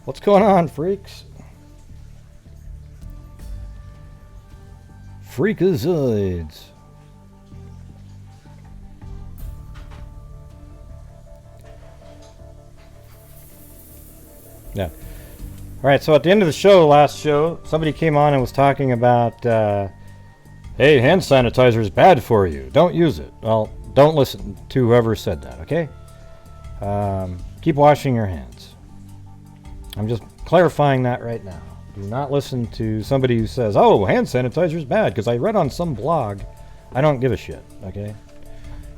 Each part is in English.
What's going on, freaks? Freakazoids. Yeah. All right, so at the end of the show, last show, somebody came on and was talking about, hey, hand sanitizer is bad for you. Don't use it. Well, don't listen to whoever said that, okay? Keep washing your hands. I'm just clarifying that right now. Do not listen to somebody who says, oh, hand sanitizer is bad, because I read on some blog. I don't give a shit, okay?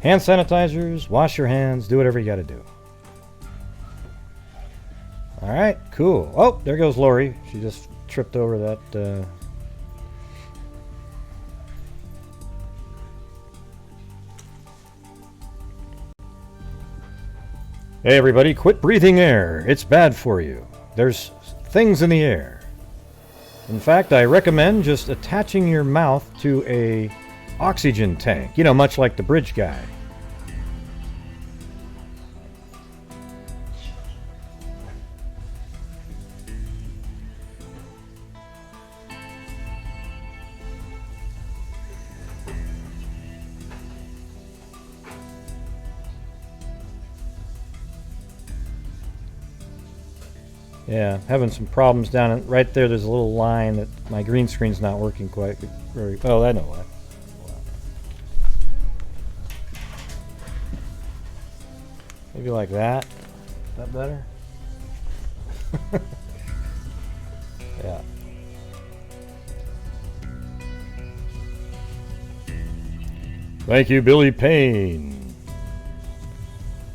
Hand sanitizers, wash your hands, do whatever you got to do. All right, cool. Oh, there goes Lori. She just tripped over that. Hey, everybody, quit breathing air. It's bad for you. There's things in the air. In fact, I recommend just attaching your mouth to a oxygen tank, you know, much like the bridge guy. Yeah, having some problems down right there. There's a little line that my green screen's not working quite very. Oh, I know why. Maybe like that. Is that better? Yeah. Thank you, Billy Payne.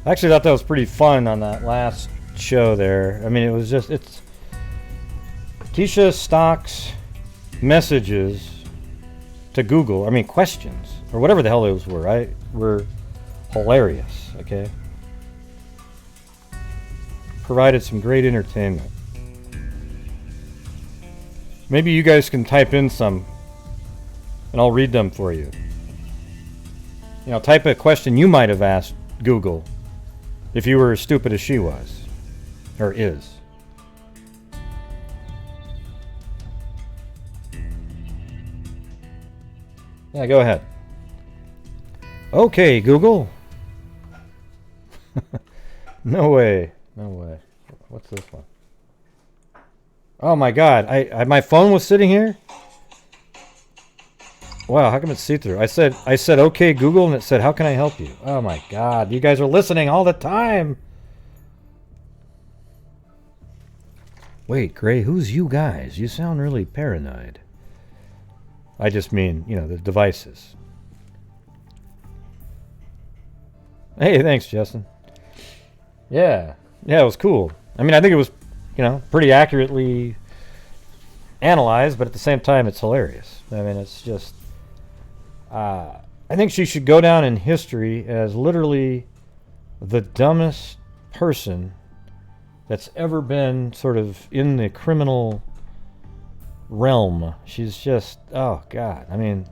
I actually thought that was pretty fun on that last show there. I mean, it was just, it's Keisha Stock's messages to Google, I mean questions or whatever the hell those were, right, were hilarious. Okay, provided some great entertainment. Maybe you guys can type in some and I'll read them for you. You know, type a question you might have asked Google if you were as stupid as she was. Or is. Yeah, go ahead. Okay, Google. No way. No way. What's this one? Oh my God. I my phone was sitting here? Wow, how come it's see-through? I said okay, Google, and it said, how can I help you? Oh my God. You guys are listening all the time. Wait, Gray, who's you guys? You sound really paranoid. I just mean, you know, the devices. Hey, thanks, Justin. Yeah, it was cool. I mean, I think it was, you know, pretty accurately analyzed, but at the same time, it's hilarious. I mean, it's just, I think she should go down in history as literally the dumbest person that's ever been sort of in the criminal realm. She's just, oh God. I mean,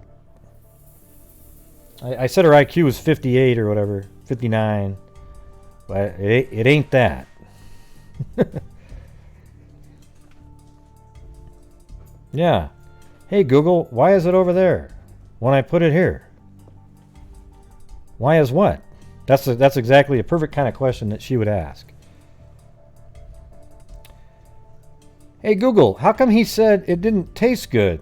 I said her IQ was 58 or whatever, 59, but it ain't that. Yeah. Hey Google, why is it over there when I put it here? Why is what? That's exactly a perfect kind of question that she would ask. Hey Google, how come he said it didn't taste good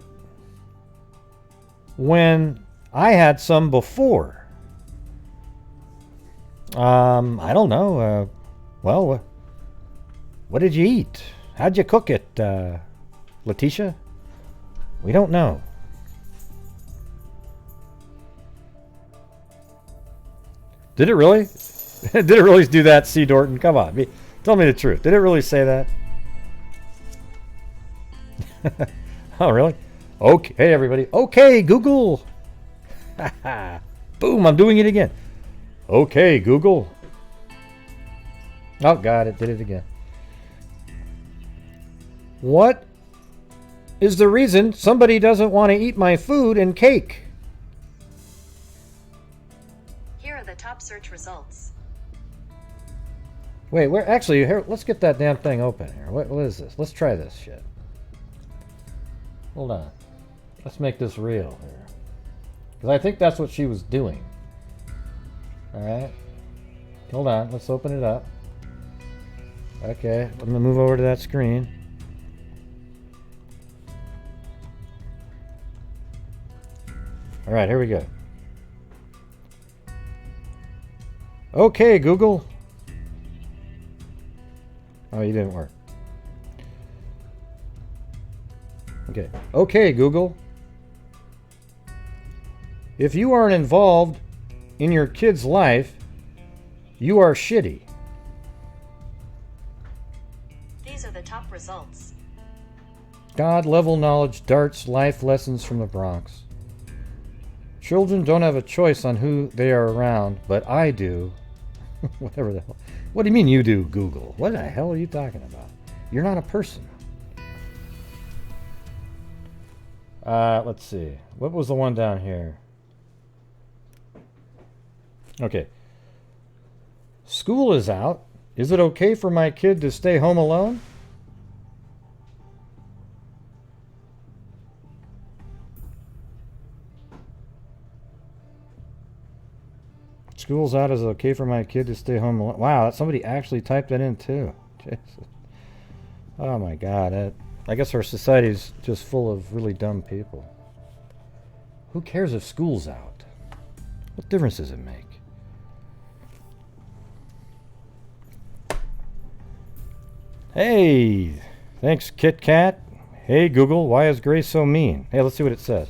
when I had some before? I don't know. Well, what did you eat? How'd you cook it, Letitia? We don't know. Did it really? Did it really do that, C. Dorton? Come on, tell me the truth. Did it really say that? Oh, really? Okay, hey everybody. Okay, Google. Boom, I'm doing it again. Okay, Google. Oh, God, it did it again. What is the reason somebody doesn't want to eat my food and cake? Here are the top search results. Wait, where? Actually, here, let's get that damn thing open here. What is this? Let's try this shit. Hold on. Let's make this real here. Because I think that's what she was doing. Alright. Hold on. Let's open it up. Okay. I'm going to move over to that screen. Alright, here we go. Okay, Google. Oh, you didn't work. Okay. Okay, Google. If you aren't involved in your kid's life, you are shitty. These are the top results. God level knowledge, darts, life lessons from the Bronx. Children don't have a choice on who they are around, but I do. Whatever the hell. What do you mean you do, Google? What the hell are you talking about? You're not a person. Let's see. What was the one down here? Okay. School is out. Is it okay for my kid to stay home alone? School's out. Is it okay for my kid to stay home alone? Wow, somebody actually typed that in too. Jesus. Oh my God. I guess our society is just full of really dumb people. Who cares if school's out? What difference does it make? Hey, thanks Kit Kat. Hey Google, why is Grace so mean? Hey, let's see what it says.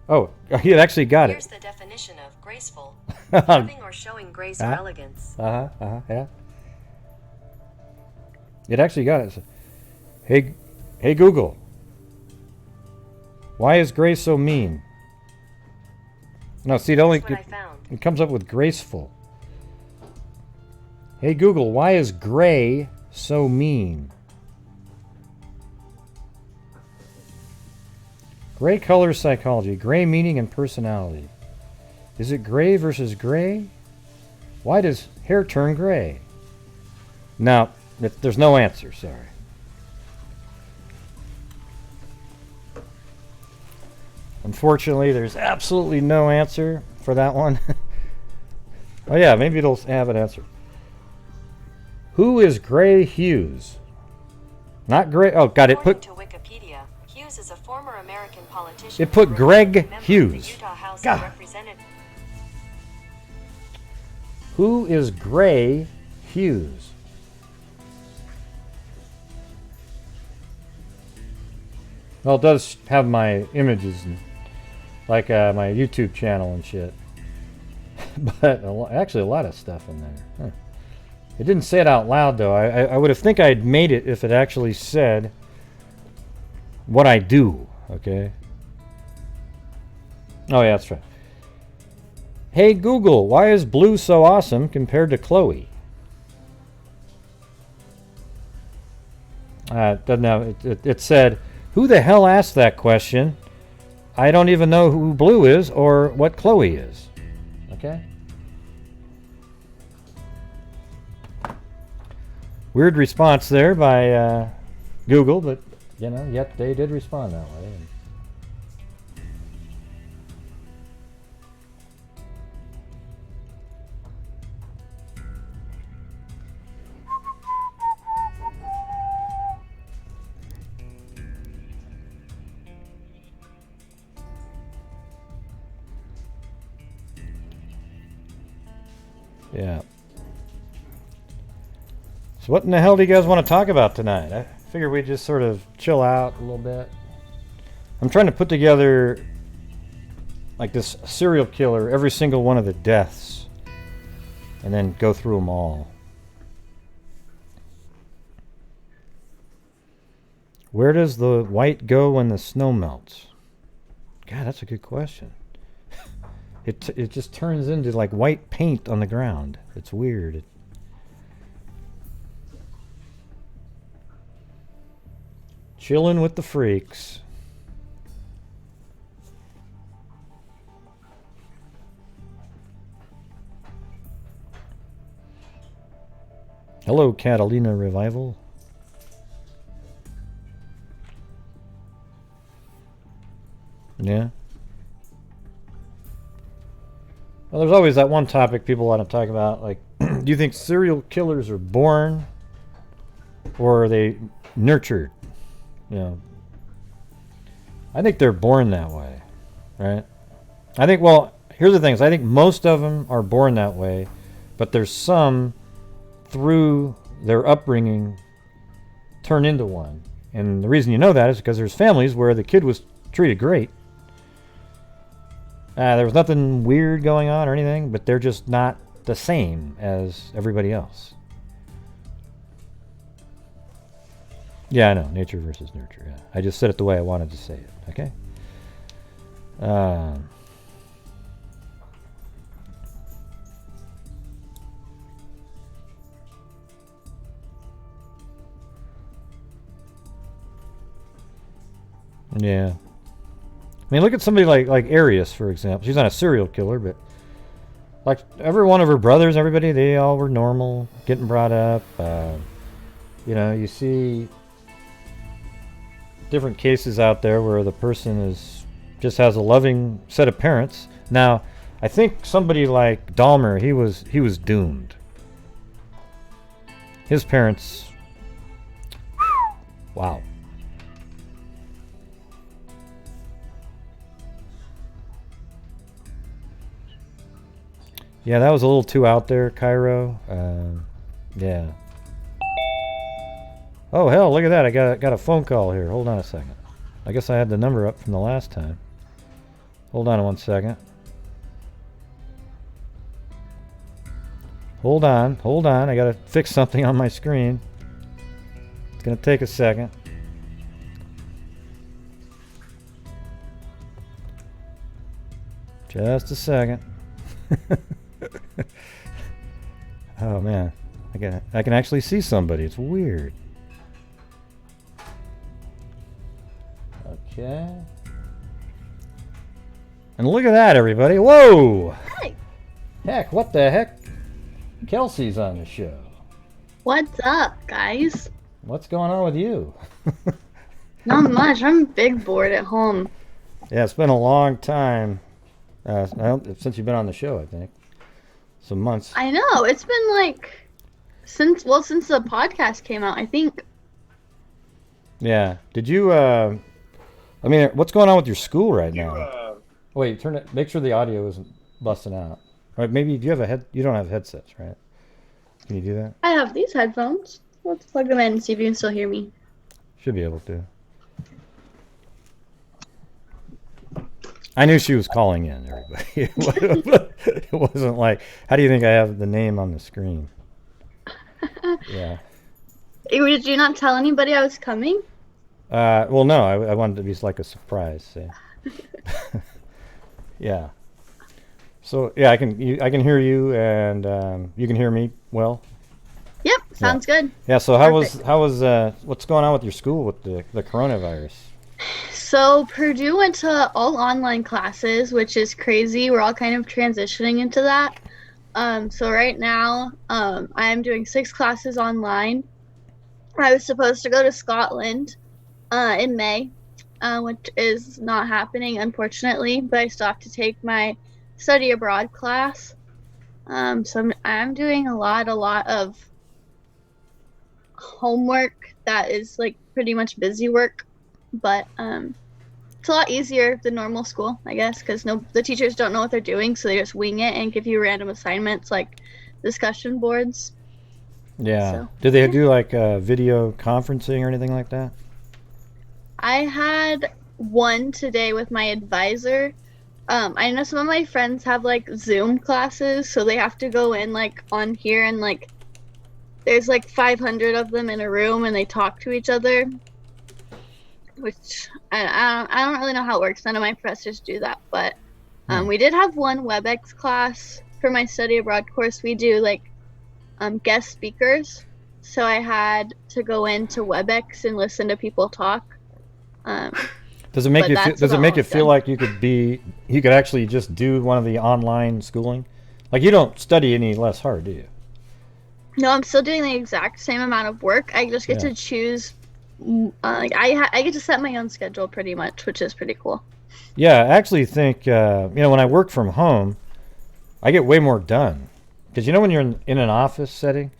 Oh, it actually got it. Here's the definition of graceful. Having or showing grace or elegance. Yeah. It actually got it. Hey Google, why is Grace so mean? No, see, it comes up with graceful. Hey Google, why is Gray so mean? Gray color psychology, gray meaning and personality. Is it gray versus gray? Why does hair turn gray? No, there's no answer, sorry. Unfortunately, there's absolutely no answer for that one. Oh yeah, maybe it'll have an answer. Who is Gray Hughes? Not Gray. Oh, got it. According to Wikipedia, Hughes is a former American politician. It put Greg Hughes. God. Who is Gray Hughes? Well, it does have my images and like my YouTube channel and shit. But actually a lot of stuff in there. Huh. It didn't say it out loud though. I would have think I'd made it if it actually said what I do. Okay. Oh yeah, that's right. Hey Google, why is Blue so awesome compared to Chloe? It doesn't have. It said, who the hell asked that question? I don't even know who Blue is or what Chloe is. Okay. Weird response there by Google, but you know, yet they did respond that way. Yeah. So what in the hell do you guys want to talk about tonight? I figure we just sort of chill out a little bit. I'm trying to put together like this serial killer, every single one of the deaths, and then go through them all. Where does the white go when the snow melts? God, that's a good question. It just turns into like white paint on the ground. It's weird. Chilling with the freaks. Hello, Catalina Revival. Yeah. Well, there's always that one topic people want to talk about, like, do you think serial killers are born or are they nurtured? You know, I think they're born that way, right? I think, well, here's the thing, is I think most of them are born that way, but there's some through their upbringing turn into one. And the reason you know that is because there's families where the kid was treated great. There was nothing weird going on or anything, but they're just not the same as everybody else. Yeah, I know. Nature versus nurture. Yeah. I just said it the way I wanted to say it. Okay? Yeah. I mean, look at somebody like Arius, for example. She's not a serial killer, but like every one of her brothers, everybody, they all were normal, getting brought up. You know, you see different cases out there where the person just has a loving set of parents. Now, I think somebody like Dahmer, he was doomed. His parents, wow. Yeah, that was a little too out there, Cairo. Yeah. Oh, hell, look at that. I got a phone call here. Hold on a second. I guess I had the number up from the last time. Hold on 1 second. Hold on. I got to fix something on my screen. It's going to take a second. Just a second. Oh man, I can actually see somebody. It's weird. Okay. And look at that, everybody. Whoa! Hi. Heck, what the heck? Kelsi's on the show. What's up, guys? What's going on with you? Not much. I'm big bored at home. Yeah, it's been a long time since you've been on the show, I think. Some months. I know. It's been like since the podcast came out, I think. Yeah. Did you I mean, what's going on with your school right now? Wait, turn it. Make sure the audio isn't busting out. Or maybe do you have you don't have headsets, right? Can you do that? I have these headphones. Let's plug them in and see if you can still hear me. Should be able to. I knew she was calling in, everybody. It wasn't like, how do you think I have the name on the screen? Yeah. Did you not tell anybody I was coming? Well, no, I wanted it to be like a surprise. So. Yeah. So yeah, I can hear you, and you can hear me well. Yep, sounds good. Yeah. So Perfect. how was what's going on with your school with the coronavirus? So Purdue went to all online classes, which is crazy. We're all kind of transitioning into that. So right now, I'm doing 6 classes online. I was supposed to go to Scotland in May, which is not happening, unfortunately, but I still have to take my study abroad class. So I'm doing a lot of homework that is like pretty much busy work, but it's a lot easier than normal school, I guess, because the teachers don't know what they're doing, so they just wing it and give you random assignments like discussion boards. Yeah. So, Did they do like video conferencing or anything like that? I had one today with my advisor. I know some of my friends have like Zoom classes, so they have to go in like on here and like there's like 500 of them in a room and they talk to each other. Which I don't really know how it works. None of my professors do that, but we did have one WebEx class for my study abroad course. We do like guest speakers, so I had to go into WebEx and listen to people talk. Does it make you feel like you could actually just do one of the online schooling? Like you don't study any less hard, do you? No, I'm still doing the exact same amount of work. I just get Yeah. to choose. Like I get to set my own schedule pretty much, which is pretty cool. Yeah, I actually think when I work from home, I get way more done. Because when you're in an office setting,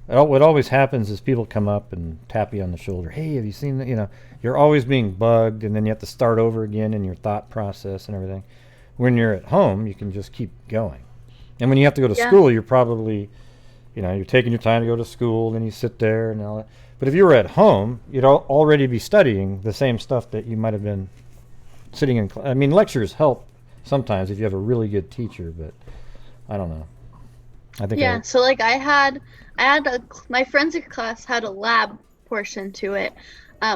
what always happens is people come up and tap you on the shoulder. Hey, have you seen that? You're always being bugged, and then you have to start over again in your thought process and everything. When you're at home, you can just keep going. And when you have to go to Yeah. school, you're probably, you're taking your time to go to school, then you sit there and all that. But if you were at home, you'd already be studying the same stuff that you might have been sitting in. I mean, lectures help sometimes if you have a really good teacher, but I don't know. I think Yeah, so like my forensic class had a lab portion to it,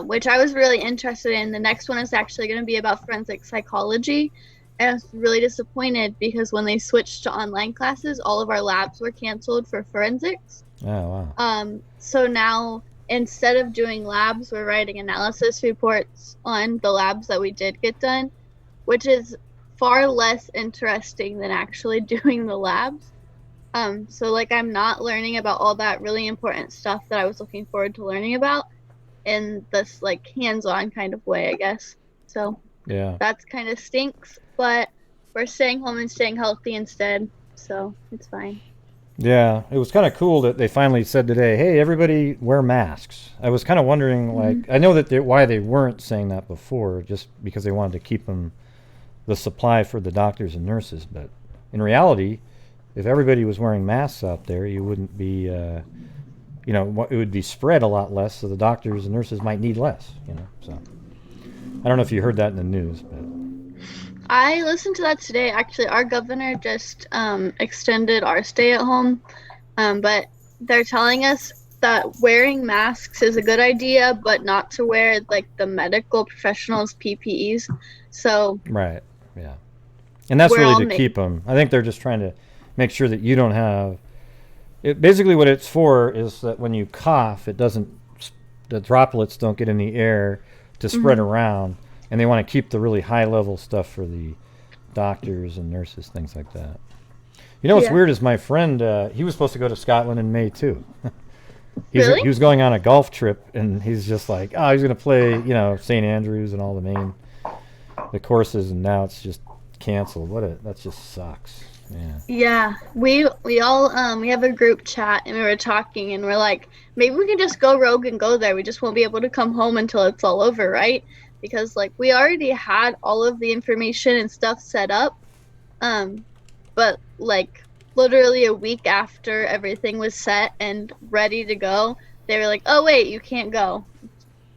which I was really interested in. The next one is actually going to be about forensic psychology, and I was really disappointed because when they switched to online classes, all of our labs were canceled for forensics. Oh, wow. So now instead of doing labs, we're writing analysis reports on the labs that we did get done, which is far less interesting than actually doing the labs. So like I'm not learning about all that really important stuff that I was looking forward to learning about in this like hands-on kind of way, I guess. So Yeah. that's kind of stinks, but we're staying home and staying healthy instead, so it's fine. Yeah, it was kind of cool that they finally said today, "Hey, everybody, wear masks." I was kind of wondering, like, I know that why they weren't saying that before, just because they wanted to keep the supply for the doctors and nurses. But in reality, if everybody was wearing masks out there, you wouldn't be, it would be spread a lot less, so the doctors and nurses might need less. So I don't know if you heard that in the news, but I listened to that today. Actually, our governor just extended our stay at home, but they're telling us that wearing masks is a good idea, but not to wear like the medical professionals' PPEs. So right, yeah, and that's we're all really to keep them. I think they're just trying to make sure that you don't have. Basically, what it's for is that when you cough, the droplets don't get in the air to spread around, and they want to keep the really high level stuff for the doctors and nurses, things like that. What's weird is my friend, he was supposed to go to Scotland in May too. Really? He was going on a golf trip, and he's just like, oh, he's going to play, St. Andrews and all the courses, and now it's just canceled. That just sucks. Yeah. Yeah, we all we have a group chat and we were talking and we're like, maybe we can just go rogue and go there. We just won't be able to come home until it's all over, right? Because like we already had all of the information and stuff set up, but like literally a week after everything was set and ready to go, they were like, oh wait, you can't go.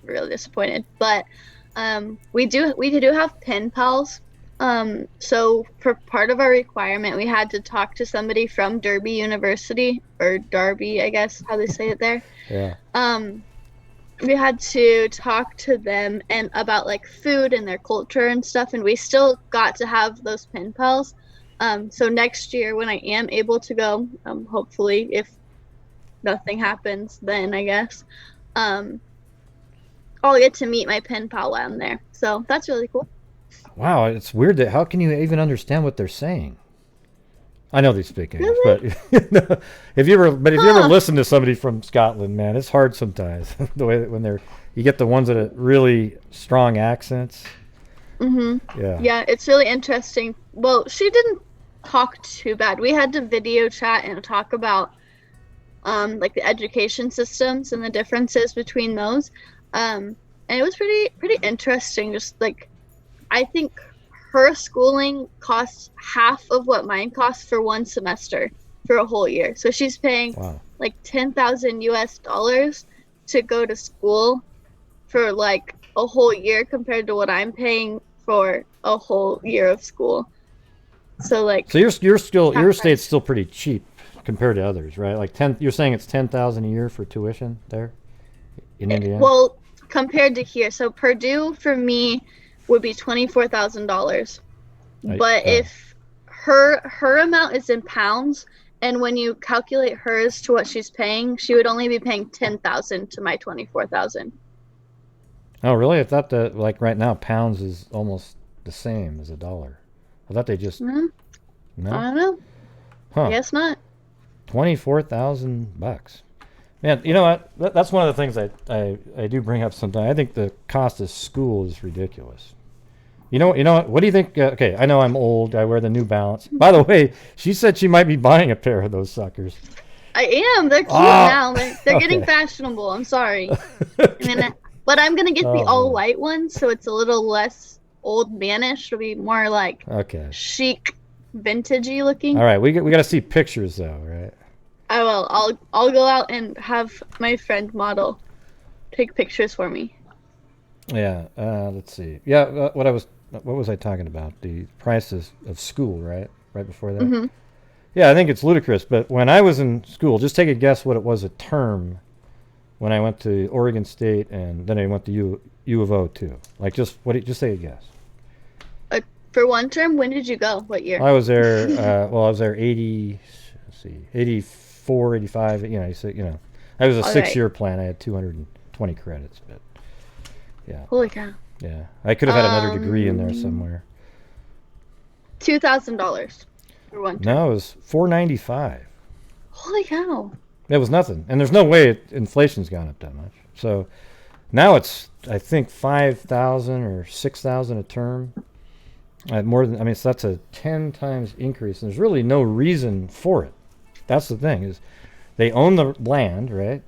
Really disappointed, but we do have pen pals. So for part of our requirement, we had to talk to somebody from Derby University, or Derby, I guess how they say it there. Yeah. We had to talk to them and about like food and their culture and stuff, and we still got to have those pen pals. So next year when I am able to go, hopefully if nothing happens, then I guess, I'll get to meet my pen pal while I'm there. So that's really cool. Wow, it's weird that how can you even understand what they're saying? I know they speak English, Really? but if you ever listen to somebody from Scotland, man, it's hard sometimes. The way that you get the ones that are really strong accents. Yeah. Yeah, it's really interesting. Well, she didn't talk too bad. We had to video chat and talk about like the education systems and the differences between those. And it was pretty interesting. Just like I think her schooling costs half of what mine costs for one semester for a whole year. So she's paying like 10,000 US dollars to go to school for like a whole year compared to what I'm paying for a whole year of school. So like your state's still pretty cheap compared to others, right? Like you're saying it's 10,000 a year for tuition there in Indiana? Well, compared to here. So Purdue for me would be $24,000. But if her amount is in pounds, and when you calculate hers to what she's paying, she would only be paying 10,000 to my 24,000. Oh, really? I thought that like right now pounds is almost the same as a dollar. I thought they just no? I don't know. Huh. I guess not. $24,000. Man, you know what? That's one of the things I do bring up sometimes. I think the cost of school is ridiculous. You know what? What do you think? Okay, I know I'm old. I wear the New Balance. By the way, she said she might be buying a pair of those suckers. I am. They're cute now. They're Okay. getting fashionable. I'm sorry. But I'm going to get the all-white one, so it's a little less old manish. It'll be more like chic, vintagey looking. All right, we got to see pictures though, right? I will. I'll go out and have my friend model take pictures for me. Yeah. Let's see. Yeah. What was I talking about? The prices of school, right? Right before that. Mm-hmm. Yeah, I think it's ludicrous. But when I was in school, just take a guess what it was a term when I went to Oregon State and then I went to U of O too. Like just take a guess. For one term, when did you go? What year? I was there. I was there 84, 85. I was a 6-year plan. I had 220 credits, but yeah. Holy cow. Yeah, I could have had another degree in there somewhere. $2,000 for one term. No, it was $495. Holy cow. It was nothing, and there's no way inflation's gone up that much. So now it's I think $5,000 or $6,000 a term. So that's a 10 times increase, and there's really no reason for it. That's the thing, is they own the land, right?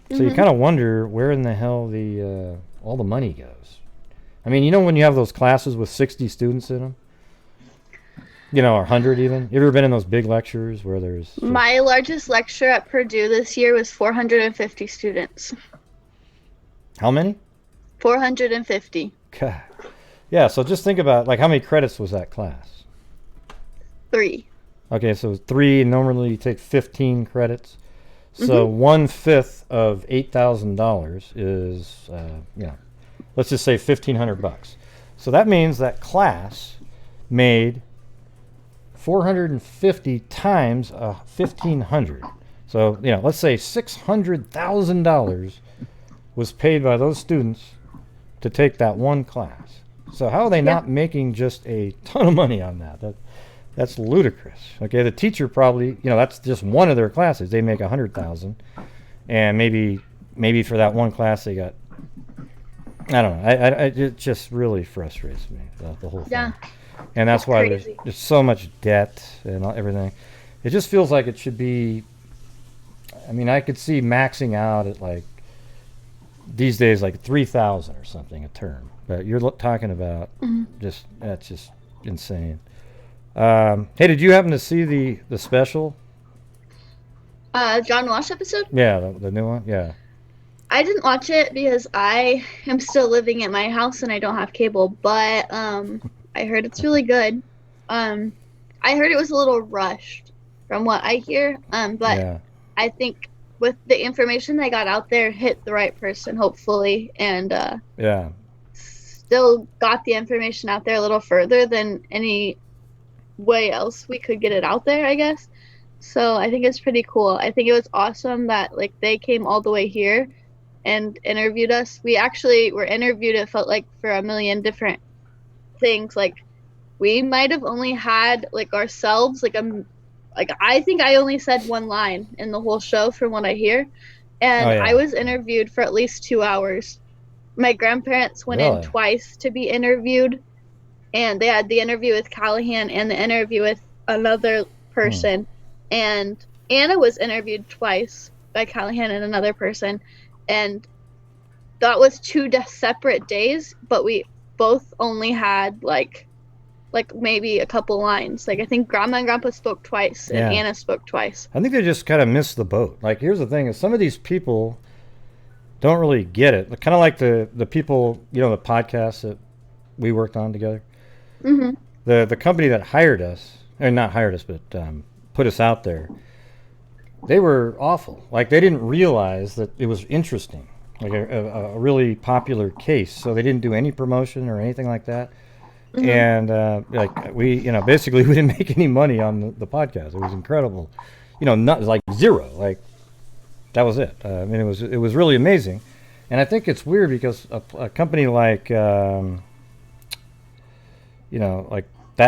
So you kind of wonder where in the hell the all the money goes. I mean, when you have those classes with 60 students in them, or 100 even. You ever been in those big lectures where there's... My largest lecture at Purdue this year was 450 students. How many? 450. God. Yeah, so just think about, how many credits was that class? 3. Okay, so 3, normally you take 15 credits. So 1/5 of $8,000 is, let's just say $1,500. So that means that class made 450 times 1,500. So, let's say $600,000 was paid by those students to take that one class. So how are they not making just a ton of money on that? That's ludicrous. Okay, the teacher probably, that's just one of their classes. They make $100,000, and maybe for that one class they got. I don't know. It just really frustrates me, the whole thing. Yeah. And that's why there's so much debt and everything. It just feels like it should be. I mean, I could see maxing out at these days $3,000 or something a term. But you're talking about that's just insane. Hey, did you happen to see the special? John Walsh episode? Yeah, the new one. Yeah. I didn't watch it because I am still living at my house and I don't have cable. But I heard it's really good. I heard it was a little rushed, from what I hear. But I think with the information they got out there, hit the right person, hopefully, and still got the information out there a little further than any way else we could get it out there, I guess. So I think it's pretty cool. I think it was awesome that they came all the way here and interviewed us. We actually were interviewed, it felt like, for a million different things. We might have only had ourselves I think I only said one line in the whole show from what I hear, and I was interviewed for at least 2 hours. My grandparents went in twice to be interviewed, and they had the interview with Callahan and the interview with another person. And Anna was interviewed twice by Callahan and another person, and that was 2 separate days, but we both only had maybe a couple lines. I think Grandma and Grandpa spoke twice and Anna spoke twice. I think they just kind of missed the boat. Here's the thing, is some of these people don't really get it. Kind of like the people, the podcasts that we worked on together. Mm-hmm. The company that hired us, or not hired us, but put us out there, they were awful. They didn't realize that it was interesting, a really popular case. So they didn't do any promotion or anything like that. Mm-hmm. And we, basically we didn't make any money on the podcast. It was incredible, not zero. That was it. I mean, it was really amazing, and I think it's weird because a company like that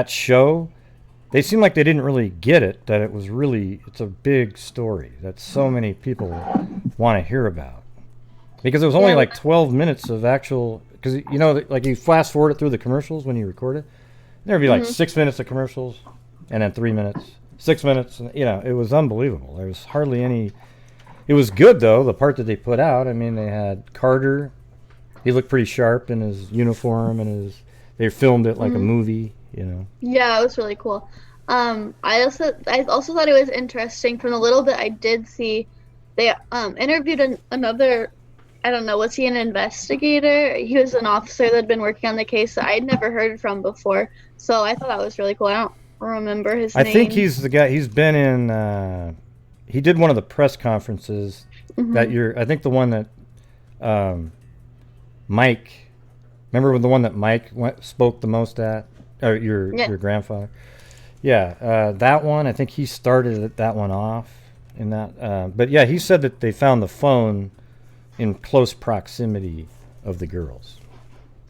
show, they seemed like they didn't really get it, that it's a big story that so many people want to hear about. Because it was only like 12 minutes of actual, because, you know, like you fast forward it through the commercials when you record it, there'd be like 6 minutes of commercials, and then 3 minutes, 6 minutes, and, you know, it was unbelievable. There was hardly any, it was good though, the part that they put out. I mean, they had Carter, he looked pretty sharp in his uniform, and they filmed it like a movie, you know. Yeah, it was really cool. I also thought it was interesting from the little bit I did see. They interviewed another. I don't know. Was he an investigator? He was an officer that had been working on the case that I'd never heard from before. So I thought that was really cool. I don't remember his name. I think he's the guy. He's been in. He did one of the press conferences that year. I think the one that Mike. Remember the one that Mike spoke the most at? Or your grandfather? Yeah, that one. I think he started that one off in that. But yeah, he said that they found the phone in close proximity of the girls.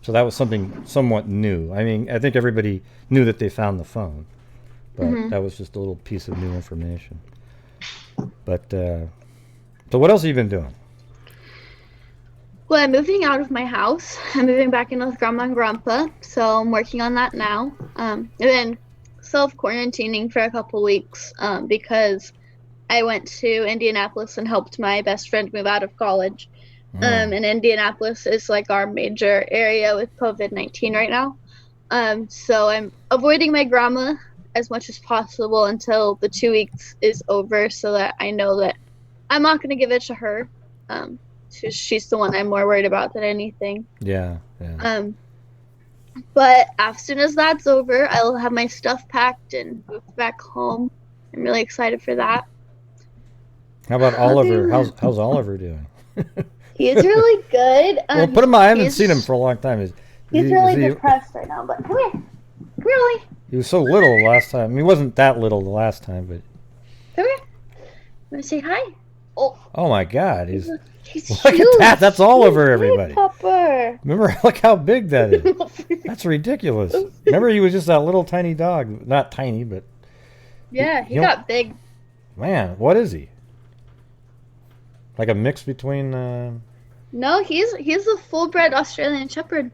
So that was something somewhat new. I mean, I think everybody knew that they found the phone, but that was just a little piece of new information. But so what else have you been doing? Well, I'm moving out of my house. I'm moving back in with Grandma and Grandpa, so I'm working on that now. And then self-quarantining for a couple weeks because I went to Indianapolis and helped my best friend move out of college. And Indianapolis is like our major area with COVID-19 right now. So I'm avoiding my grandma as much as possible until the 2 weeks is over, so that I know that I'm not going to give it to her. She's the one I'm more worried about than anything. Yeah. But as soon as that's over, I will have my stuff packed and moved back home. I'm really excited for that. How about Oliver? How's Oliver doing? He is really good. Well, put him on. I haven't seen him for a long time. He's really depressed right now, but come here. Really? He was so little the last time. I mean, he wasn't that little the last time, but... Come here. Want to say hi? Oh my God. He's look at that. That's all over everybody. Pupper. Remember, look how big that is. That's ridiculous. Remember, he was just that little tiny dog. Not tiny, but... Yeah, he got big. Man, what is he? Like a mix between... No, he's a full-bred Australian Shepherd.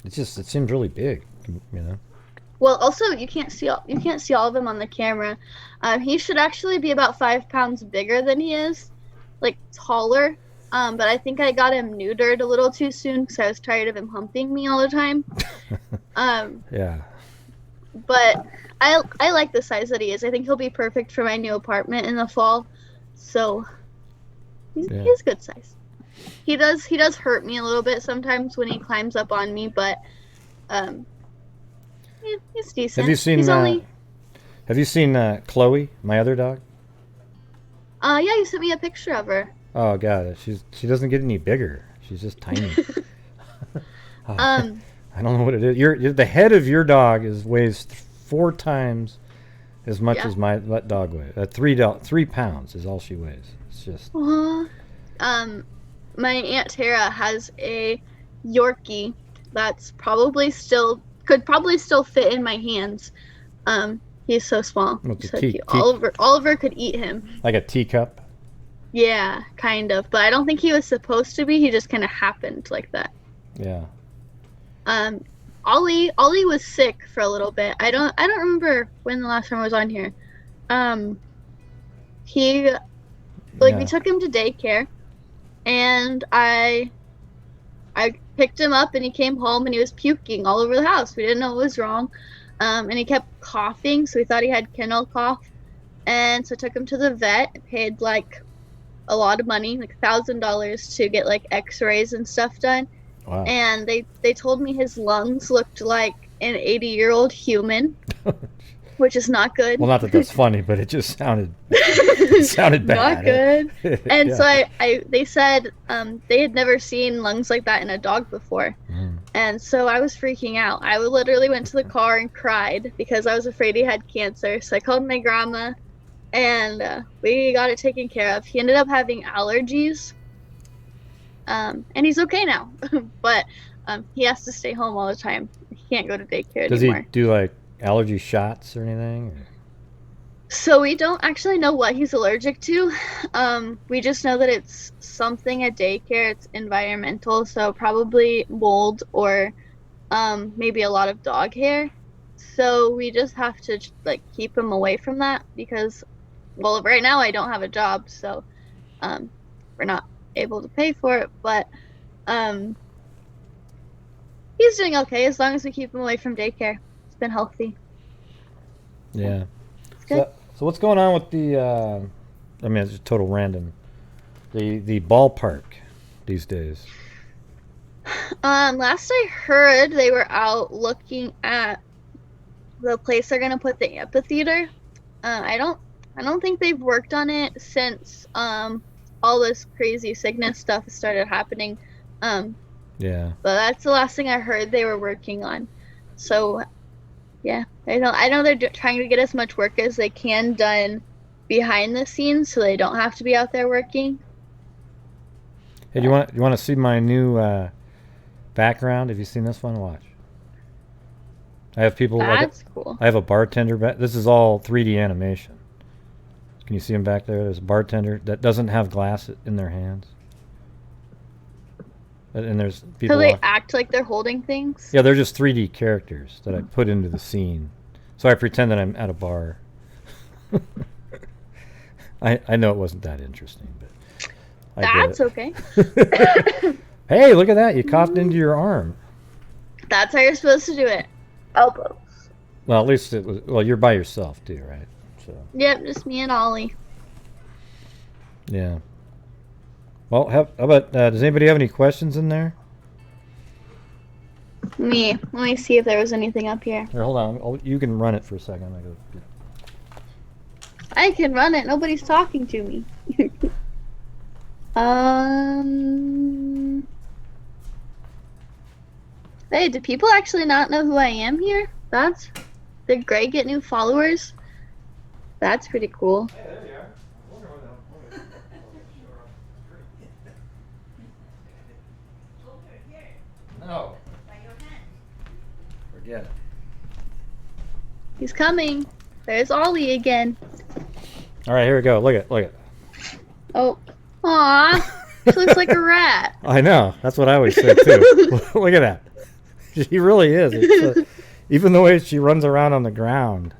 It seems really big, you know. Well, also you can't see all of him on the camera. He should actually be about 5 pounds bigger than he is, like taller. But I think I got him neutered a little too soon because I was tired of him humping me all the time. Yeah. But I like the size that he is. I think he'll be perfect for my new apartment in the fall. So he's good size. He does hurt me a little bit sometimes when he climbs up on me, but he's decent. Have you seen Chloe, my other dog? Yeah, you sent me a picture of her. Oh God, she doesn't get any bigger. She's just tiny. I don't know what it is. The head of your dog weighs 4 times as much as my dog weighs. 3 pounds is all she weighs. It's just. My Aunt Tara has a Yorkie that's could probably still fit in my hands. He's so small. So cute. Oliver could eat him. Like a teacup? Yeah, kind of. But I don't think he was supposed to be. He just kind of happened like that. Yeah. Ollie was sick for a little bit. I don't remember when the last time I was on here. We took him to daycare, and I picked him up, and he came home, and he was puking all over the house. We didn't know what was wrong, and he kept coughing, so we thought he had kennel cough, and so I took him to the vet. Paid like a lot of money, like $1,000 to get like X-rays and stuff done. Wow. And they told me his lungs looked like an 80-year-old human, which is not good. Well, not that that's funny, but it just sounded bad. Not good. And so they said they had never seen lungs like that in a dog before. And so I was freaking out. I literally went to the car and cried because I was afraid he had cancer. So I called my grandma, and we got it taken care of. He ended up having allergies. And he's okay now, but he has to stay home all the time. He can't go to daycare anymore. Does he do like allergy shots or anything? Or? So we don't actually know what he's allergic to. We just know that it's something at daycare. It's environmental, so probably mold or maybe a lot of dog hair. So we just have to like keep him away from that because, well, right now I don't have a job, so we're not able to pay for it. But he's doing okay as long as we keep him away from daycare. It's been healthy. Yeah. It's good. So what's going on with the? I mean, it's just total random. The ballpark these days. Last I heard, they were out looking at the place they're gonna put the amphitheater. I don't think they've worked on it since all this crazy sickness stuff started happening. Yeah. But that's the last thing I heard they were working on. So, yeah, I know they're trying to get as much work as they can done behind the scenes, so they don't have to be out there working. Hey, you want to see my new background? Have you seen this one? Watch. I have people. That's cool. I have a bartender. This is all 3D animation. Can you see him back there? There's a bartender that doesn't have glass in their hands. And there's people. So they act like they're holding things? Yeah, they're just 3D characters that I put into the scene. So I pretend that I'm at a bar. I know it wasn't that interesting, but that's okay. Hey, look at that. You coughed into your arm. That's how you're supposed to do it. Elbows. Well, at least it was. Well, you're by yourself too, right? So. Yep, just me and Ollie. Yeah. Well, how about? Does anybody have any questions in there? Me. Let me see if there was anything up here. Here, hold on. You can run it for a second. I can run it. Nobody's talking to me. Hey, do people actually not know who I am here? Did Greg get new followers? That's pretty cool. Hey, there you are. No. Forget it. He's coming. There's Ollie again. All right, here we go. Look at. Oh. Aw. She looks like a rat. I know. That's what I always say too. Look at that. She really is. Even the way she runs around on the ground.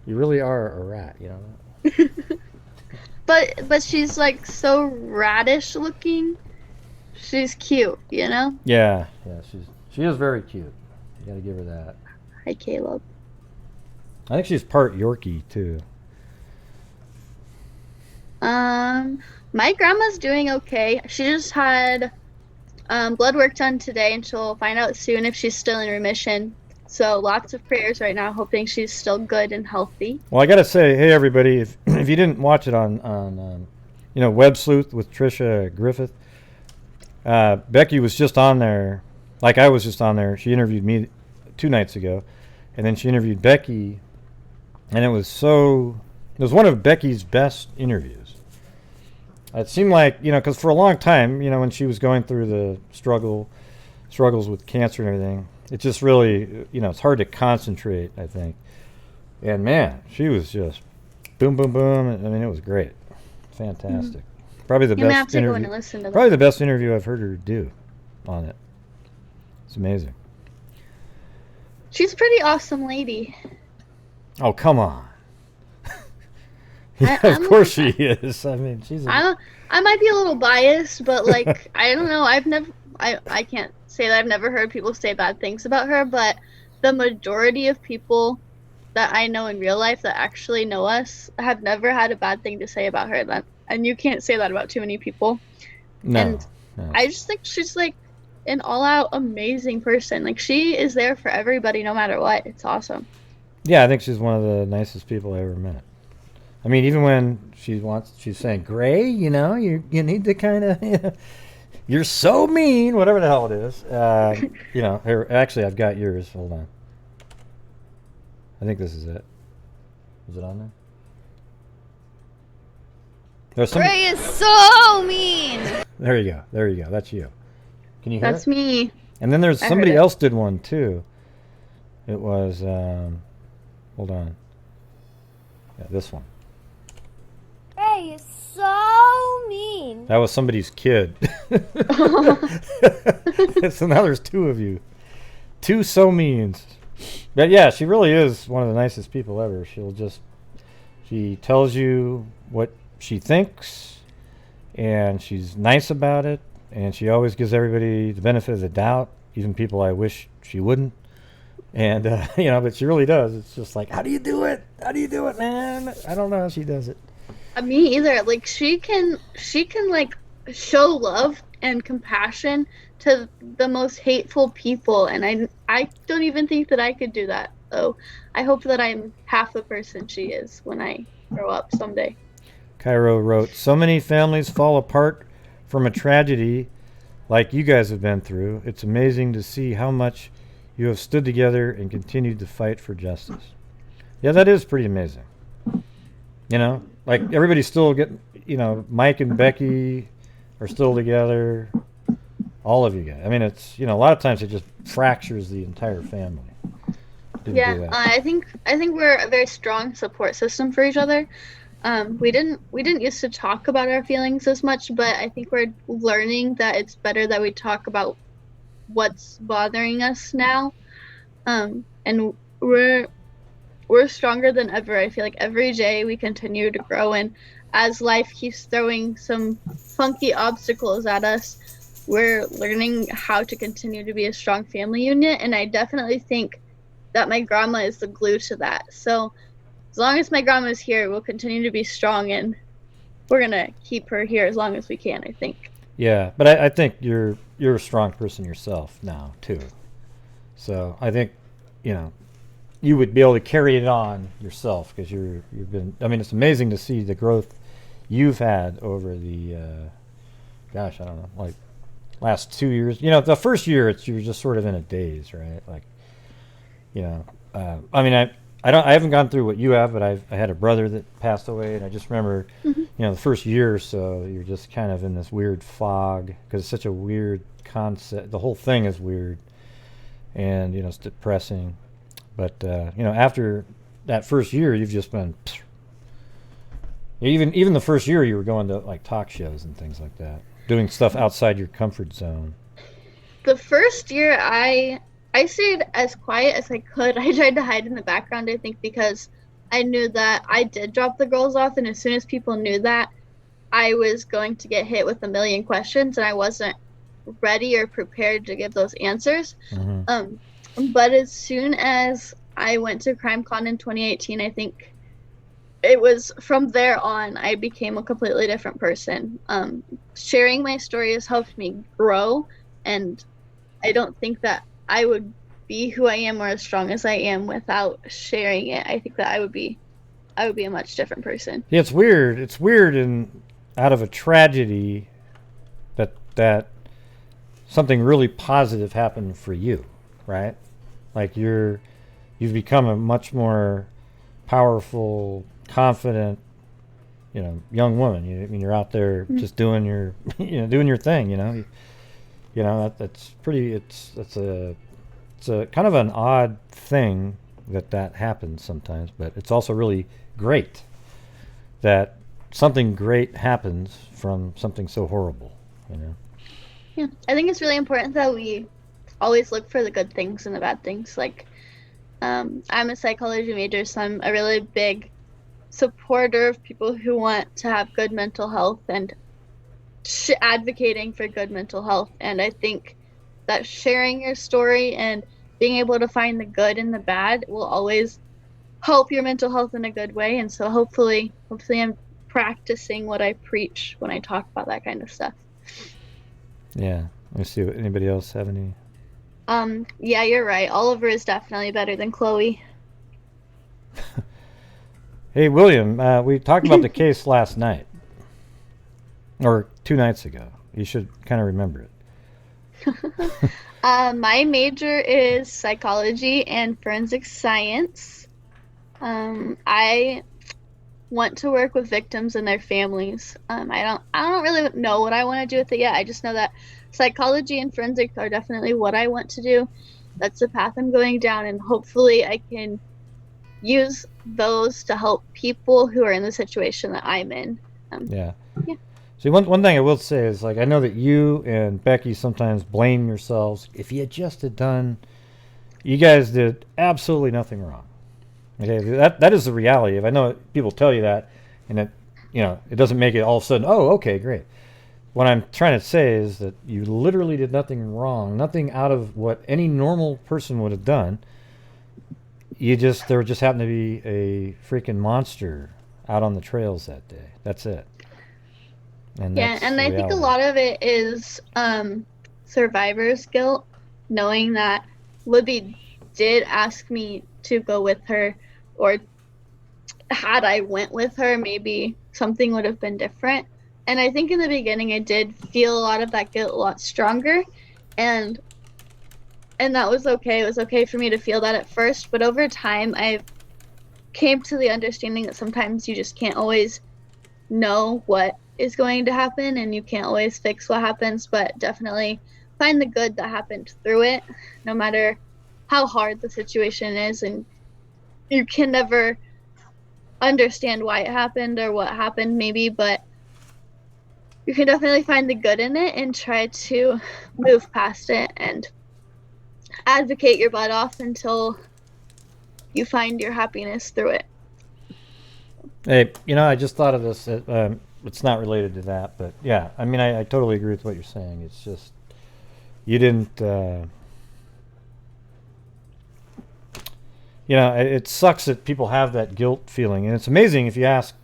You really are a rat, you know. But she's like so radish looking. She's cute, you know? Yeah, she is very cute. You gotta give her that. Hi, Caleb. I think she's part Yorkie too. My grandma's doing okay. She just had blood work done today, and she'll find out soon if she's still in remission. So lots of prayers right now, hoping she's still good and healthy. Well, I gotta say, hey everybody, if you didn't watch it on Web Sleuth with Trisha Griffith, Becky was just on there, like I was just on there. She interviewed me 2 nights ago, and then she interviewed Becky, and it was one of Becky's best interviews. It seemed like, because for a long time, when she was going through the struggles with cancer and everything, it just really, it's hard to concentrate, I think. And man, she was just boom, boom, boom. I mean, it was great. Fantastic. Mm-hmm. Probably the best interview. Probably the best interview I've heard her do on it. It's amazing. She's a pretty awesome lady. Oh, come on. Yeah, of course she is. I mean, I might be a little biased, but like I don't know. I can't say that I've never heard people say bad things about her, but the majority of people that I know in real life that actually know us have never had a bad thing to say about her. And you can't say that about too many people. No. I just think she's like an all-out amazing person. Like she is there for everybody, no matter what. It's awesome. Yeah, I think she's one of the nicest people I ever met. I mean, even when she's saying, Gray, you need to kind of, you're so mean, whatever the hell it is. Here, actually, I've got yours. Hold on. I think this is it. Is it on there? Gray is so mean. There you go. That's you. Can you hear it? That's me. And then there's somebody else did one too. It was, hold on. Yeah, this one. Hey, you're so mean. That was somebody's kid. So now there's two of you. Two so means. But yeah, she really is one of the nicest people ever. She tells you what she thinks, and she's nice about it, and she always gives everybody the benefit of the doubt, even people I wish she wouldn't. And, but she really does. It's just like, how do you do it? How do you do it, man? I don't know how she does it. Me either. Like, she can like show love and compassion to the most hateful people, and I don't even think that I could do that. So I hope that I'm half the person she is when I grow up someday. Cairo wrote, so many families fall apart from a tragedy like you guys have been through. It's amazing to see how much you have stood together and continued to fight for justice. Yeah, that is pretty amazing. Like everybody's still getting, Mike and Becky are still together. All of you guys. I mean, it's, a lot of times it just fractures the entire family. I think we're a very strong support system for each other. We didn't used to talk about our feelings as much, but I think we're learning that it's better that we talk about what's bothering us now. And we're stronger than ever. I feel like every day we continue to grow, and as life keeps throwing some funky obstacles at us, we're learning how to continue to be a strong family unit. And I definitely think that my grandma is the glue to that. So as long as my grandma is here, we'll continue to be strong, and we're gonna keep her here as long as we can, I think. Yeah, but I think you're a strong person yourself now too. So I think you would be able to carry it on yourself, because you've been. I mean, it's amazing to see the growth you've had over the I don't know, like last 2 years. The first year you're just sort of in a daze, right? Like, I mean, I haven't gone through what you have, but I had a brother that passed away, and I just remember, the first year or so, you're just kind of in this weird fog, because it's such a weird concept. The whole thing is weird, and it's depressing. But after that first year, you've just been. Even the first year, you were going to like talk shows and things like that, doing stuff outside your comfort zone. The first year, I stayed as quiet as I could. I tried to hide in the background, I think, because I knew that I did drop the girls off, and as soon as people knew that, I was going to get hit with a million questions, and I wasn't ready or prepared to give those answers. But as soon as I went to CrimeCon in 2018, I think it was from there on I became a completely different person. Sharing my story has helped me grow, and I don't think that I would be who I am or as strong as I am without sharing it. I think that I would be a much different person. Yeah, it's weird. It's weird out of a tragedy that something really positive happened for you, right? Like you've become a much more powerful, confident, young woman. You're out there just doing your thing. That's pretty. It's a kind of an odd thing that happens sometimes, but it's also really great that something great happens from something so horrible. Yeah, I think it's really important that we always look for the good things and the bad things. Like, I'm a psychology major, so I'm a really big supporter of people who want to have good mental health and advocating for good mental health. And I think that sharing your story and being able to find the good in the bad will always help your mental health in a good way. And so hopefully I'm practicing what I preach when I talk about that kind of stuff. Yeah. Let me see. Anybody else have any? Yeah, you're right. Oliver is definitely better than Chloe. Hey, William, we talked about the case last night. Or 2 nights ago. You should kind of remember it. My major is psychology and forensic science. I want to work with victims and their families. I don't really know what I want to do with it yet. I just know that psychology and forensics are definitely what I want to do. that's the path I'm going down, and hopefully I can use those to help people who are in the situation that I'm in. Yeah. Yeah. See, one thing I will say is, like, I know that you and Becky sometimes blame yourselves. If you just had done, you guys did absolutely nothing wrong. Okay, that is the reality. If I know people tell you that, and it, you know, it doesn't make it all of a sudden, oh, okay, great. What I'm trying to say is that you literally did nothing wrong, nothing out of what any normal person would have done. There just happened to be a freaking monster out on the trails that day. That's it. And Yeah, and I think a reality. lot of it is survivor's guilt, knowing that Libby did ask me to go with her, or had I went with her, maybe something would have been different. And I think in the beginning I did feel a lot of that guilt a lot stronger, and that was okay. It was okay for me to feel that at first, but over time I came to the understanding that sometimes you just can't always know what is going to happen, and you can't always fix what happens, but definitely find the good that happened through it, no matter how hard the situation is. And you can never understand why it happened or what happened maybe, but you can definitely find the good in it and try to move past it and advocate your butt off until you find your happiness through it. Hey, you know, I just thought of this. It's not related to that, but yeah, I mean, I totally agree with what you're saying. It's just, you didn't, you know, it sucks that people have that guilt feeling. And it's amazing if you ask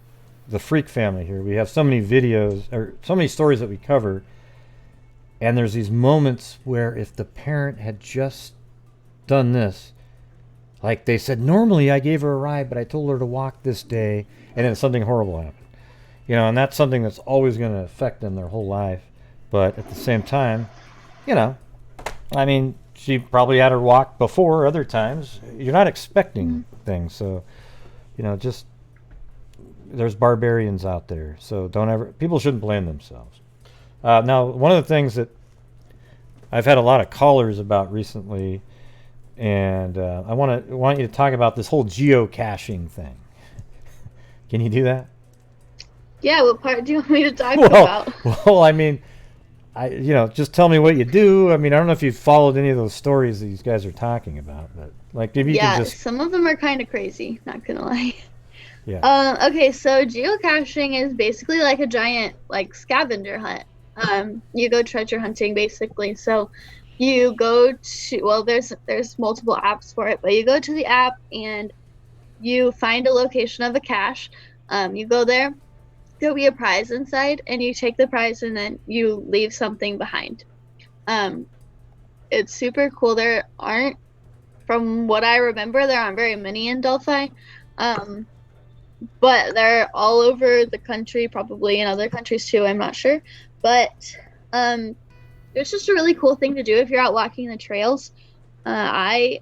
the Freak family here. We have so many videos, or so many stories that we cover, and there's these moments where if the parent had just done this, like they said, normally I gave her a ride, but I told her to walk this day, and then something horrible happened. You know, and that's something that's always going to affect them their whole life. But at the same time, you know, I mean, she probably had her walk before other times. You're not expecting things. So, you know, just, there's barbarians out there. So people shouldn't blame themselves. Now, one of the things that I've had a lot of callers about recently, and I want you to talk about this whole geocaching thing. Can you do that? Yeah, what part do you want me to talk about? Well, I mean, just tell me what you do. I mean, I don't know if you've followed any of those stories these guys are talking about, but like, if you can just... some of them are kind of crazy, not gonna lie. Yeah. Okay, so geocaching is basically like a giant scavenger hunt. You go treasure hunting basically. So you go to, well, there's multiple apps for it, but you go to the app and you find a location of a cache. You go there. There'll be a prize inside, and you take the prize and then you leave something behind. It's super cool. There aren't, from what I remember, there aren't very many in Delphi, but they're all over the country, probably in other countries too, I'm not sure. But it's just a really cool thing to do if you're out walking the trails. I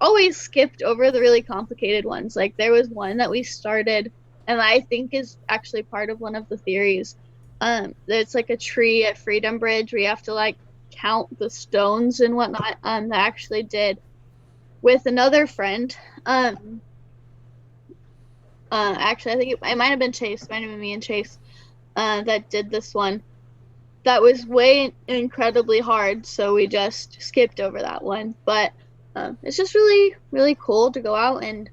always skipped over the really complicated ones. Like, there was one that we started, and I think is actually part of one of the theories. It's like a tree at Freedom Bridge where you have to count the stones and whatnot. That I actually did with another friend. Actually, I think it might have been Chase. It might have been me and Chase that did this one. That was way incredibly hard, so we just skipped over that one. But it's just really, really cool to go out and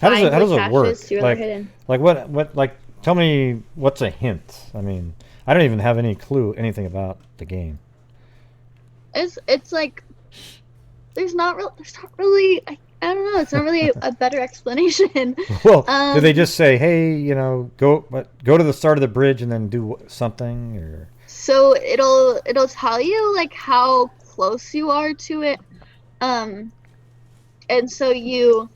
how does it work? Tell me what's a hint. I mean, I don't even have any clue anything about the game. It's like there's not really I don't know. It's not really a better explanation. Well, do they just say, hey, go to the start of the bridge and then do something, or? So it'll tell you how close you are to it, and so you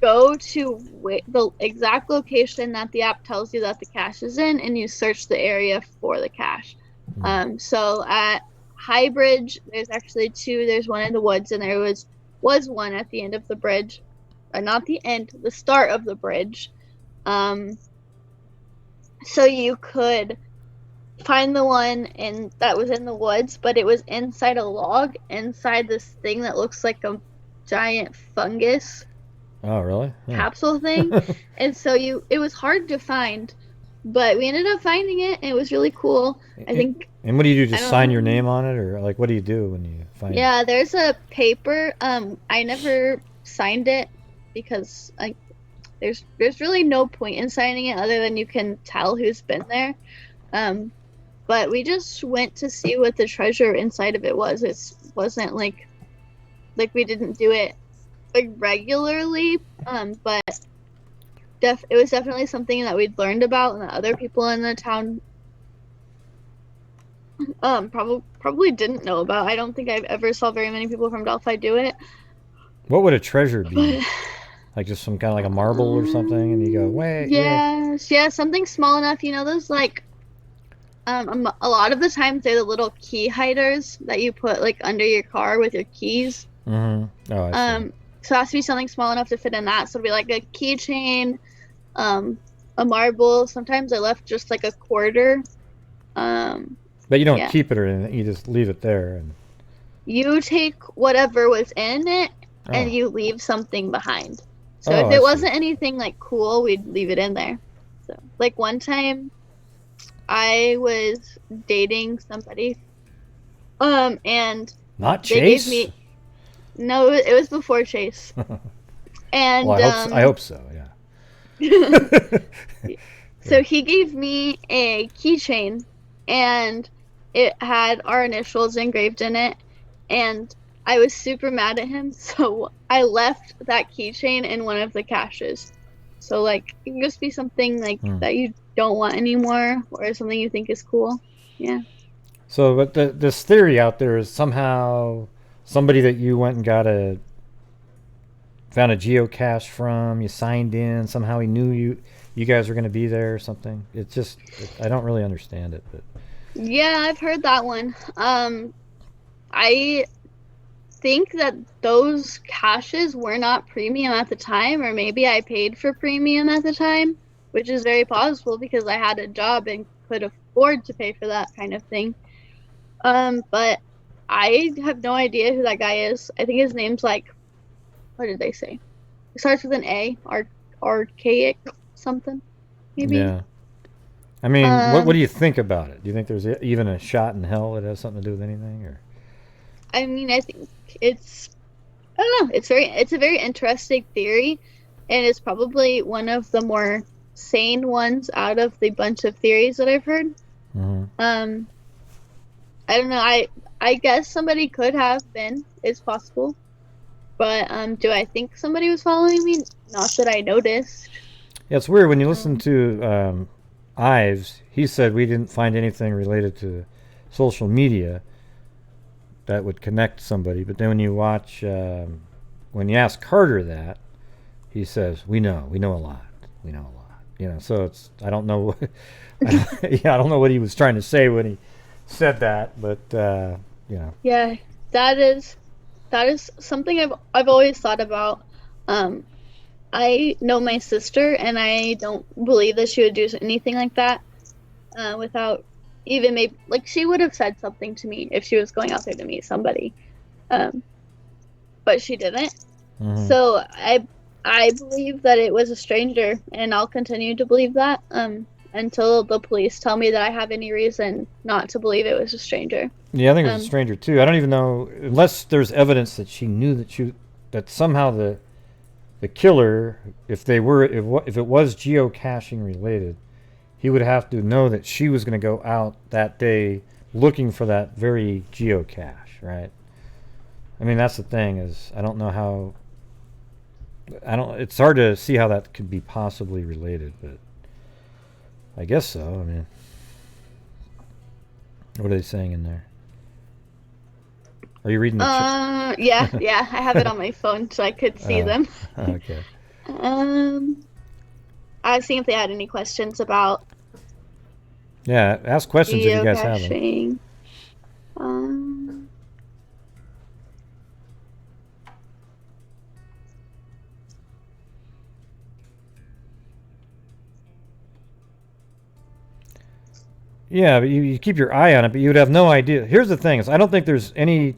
go to the exact location that the app tells you that the cache is in, and you search the area for the cache. So at High Bridge, there's actually two. There's one in the woods, and there was one at the end of the bridge, or not the end, the start of the bridge. So you could find the one that was in the woods, but it was inside a log, inside this thing that looks like a giant fungus Oh, really? capsule thing. And so it was hard to find, but we ended up finding it, and it was really cool. I think. And what do you do? I Just don't sign know. your name on it, or like what do you do when you find it? Yeah, there's a paper. I never signed it because there's really no point in signing it other than you can tell who's been there. But we just went to see what the treasure inside of it was. It wasn't like we didn't do it like regularly. But it was definitely something that we'd learned about, and that other people in the town probably didn't know about. I don't think I've ever saw very many people from Delphi do it. What would a treasure be? Like just some kind of like a marble or something, and you go, wait. Yeah, something small enough. You know those like, a lot of the times they're the little key hiders that you put like under your car with your keys. Mm-hmm. Oh, I see. So it has to be something small enough to fit in that. So it'll be like a keychain, a marble. Sometimes I left just like a quarter. But you don't keep it or anything. You just leave it there. And you take whatever was in it, and you leave something behind. So if it wasn't anything like cool, we'd leave it in there. So like one time, I was dating somebody, and not they Chase. gave me. No, it was before Chase. And well, I hope so. Yeah. So he gave me a keychain, and it had our initials engraved in it, and I was super mad at him, so I left that keychain in one of the caches. So like it can just be something like that you don't want anymore, or something you think is cool. Yeah. So, but this theory out there is somehow somebody that you went and found a geocache from, you signed in, somehow he knew you guys were going to be there or something. It's just, I don't really understand it. But Yeah, I've heard that one. I think that those caches were not premium at the time, or maybe I paid for premium at the time, which is very possible because I had a job and could afford to pay for that kind of thing. But I have no idea who that guy is. I think his name's like, what did they say? It starts with an A, archaic something, maybe. Yeah. I mean, what do you think about it? Do you think there's even a shot in hell that has something to do with anything, or? I mean, I think I don't know. It's a very interesting theory, and it's probably one of the more sane ones out of the bunch of theories that I've heard. Mm-hmm. I don't know. I guess somebody could have been. It's possible. But do I think somebody was following me? Not that I noticed. Yeah, it's weird when you listen to Ives. He said we didn't find anything related to social media that would connect somebody. But then when you watch, when you ask Carter that, he says we know a lot. We know a lot. You know, so it's I don't know. I don't know what he was trying to say when he said that, but you know. Yeah, that is something I've always thought about. I know my sister, and I don't believe that she would do anything like that without even maybe like she would have said something to me if she was going out there to meet somebody, but she didn't. Mm-hmm. So I believe that it was a stranger, and I'll continue to believe that until the police tell me that I have any reason not to believe it was a stranger. Yeah, I think it was a stranger too. I don't even know, unless there's evidence that she knew that somehow the killer, if it was geocaching related, he would have to know that she was going to go out that day looking for that very geocache, right? I mean, that's the thing is I don't know how. It's hard to see how that could be possibly related, but I guess so. I mean, what are they saying in there? Are you reading the chat? Yeah, I have it on my phone so I could see them. Okay. I was seeing if they had any questions about. Yeah, ask questions if you guys have them. Geocaching. Yeah, but you keep your eye on it, but you would have no idea. Here's the thing: is I don't think there's any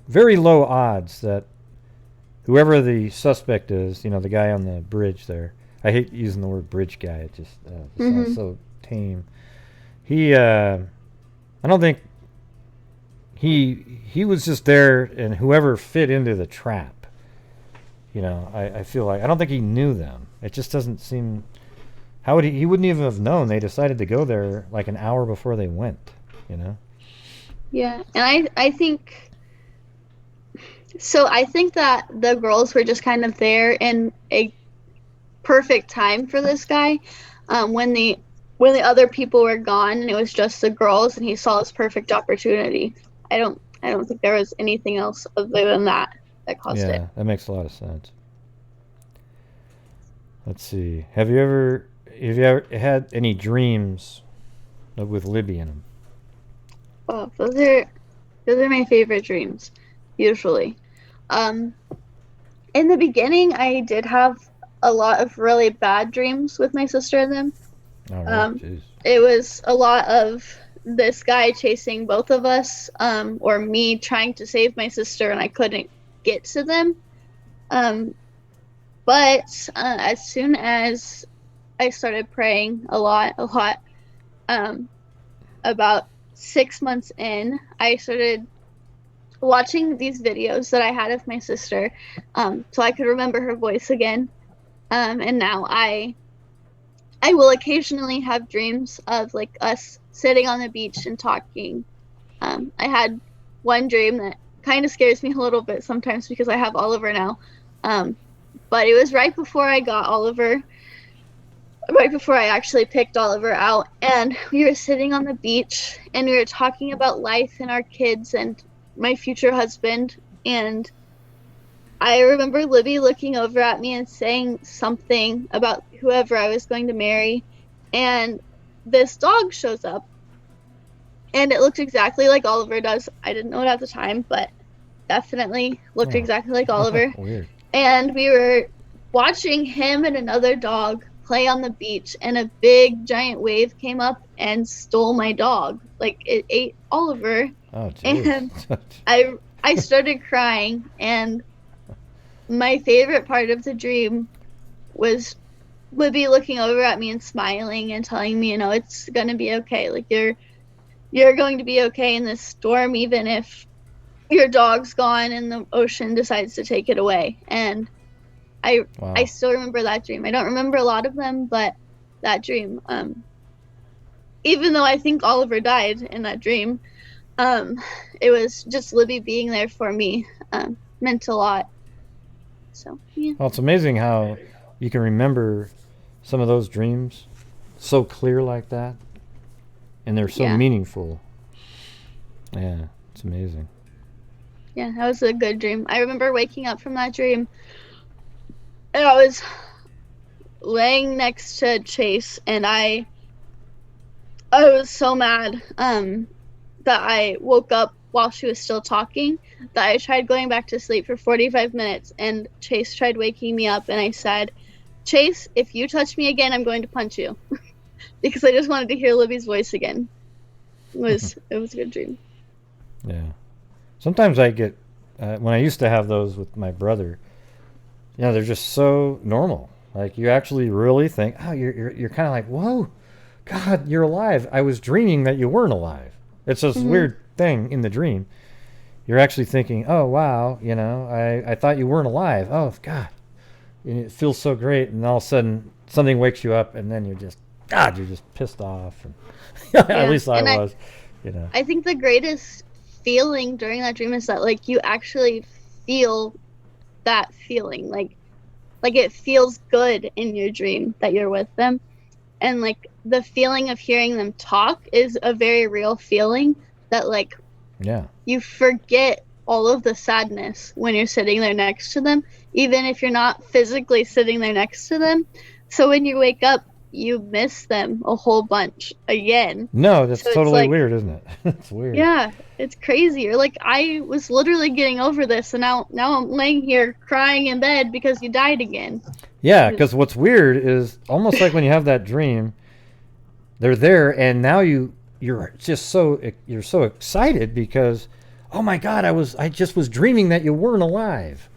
very low odds that whoever the suspect is, you know, the guy on the bridge there. I hate using the word bridge guy. It just sounds so tame. I don't think he was just there, and whoever fit into the trap. You know, I feel like I don't think he knew them. It just doesn't seem. How would he wouldn't even have known they decided to go there like an hour before they went, you know? Yeah, and I think so. I think that the girls were just kind of there in a perfect time for this guy. When the other people were gone and it was just the girls, and he saw this perfect opportunity. I don't think there was anything else other than that caused it. Yeah, that makes a lot of sense. Let's see. Have you ever had any dreams with Libby in them? Oh, those are my favorite dreams, usually. In the beginning, I did have a lot of really bad dreams with my sister in them. Oh, right. It was a lot of this guy chasing both of us, or me trying to save my sister, and I couldn't get to them. But as soon as I started praying a lot, about 6 months in, I started watching these videos that I had of my sister, so I could remember her voice again. And now I will occasionally have dreams of like us sitting on the beach and talking. I had one dream that kind of scares me a little bit sometimes because I have Oliver now. But it was right before I got Oliver, right before I actually picked Oliver out, and we were sitting on the beach and we were talking about life and our kids and my future husband, and I remember Libby looking over at me and saying something about whoever I was going to marry, and this dog shows up, and it looked exactly like Oliver does. I didn't know it at the time, but definitely looked exactly like Oliver. Weird. And we were watching him and another dog play on the beach, and a big giant wave came up and stole my dog. Like, it ate Oliver. Oh, geez. And I started crying, and my favorite part of the dream was Libby looking over at me and smiling and telling me, you know, it's gonna be okay. Like, you're going to be okay in this storm, even if your dog's gone and the ocean decides to take it away. And I still remember that dream. I don't remember a lot of them, but that dream, even though I think Oliver died in that dream, it was just Libby being there for me, meant a lot. So, yeah. Well, it's amazing how you can remember some of those dreams so clear like that, and they're so meaningful. Yeah, it's amazing. Yeah, that was a good dream. I remember waking up from that dream, and I was laying next to Chase, and I was so mad that I woke up while she was still talking, that I tried going back to sleep for 45 minutes, and Chase tried waking me up, and I said, Chase, if you touch me again, I'm going to punch you. Because I just wanted to hear Libby's voice again. It was a good dream. Yeah. Sometimes I get, when I used to have those with my brother, you know, they're just so normal. Like, you actually really think, oh, you're kind of like, whoa, God, you're alive. I was dreaming that you weren't alive. It's this weird thing in the dream. You're actually thinking, oh, wow, you know, I thought you weren't alive. Oh, God. And it feels so great. And all of a sudden, something wakes you up, and then you're just pissed off. And at least I was, you know. I think the greatest feeling during that dream is that, like, you actually feel that feeling. Like it feels good in your dream that you're with them. And, like, the feeling of hearing them talk is a very real feeling that, like, you forget all of the sadness when you're sitting there next to them, even if you're not physically sitting there next to them. So when you wake up, you miss them a whole bunch again. No, that's totally weird, isn't it? It's weird. Yeah, it's crazy. You're like, I was literally getting over this, and now I'm laying here crying in bed because you died again. Yeah, because what's weird is almost like when you have that dream, they're there, and now you you're so excited because, oh my God, I just was dreaming that you weren't alive,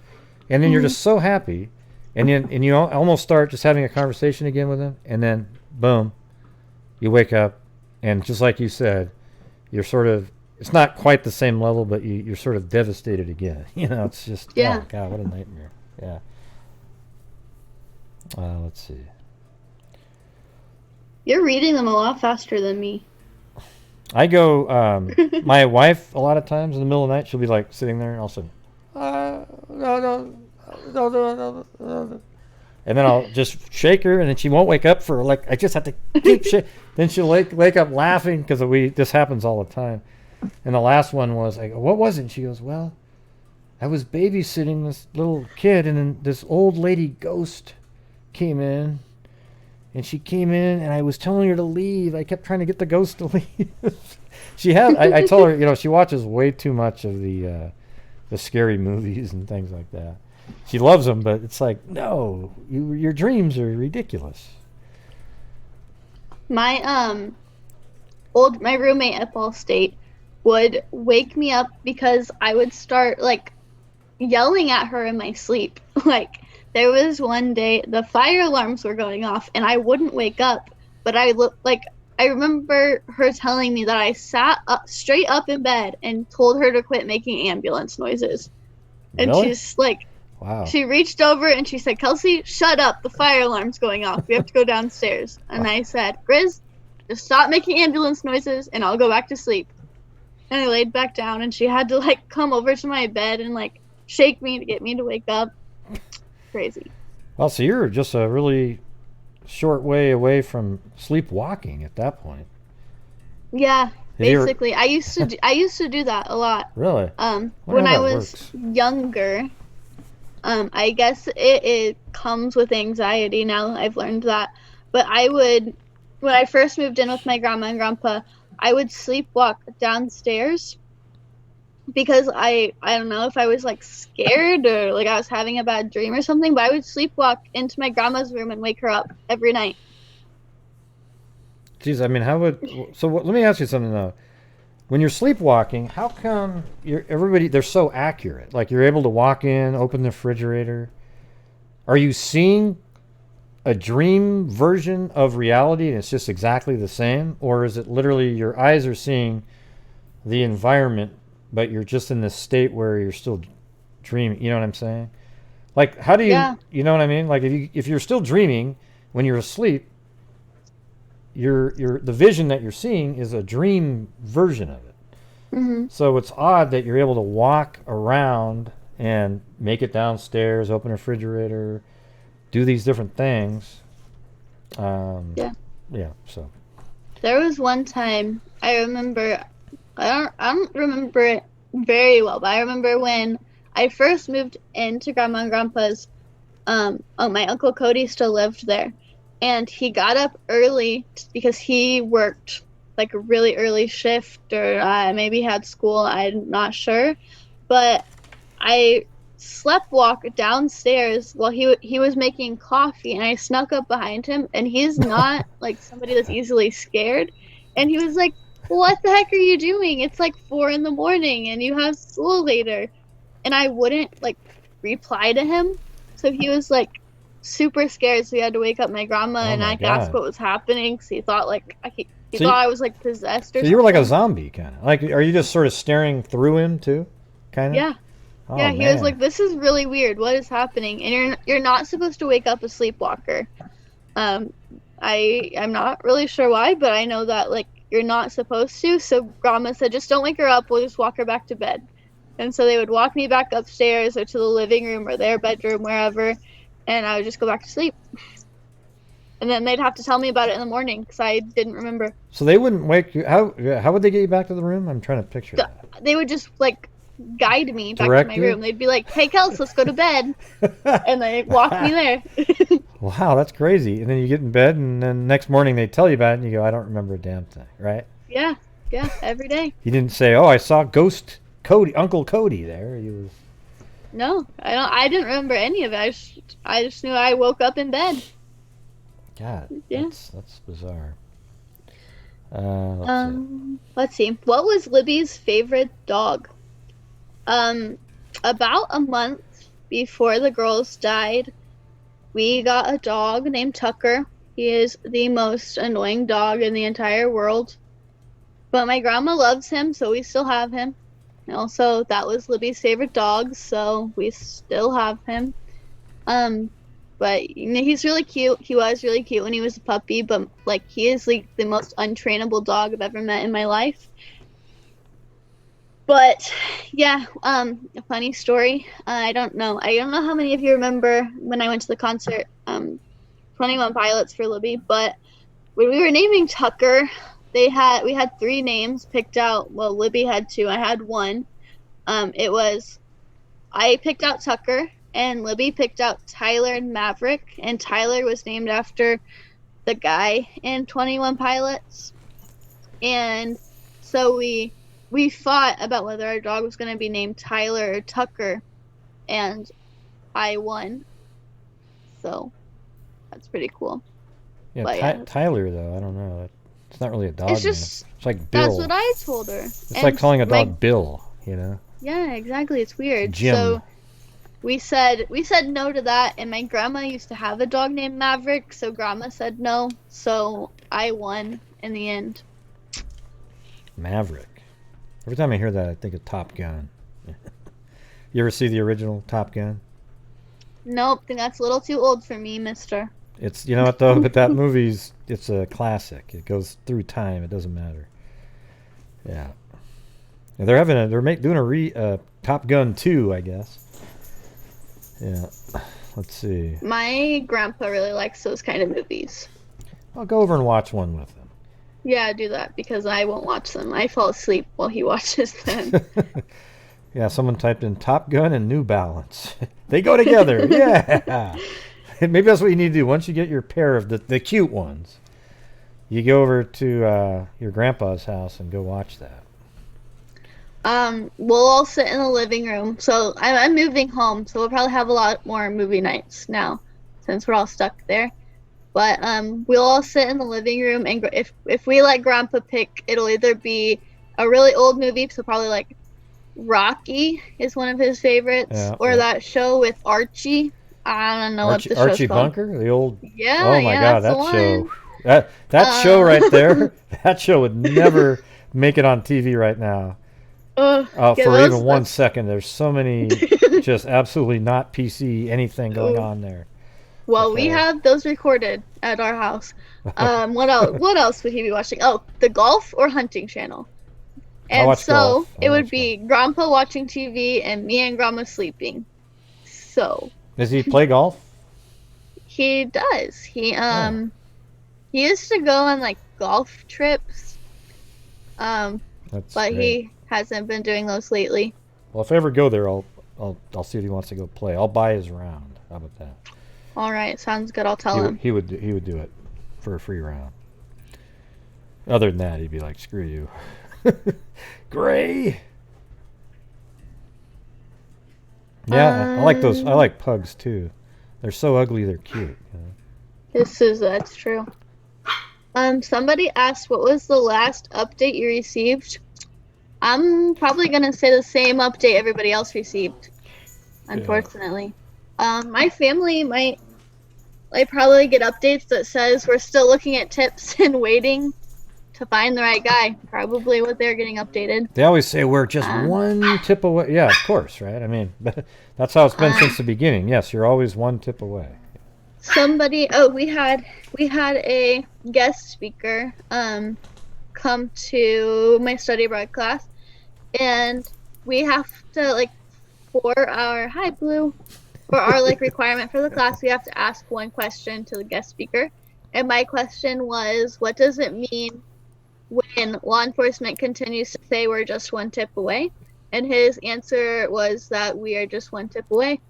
and then you're just so happy, and you almost start just having a conversation again with him, and then boom, you wake up, and just like you said, you're sort of, it's not quite the same level, but you're sort of devastated again. It's just, oh God, what a nightmare. Yeah. Let's see. You're reading them a lot faster than me. I go, my wife, a lot of times in the middle of the night, she'll be like sitting there and I'll say, no. And then I'll just shake her, and then she won't wake up for like, I just have to keep shaking. Then she'll wake up laughing because this happens all the time. And the last one was, I go, what was it? And she goes, well, I was babysitting this little kid, and then this old lady ghost came in. And she came in, and I was telling her to leave. I kept trying to get the ghost to leave. I told her, she watches way too much of the scary movies and things like that. She loves them, but it's like, no, your dreams are ridiculous. My my roommate at Ball State would wake me up because I would start like yelling at her in my sleep. Like, there was one day the fire alarms were going off and I wouldn't wake up, but I remember her telling me that I sat up straight up in bed and told her to quit making ambulance noises. And Really? she's like, Wow. she reached over and she said, Kelsi, shut up, the fire alarm's going off. We have to go downstairs. And I said, Grizz, just stop making ambulance noises and I'll go back to sleep. And I laid back down, and she had to like come over to my bed and like shake me to get me to wake up. Crazy. Well, so you're just a really short way away from sleepwalking at that point. Yeah, you basically. I used to do that a lot. Really? When I was younger, I guess it comes with anxiety now. I've learned that. But when I first moved in with my grandma and grandpa, I would sleepwalk downstairs because I don't know if I was like scared or like I was having a bad dream or something, but I would sleepwalk into my grandma's room and wake her up every night. Geez, I mean, let me ask you something though. When you're sleepwalking, how come they're so accurate? Like, you're able to walk in, open the refrigerator. Are you seeing a dream version of reality and it's just exactly the same? Or is it literally your eyes are seeing the environment, but you're just in this state where you're still dreaming? You know what I'm saying? Like, how do you, you know what I mean? Like, if you're still dreaming when you're asleep, the vision that you're seeing is a dream version of it. Mm-hmm. So it's odd that you're able to walk around and make it downstairs, open a refrigerator, do these different things. Yeah. So there was one time I remember. I don't remember it very well, but I remember when I first moved into Grandma and Grandpa's. My Uncle Cody still lived there, and he got up early because he worked like a really early shift, or maybe had school. I'm not sure, but I sleptwalk downstairs while he was making coffee, and I snuck up behind him, and he's not like somebody that's easily scared, and he was like, what the heck are you doing? It's like 4 a.m. and you have school later. And I wouldn't like reply to him, so he was like super scared, so he had to wake up my grandma and I asked what was happening, because he thought like he thought I was like possessed or something. You were like a zombie kind of. Like, are you just sort of staring through him too, kind of? Yeah. Oh, yeah, he man. was like, this is really weird. What is happening? And you're not supposed to wake up a sleepwalker. I'm not really sure why, but I know that like you're not supposed to. So Grandma said, just don't wake her up. We'll just walk her back to bed. And so they would walk me back upstairs or to the living room or their bedroom, wherever, and I would just go back to sleep. And then they'd have to tell me about it in the morning because I didn't remember. So they wouldn't wake you. How would they get you back to the room? I'm trying to picture that. They would just like guide me back to my room. They'd be like, hey, Kels, let's go to bed. And they'd walk me there. Wow, that's crazy. And then you get in bed, and then next morning they tell you about it, and you go, I don't remember a damn thing, right? Yeah, every day. You didn't say, oh, I saw Ghost Cody, Uncle Cody there. No, I didn't remember any of it. I just knew I woke up in bed. God, yeah. that's bizarre. Let's see. What was Libby's favorite dog? About a month before the girls died, we got a dog named Tucker. He is the most annoying dog in the entire world. But my grandma loves him, so we still have him. And also, that was Libby's favorite dog, so we still have him. But he's really cute. He was really cute when he was a puppy, but like he is like the most untrainable dog I've ever met in my life. But yeah, a funny story. I don't know how many of you remember when I went to the concert, 21 Pilots for Libby, but when we were naming Tucker, we had 3 names picked out. Well, Libby had 2. I had 1. I picked out Tucker, and Libby picked out Tyler and Maverick, and Tyler was named after the guy in 21 Pilots. And so we fought about whether our dog was going to be named Tyler or Tucker, and I won. So that's pretty cool. Yeah, But, Tyler, though, I don't know. It's not really a dog. It's just name. It's like Bill. That's what I told her. It's like calling a dog Bill, you know? Yeah, exactly. It's weird. Jim. So we said no to that, and my grandma used to have a dog named Maverick, so grandma said no, so I won in the end. Maverick. Every time I hear that, I think of Top Gun. You ever see the original Top Gun? Nope, think that's a little too old for me, mister. It's, you know what though, but that movie's, it's a classic. It goes through time. It doesn't matter. Yeah. And they're doing a Top Gun 2, I guess. Yeah. Let's see. My grandpa really likes those kind of movies. I'll go over and watch one with him. Yeah, do that, because I won't watch them. I fall asleep while he watches them. Yeah, someone typed in Top Gun and New Balance. They go together. Yeah. Maybe that's what you need to do. Once you get your pair of the cute ones, you go over to your grandpa's house and go watch that. We'll all sit in the living room. So I'm moving home, so we'll probably have a lot more movie nights now, since we're all stuck there. But we'll all sit in the living room, and if we let Grandpa pick, it'll either be a really old movie, so probably like Rocky is one of his favorites, or that show with Archie. I don't know what the show's Archie called. Bunker, the old. Yeah. Oh my God, that's that the show. one. That show right there. That show would never make it on TV right now. For even 1 second. There's so many just absolutely not PC anything going on there. Well, we have those recorded at our house. What else? What else would he be watching? Oh, the golf or hunting channel. And so it would be Grandpa watching TV and me and Grandma sleeping. So. Does he play golf? He does. He used to go on like golf trips. But great. He hasn't been doing those lately. Well, if I ever go there, I'll see if he wants to go play. I'll buy his round. How about that? All right, sounds good. I'll tell him. He would do it for a free round. Other than that, he'd be like, "Screw you, Gray." Yeah, I like those. I like pugs too. They're so ugly, they're cute. You know? That's true. Somebody asked, what was the last update you received? I'm probably gonna say the same update everybody else received. Unfortunately, my family might probably get updates that says we're still looking at tips and waiting to find the right guy. Probably what they're getting updated. They always say we're just one tip away. Yeah, of course, right? I mean, that's how it's been since the beginning. Yes, you're always one tip away. We had a guest speaker come to my study abroad class, and we have to for our requirement for the class, we have to ask one question to the guest speaker. And my question was, what does it mean when law enforcement continues to say we're just one tip away? And his answer was that we are just one tip away.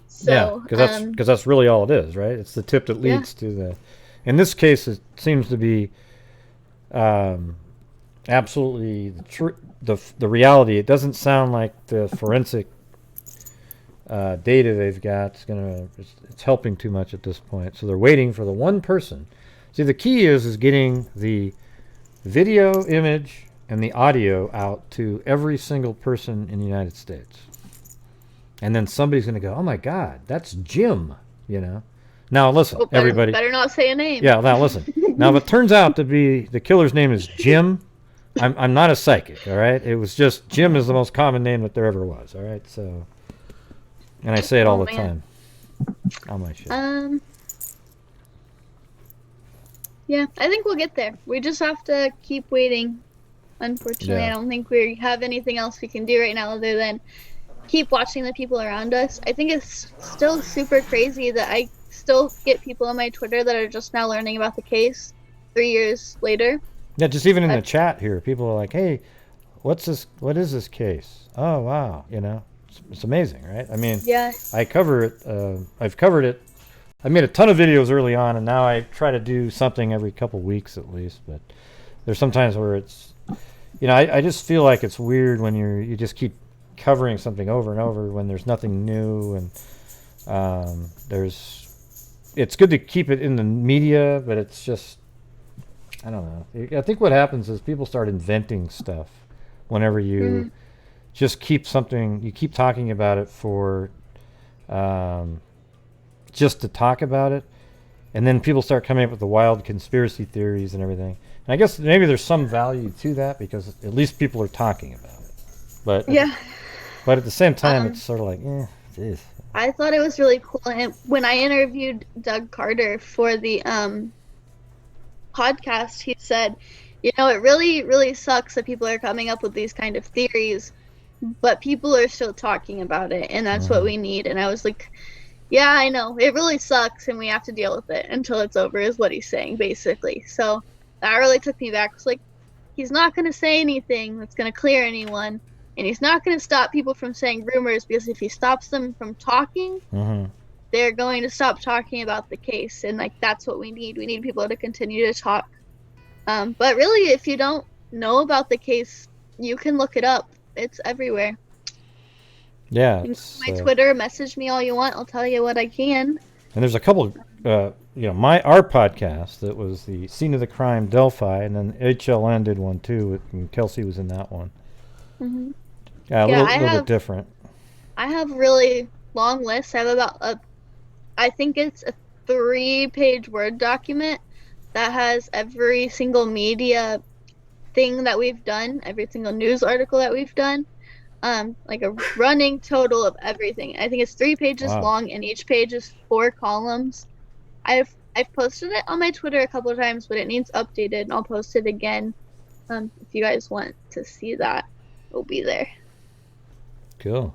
So, yeah, because that's really all it is, right? It's the tip that leads to the. In this case, it seems to be absolutely the reality. It doesn't sound like the forensic data they've got it's helping too much at this point. So they're waiting for the one person. See, the key is getting the video, image, and the audio out to every single person in the United States. And then somebody's going to go, oh my God, that's Jim, you know. Now listen, everybody. Better not say a name. Yeah, now listen. Now if it turns out to be the killer's name is Jim, I'm not a psychic, all right? It was just Jim is the most common name that there ever was, all right? So, and I say it all the time on my show. Yeah, I think we'll get there. We just have to keep waiting. Unfortunately, I don't think we have anything else we can do right now other than keep watching the people around us. I think it's still super crazy that I still get people on my Twitter that are just now learning about the case 3 years later. Yeah, just even in the chat here, people are like, hey, what is this case? Oh, wow, you know, it's amazing, right? I mean, I cover it, I've covered it. I made a ton of videos early on, and now I try to do something every couple weeks at least, but there's some times where it's, you know, I just feel like it's weird when you just keep covering something over and over when there's nothing new, and it's good to keep it in the media, but it's just, I don't know. I think what happens is people start inventing stuff whenever you just keep something, you keep talking about it for just to talk about it, and then people start coming up with the wild conspiracy theories and everything. And I guess maybe there's some value to that because at least people are talking about it. But but at the same time, it's sort of like, geez. I thought it was really cool. And when I interviewed Doug Carter for the podcast, he said, you know, it really, really sucks that people are coming up with these kind of theories, but people are still talking about it, and that's what we need. And I was like, yeah, I know. It really sucks, and we have to deal with it until it's over, is what he's saying, basically. So that really took me back. It's like, he's not going to say anything that's going to clear anyone, and he's not going to stop people from saying rumors, because if he stops them from talking, they're going to stop talking about the case. And, like, that's what we need. We need people to continue to talk. But really, if you don't know about the case, you can look it up. It's everywhere. Yeah. My Twitter, message me all you want. I'll tell you what I can. And there's a couple, you know, our podcast that was the Scene of the Crime Delphi, and then HLN did one too, and Kelsi was in that one. Yeah, a little bit different. I have really long lists. I have about I think it's a 3-page Word document that has every single media thing that we've done, every single news article that we've done. Like a running total of everything. I think it's 3 pages long, and each page is 4 columns. I've posted it on my Twitter a couple of times, but it needs updated, and I'll post it again. If you guys want to see that, it'll be there. Cool.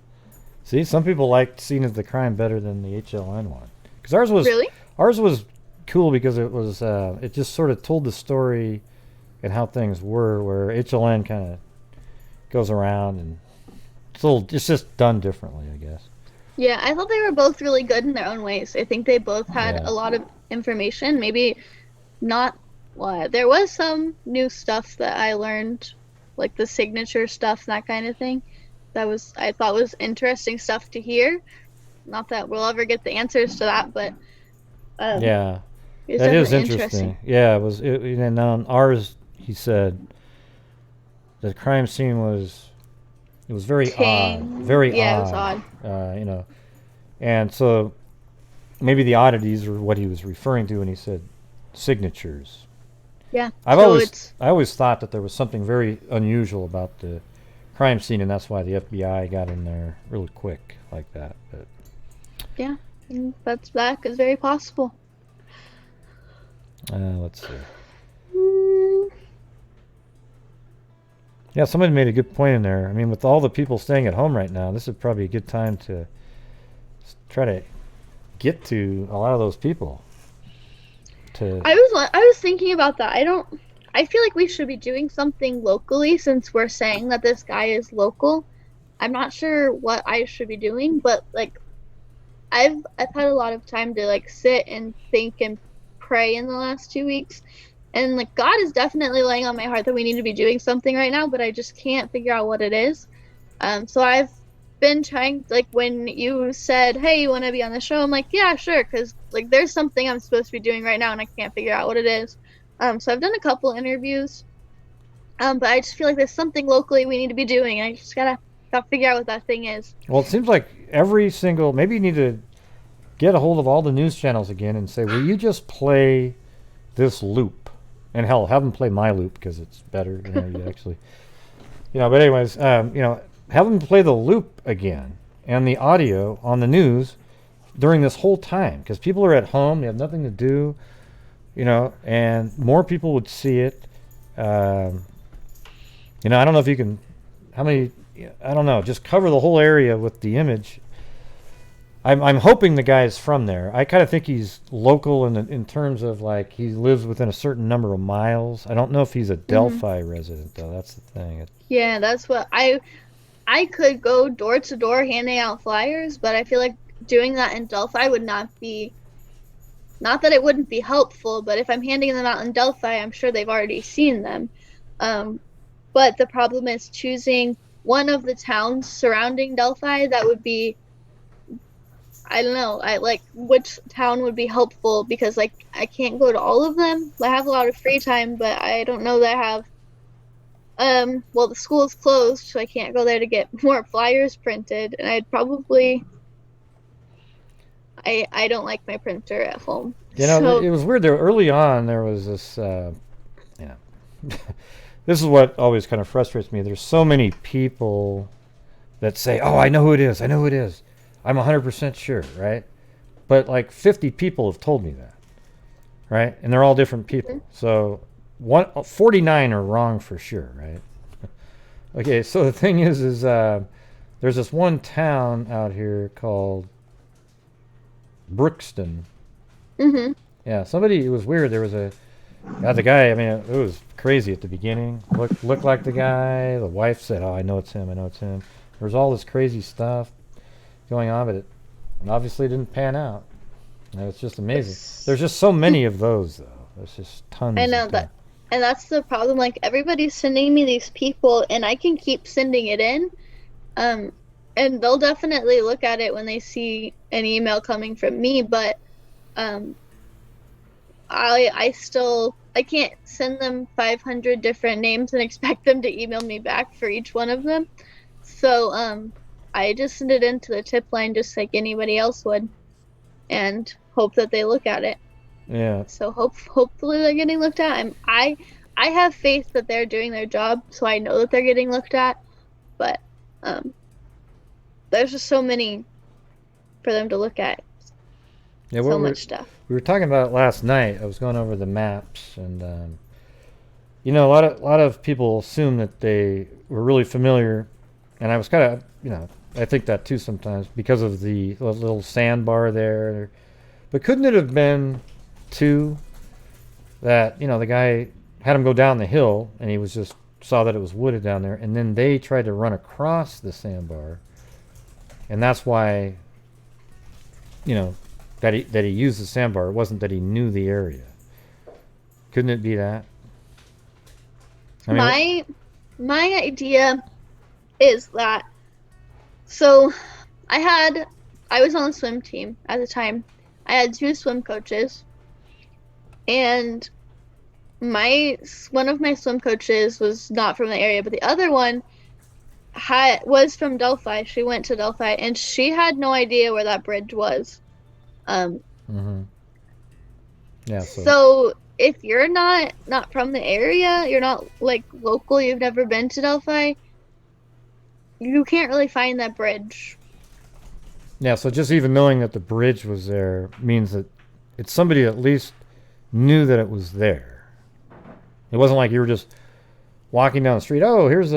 See, some people liked Scene of the Crime better than the HLN one, because ours was cool because it was it just sort of told the story and how things were, where HLN kind of goes around and it's just done differently, I guess. Yeah, I thought they were both really good in their own ways. I think they both had a lot of information. Maybe not. Well, there was some new stuff that I learned, like the signature stuff, that kind of thing. I thought was interesting stuff to hear. Not that we'll ever get the answers to that, but that is interesting. Yeah, it was. And on ours, he said the crime scene was. It was very odd. Very odd. Yeah, it was odd. You know, and so maybe the oddities are what he was referring to when he said signatures. Yeah. I always thought that there was something very unusual about the crime scene, and that's why the FBI got in there really quick like that. But yeah, that is very possible. Let's see. Yeah, somebody made a good point in there. I mean, with all the people staying at home right now, this is probably a good time to try to get to a lot of those people. I was thinking about that. I feel like we should be doing something locally, since we're saying that this guy is local. I'm not sure what I should be doing, but like I've had a lot of time to like sit and think and pray in the last 2 weeks. And like God is definitely laying on my heart that we need to be doing something right now, but I just can't figure out what it is. So I've been trying, like when you said, hey, you want to be on the show? I'm like, yeah, sure, because like there's something I'm supposed to be doing right now and I can't figure out what it is. So I've done a couple interviews. But I just feel like there's something locally we need to be doing. I just gotta figure out what that thing is. Well, it seems like every single. Maybe you need to get a hold of all the news channels again and say, will you just play this loop? And hell, have them play my loop because it's better. You actually, But anyways, have them play the loop again and the audio on the news during this whole time because people are at home, they have nothing to do, and more people would see it. I don't know if you can. How many? I don't know. Just cover the whole area with the image. I'm hoping the guy's from there. I kind of think he's local in terms of like he lives within a certain number of miles. I don't know if he's a Delphi resident though. That's the thing. Yeah, that's what I could go door to door handing out flyers, but I feel like doing that in Delphi would not that it wouldn't be helpful, but if I'm handing them out in Delphi, I'm sure they've already seen them. But the problem is choosing one of the towns surrounding Delphi that would be, I don't know, which town would be helpful because I can't go to all of them. I have a lot of free time, but I don't know that I have. The school is closed, so I can't go there to get more flyers printed, and I'd probably. I don't like my printer at home. It was weird. There early on, there was this. This is what always kind of frustrates me. There's so many people that say, "Oh, I know who it is. I know who it is. I'm 100% sure." Right? But like 50 people have told me that. Right? And they're all different people. So 49 are wrong for sure. Right? Okay. So the thing is there's this one town out here called Brookston. Mm-hmm. Yeah, it was weird. There was the guy, it was crazy at the beginning. Looked like the guy. The wife said, "Oh, I know it's him. I know it's him." There was all this crazy stuff going on, but it obviously didn't pan out. It's just amazing. There's just so many of those, though. There's just tons. I know that. And that's the problem. Like, everybody's sending me these people, and I can keep sending it in. And they'll definitely look at it when they see an email coming from me, but I can't send them 500 different names and expect them to email me back for each one of them. So I just send it into the tip line just like anybody else would and hope that they look at it. Yeah. So hopefully they're getting looked at. I have faith that they're doing their job, so I know that they're getting looked at, but there's just so many for them to look at. Yeah, so much stuff. We were talking about it last night. I was going over the maps, and a lot of people assume that they were really familiar, and I was kind of, I think that too sometimes because of the little sandbar there. But couldn't it have been too that the guy had him go down the hill, and he was just saw that it was wooded down there, and then they tried to run across the sandbar, and that's why, that he used the sandbar. It wasn't that he knew the area. Couldn't it be that? My idea is that, so I was on the swim team at the time. I had 2 swim coaches, and one of my swim coaches was not from the area, but the other one was from Delphi. She went to Delphi, and she had no idea where that bridge was. Yeah. So if you're not from the area, you're not like local, you've never been to Delphi, you can't really find that bridge. Yeah. So just even knowing that the bridge was there means that it's somebody at least knew that it was there. It wasn't like you were just walking down the street. Oh, here's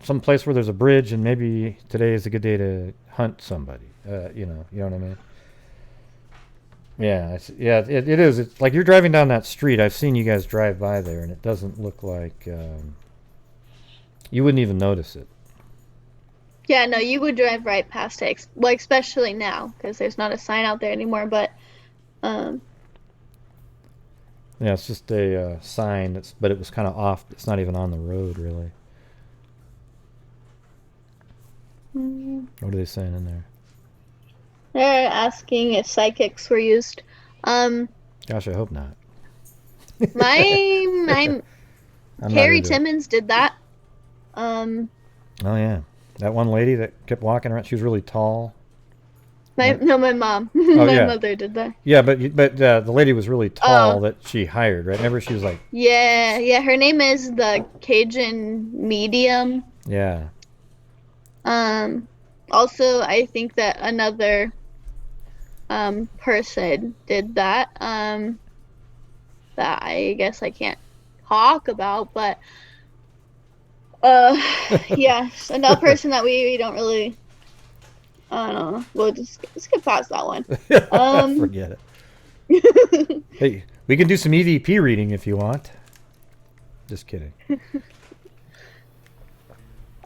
some place where there's a bridge, and maybe today is a good day to hunt somebody. You know what I mean? Yeah, it is. It's like you're driving down that street. I've seen you guys drive by there, and it doesn't look like you wouldn't even notice it. Yeah, no, you would drive right past it. Well, especially now, because there's not a sign out there anymore. But yeah, it's just a sign. But it was kind of off. It's not even on the road, really. What are they saying in there? They're asking if psychics were used. Gosh, I hope not. my I'm not Carrie into it. Timmons did that. Oh yeah, that one lady that kept walking around. She was really tall. My mom. My yeah. mother did that. Yeah, but the lady was really tall that she hired, right? Remember, she was like. Yeah. Her name is the Cajun Medium. Yeah. Also, I think that another person did that. That I guess I can't talk about, but yeah, another person that we don't really. I don't know. We'll just get past that one. Forget it. Hey, we can do some EVP reading if you want. Just kidding.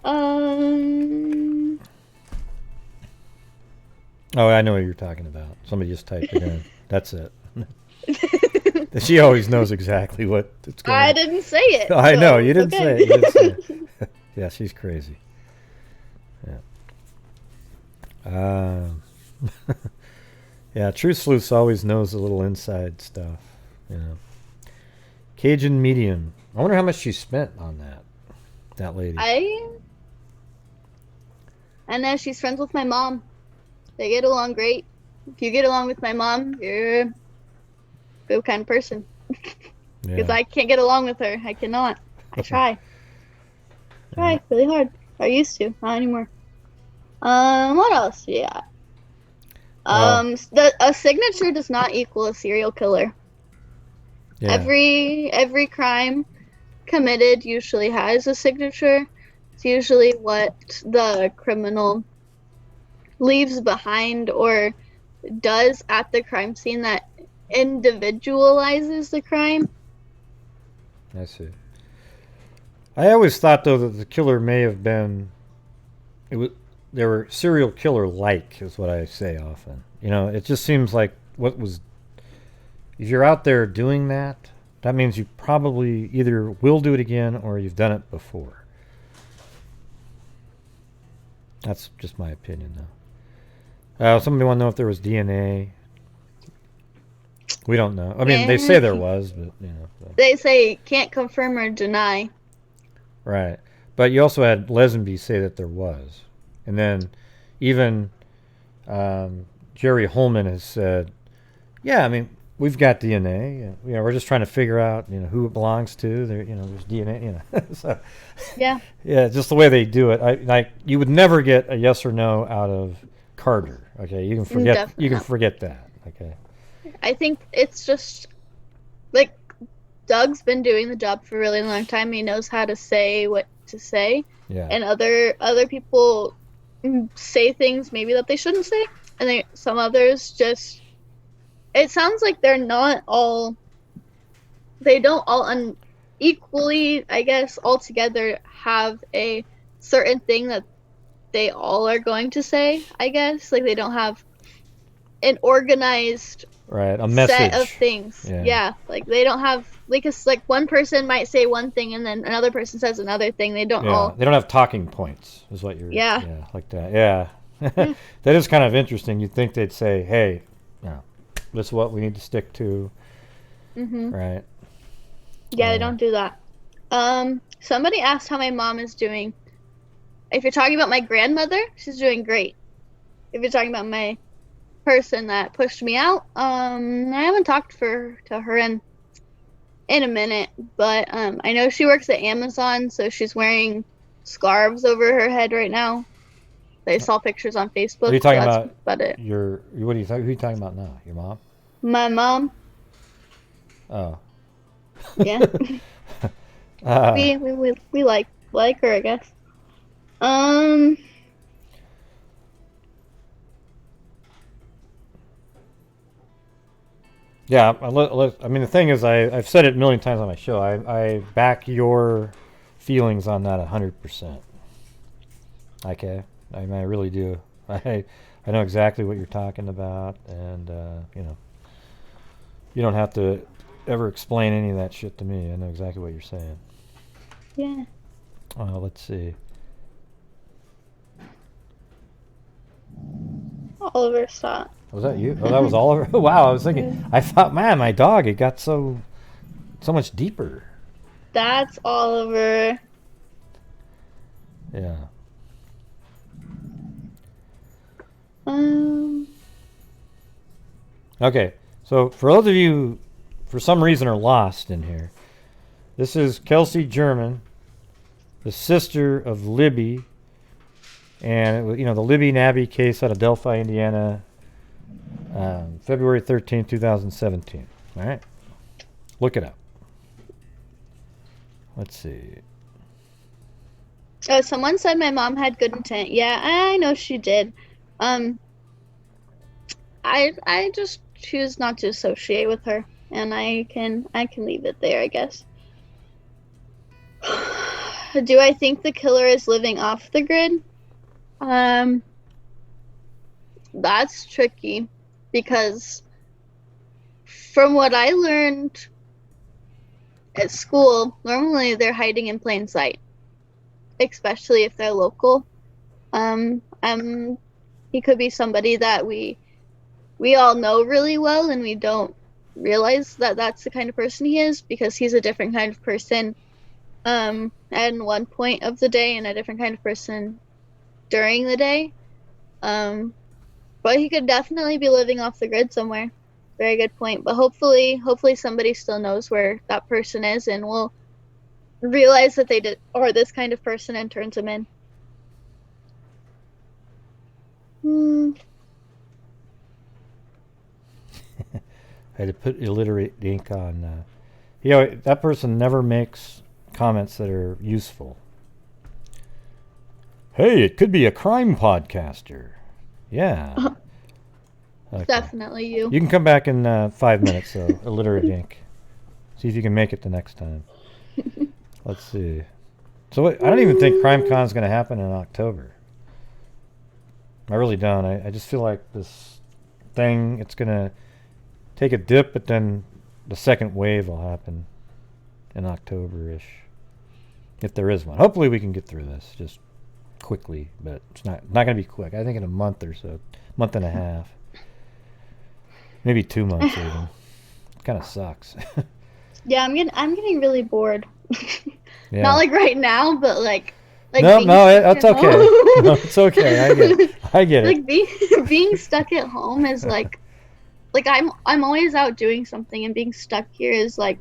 Oh, I know what you're talking about. Somebody just typed it in. That's it. She always knows exactly what it's going on. I didn't say it. I so know. You didn't okay. say it. You didn't say it. Yeah, she's crazy. Yeah. Yeah, True Sleuth always knows the little inside stuff. You know. Cajun Medium. I wonder how much she spent on that lady. I know she's friends with my mom. They get along great. If you get along with my mom, you're a good kind of person. Because I can't get along with her. I cannot. I try. Try really hard. I used to. Not anymore. What else? Yeah. A signature does not equal a serial killer. Yeah. Every crime committed usually has a signature. It's usually what the criminal leaves behind or does at the crime scene that individualizes the crime. I see. I always thought though that the killer may have been they were serial killer like is what I say often. You know, it just seems like if you're out there doing that, that means you probably either will do it again or you've done it before. That's just my opinion though. Somebody want to know if there was DNA. We don't know. I mean, they say there was, but you know. So. They say can't confirm or deny. Right. But you also had Lesenby say that there was. And then even Jerry Holman has said, yeah, I mean, we've got DNA. You know, we're just trying to figure out, you know, who it belongs to. There, you know, there's DNA, you know. So, yeah. Yeah, just the way they do it. You would never get a yes or no out of Carter. Okay, you can forget. Definitely you can not. forget that. Okay. I think it's just like Doug's been doing the job for a really long time. He knows how to say what to say. Yeah. And other people say things maybe that they shouldn't say, and some others just. It sounds like they don't all equally, I guess, all together have a certain thing that they all are going to say, I guess. Like they don't have an organized a message set of things. Yeah. Like they don't have like one person might say one thing and then another person says another thing. They don't all. They don't have talking points, is what you're. Yeah, like that. Yeah. That is kind of interesting. You'd think they'd say, "Hey, this is what we need to stick to." Mm-hmm. Right. Yeah, they don't do that. Somebody asked how my mom is doing. If you're talking about my grandmother, she's doing great. If you're talking about my person that pushed me out, I haven't talked to her in a minute, but I know she works at Amazon, so she's wearing scarves over her head right now. I saw pictures on Facebook. What are you talking about? About it. Who are you talking about now? Your mom? My mom. Oh. Yeah. We like her, I guess. Yeah, I mean, the thing is, I've said it a million times on my show. I back your feelings on that 100%. Okay? I mean, I really do. I know exactly what you're talking about, and, you don't have to ever explain any of that shit to me. I know exactly what you're saying. Yeah. Let's see. Oliver, stop. Was that you? Oh, that was Oliver? Wow, I was thinking, I thought, man, my dog, it got so much deeper. That's Oliver. Yeah. Okay, so for those of you who, for some reason, are lost in here, this is Kelsi German, the sister of Libby, and the Libby Nabby case out of Delphi, Indiana, February 13th, 2017. All right, look it up. Let's see. Oh, someone said my mom had good intent. Yeah, I know she did. I just choose not to associate with her, and I can leave it there, I guess. Do I think the killer is living off the grid? That's tricky, because from what I learned at school, normally they're hiding in plain sight, especially if they're local. He could be somebody that we all know really well, and we don't realize that that's the kind of person he is, because he's a different kind of person at one point of the day and a different kind of person during the day. But he could definitely be living off the grid somewhere. Very good point. But hopefully somebody still knows where that person is and will realize that they did, or this kind of person, and turns him in. I had to put illiterate ink on. That person never makes comments that are useful. Hey, it could be a crime podcaster. Yeah. Okay. Definitely you. You can come back in 5 minutes, though. Illiterate ink. See if you can make it the next time. Let's see. So I don't even think CrimeCon is going to happen in October. I really don't. I just feel like this thing, it's going to take a dip, but then the second wave will happen in October-ish, if there is one. Hopefully we can get through this just quickly, but it's not going to be quick. I think in a month or so, month and a half, maybe 2 months even. It kind of sucks. Yeah, I'm getting really bored. Yeah. Not like right now, but like no, that's okay. No, it's okay. I get it. Like being stuck at home is like I'm always out doing something, and being stuck here is like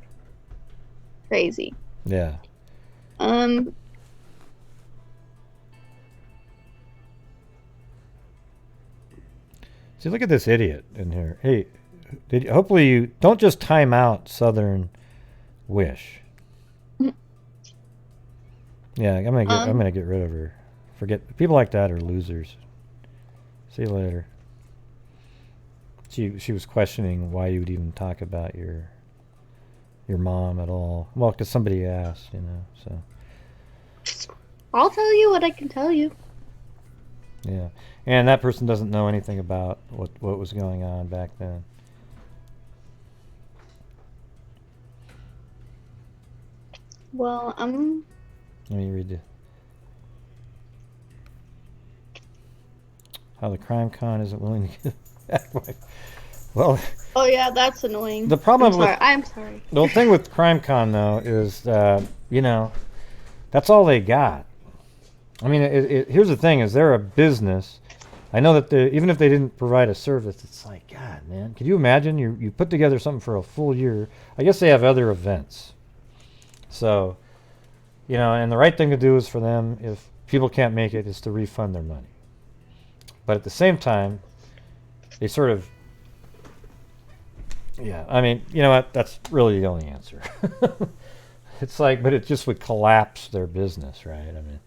crazy. Yeah. See, look at this idiot in here. Hey, hopefully you don't just time out Southern Wish. Yeah, I'm gonna get rid of her. Forget people like that are losers. See you later. She was questioning why you would even talk about your mom at all. Well, because somebody asked, So I'll tell you what I can tell you. yeah, and that person doesn't know anything about what was going on back then. Well, Let me read how the CrimeCon isn't willing to get. Well. Oh yeah, that's annoying. The problem I'm sorry. The thing with CrimeCon though is, that's all they got. I mean, here's the thing: is they're a business. I know that even if they didn't provide a service, it's like, God, man, could you imagine you put together something for a full year? I guess they have other events, so. And the right thing to do is for them, if people can't make it, is to refund their money. But at the same time, they sort of, I mean, you know what? That's really the only answer. It's like, but it just would collapse their business, right? I mean,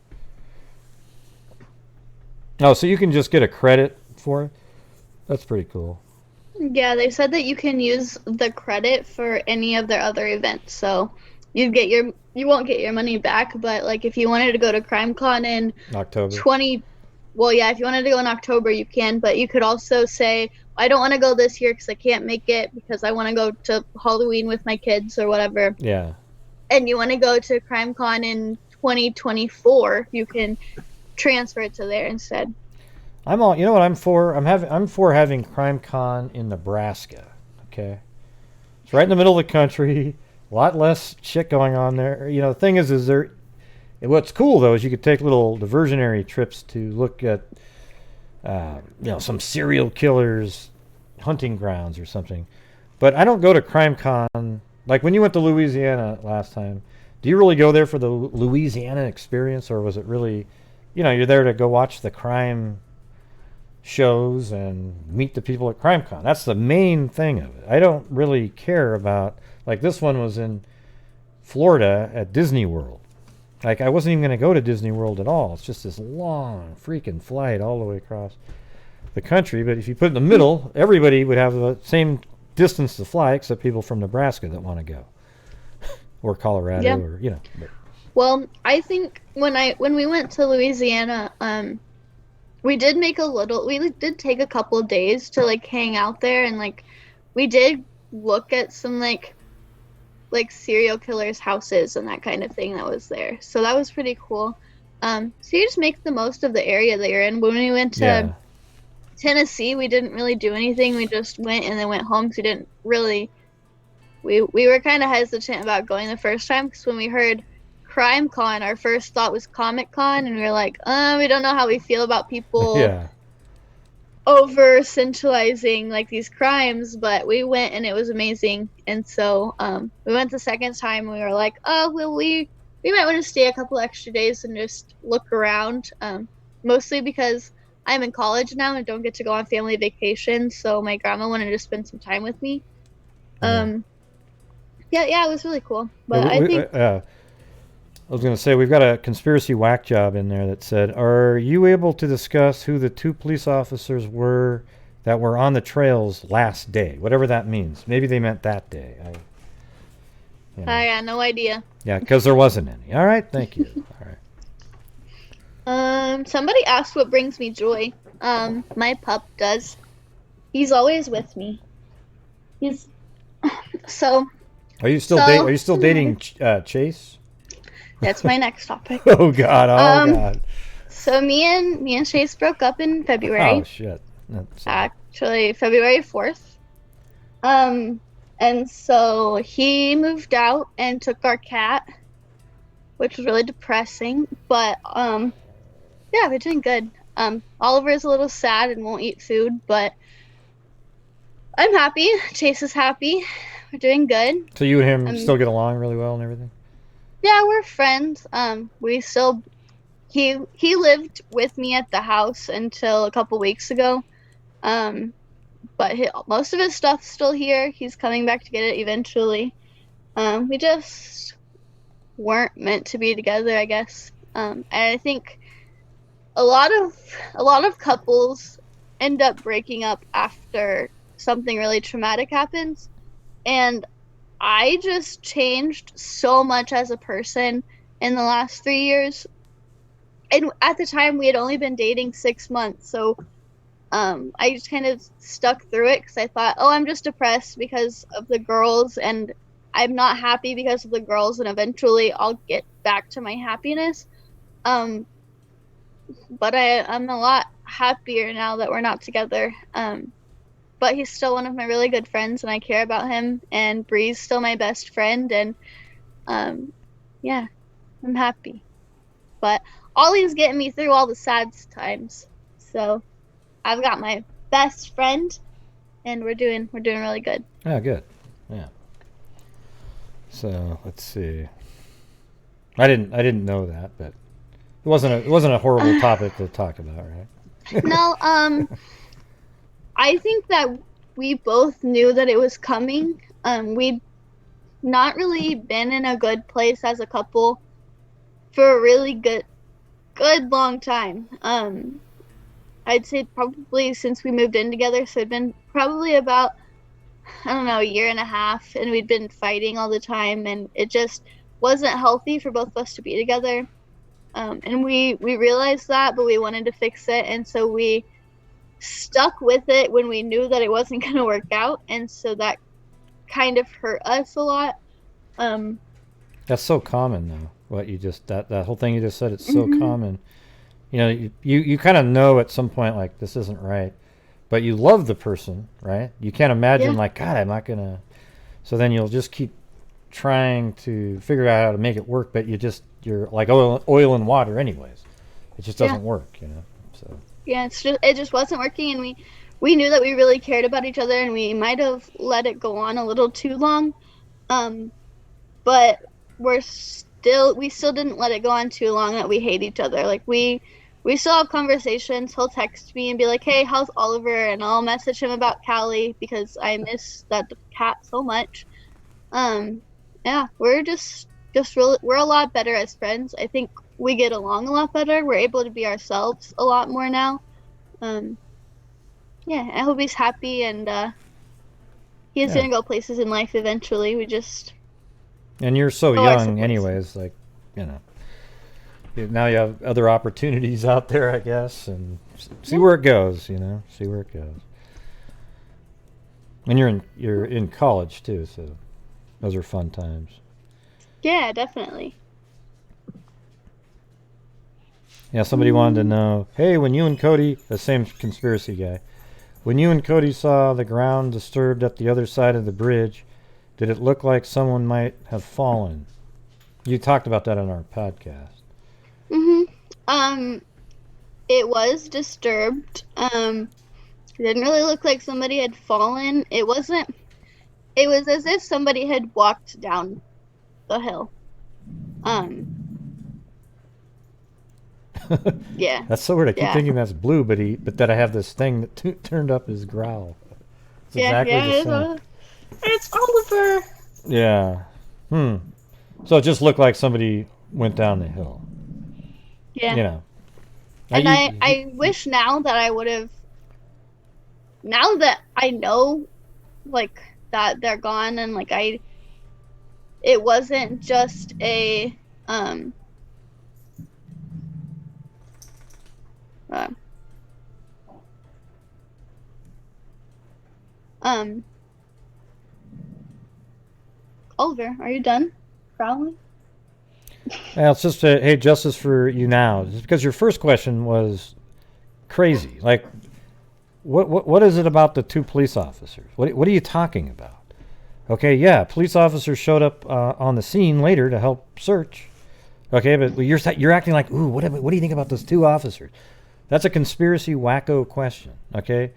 so you can just get a credit for it? That's pretty cool. Yeah, they said that you can use the credit for any of their other events, so you won't get your money back, but like if you wanted to go to CrimeCon in October, if you wanted to go in October, you can, but you could also say, I don't want to go this year because I can't make it because I want to go to Halloween with my kids or whatever. Yeah. And you want to go to CrimeCon in 2024, you can transfer it to there instead. I'm all. You know what I'm for? I'm for having CrimeCon in Nebraska. Okay. It's right in the middle of the country. A lot less shit going on there. You know, the thing is there. What's cool though is you could take little diversionary trips to look at, some serial killers' hunting grounds or something. But I don't go to CrimeCon. Like when you went to Louisiana last time, do you really go there for the Louisiana experience, or was it really, you're there to go watch the crime shows and meet the people at CrimeCon? That's the main thing of it. I don't really care about, like this one was in Florida at Disney World. Like I wasn't even going to go to Disney World at all. It's just this long freaking flight all the way across the country. But if you put it in the middle, everybody would have the same distance to fly, except people from Nebraska that want to go, or Colorado, or But. Well, I think when we went to Louisiana, we did take a couple of days to like hang out there, and like we did look at some like serial killers' houses and that kind of thing that was there. So that was pretty cool. So you just make the most of the area that you're in. When we went to Tennessee, we didn't really do anything. We just went and then went home. So we didn't really. We were kind of hesitant about going the first time, because when we heard CrimeCon, our first thought was Comic-Con, and we were like, we don't know how we feel about people over centralizing like these crimes. But we went and it was amazing. And so we went the second time, and we were like, we might want to stay a couple extra days and just look around, mostly because I'm in college now and don't get to go on family vacation, so my grandma wanted to spend some time with me. It was really cool. But I think I was going to say, we've got a conspiracy whack job in there that said, are you able to discuss who the 2 police officers were that were on the trails last day? Whatever that means. Maybe they meant that day. I got no idea. Yeah, because there wasn't any. All right, thank you. All right. Somebody asked what brings me joy. My pup does. He's always with me. He's so. Are you still dating Chase? That's my next topic. Oh God! God! So me and Chase broke up in February. Oh shit! Actually, February 4th. And so he moved out and took our cat, which was really depressing. But we're doing good. Oliver is a little sad and won't eat food, but I'm happy. Chase is happy. We're doing good. So you and him still get along really well and everything? Yeah, we're friends. He lived with me at the house until a couple weeks ago. But most of his stuff's still here. He's coming back to get it eventually. We just weren't meant to be together, I guess. And I think a lot of couples end up breaking up after something really traumatic happens. And I just changed so much as a person in the last 3 years. And at the time, we had only been dating 6 months. So I just kind of stuck through it because I thought, I'm just depressed because of the girls. And I'm not happy because of the girls. And eventually, I'll get back to my happiness. But I'm a lot happier now that we're not together. But he's still one of my really good friends, and I care about him. And Bree's still my best friend, and I'm happy. But Ollie's getting me through all the sad times. So I've got my best friend, and we're doing really good. Yeah, good. Yeah. So let's see. I didn't know that, but it wasn't a horrible topic to talk about, right? No, I think that we both knew that it was coming. We'd not really been in a good place as a couple for a really good long time. I'd say probably since we moved in together, so it'd been probably about, a year and a half, and we'd been fighting all the time, and it just wasn't healthy for both of us to be together. And we realized that, but we wanted to fix it, and so we stuck with it when we knew that it wasn't going to work out, and so that kind of hurt us a lot. That's so common though, what you just that whole thing you just said. It's so common. You kind of know at some point, like, this isn't right, but you love the person, right? You can't imagine like, God, I'm not gonna. So then you'll just keep trying to figure out how to make it work, but you're like oil and water anyways. It just doesn't work, you know. So yeah, it just wasn't working, and we knew that we really cared about each other, and we might have let it go on a little too long. But we still didn't let it go on too long that we hate each other. Like we still have conversations. He'll text me and be like, "Hey, how's Oliver?" And I'll message him about Callie because I miss that cat so much. Yeah, we're just really, we're a lot better as friends. I think we get along a lot better. We're able to be ourselves a lot more now. Yeah, I hope he's happy, and he's gonna go places in life eventually. And you're so young anyways, like, you know. Now you have other opportunities out there, I guess, and see where it goes, you know. See where it goes. And you're in college too, so those are fun times. Yeah, definitely. Yeah, somebody wanted to know, hey, when you and Cody, the same conspiracy guy, when you and Cody saw the ground disturbed at the other side of the bridge, did it look like someone might have fallen? You talked about that on our podcast. It was disturbed. It didn't really look like somebody had fallen. It was as if somebody had walked down the hill. Yeah. That's so weird. I keep thinking that's Blue, but that I have this thing that turned up his growl. It's exactly the same. It's Oliver. Yeah. So it just looked like somebody went down the hill. Yeah. You know. And I wish now that I would have. Now that I know, like, that they're gone, and like it wasn't just a Oliver, are you done growling? Yeah, it's just hey, justice for you now. Just because your first question was crazy. Like, what is it about the two police officers? What are you talking about? Okay, yeah, police officers showed up on the scene later to help search. Okay, but you're acting like, ooh, what do you think about those two officers? That's a conspiracy wacko question. Okay,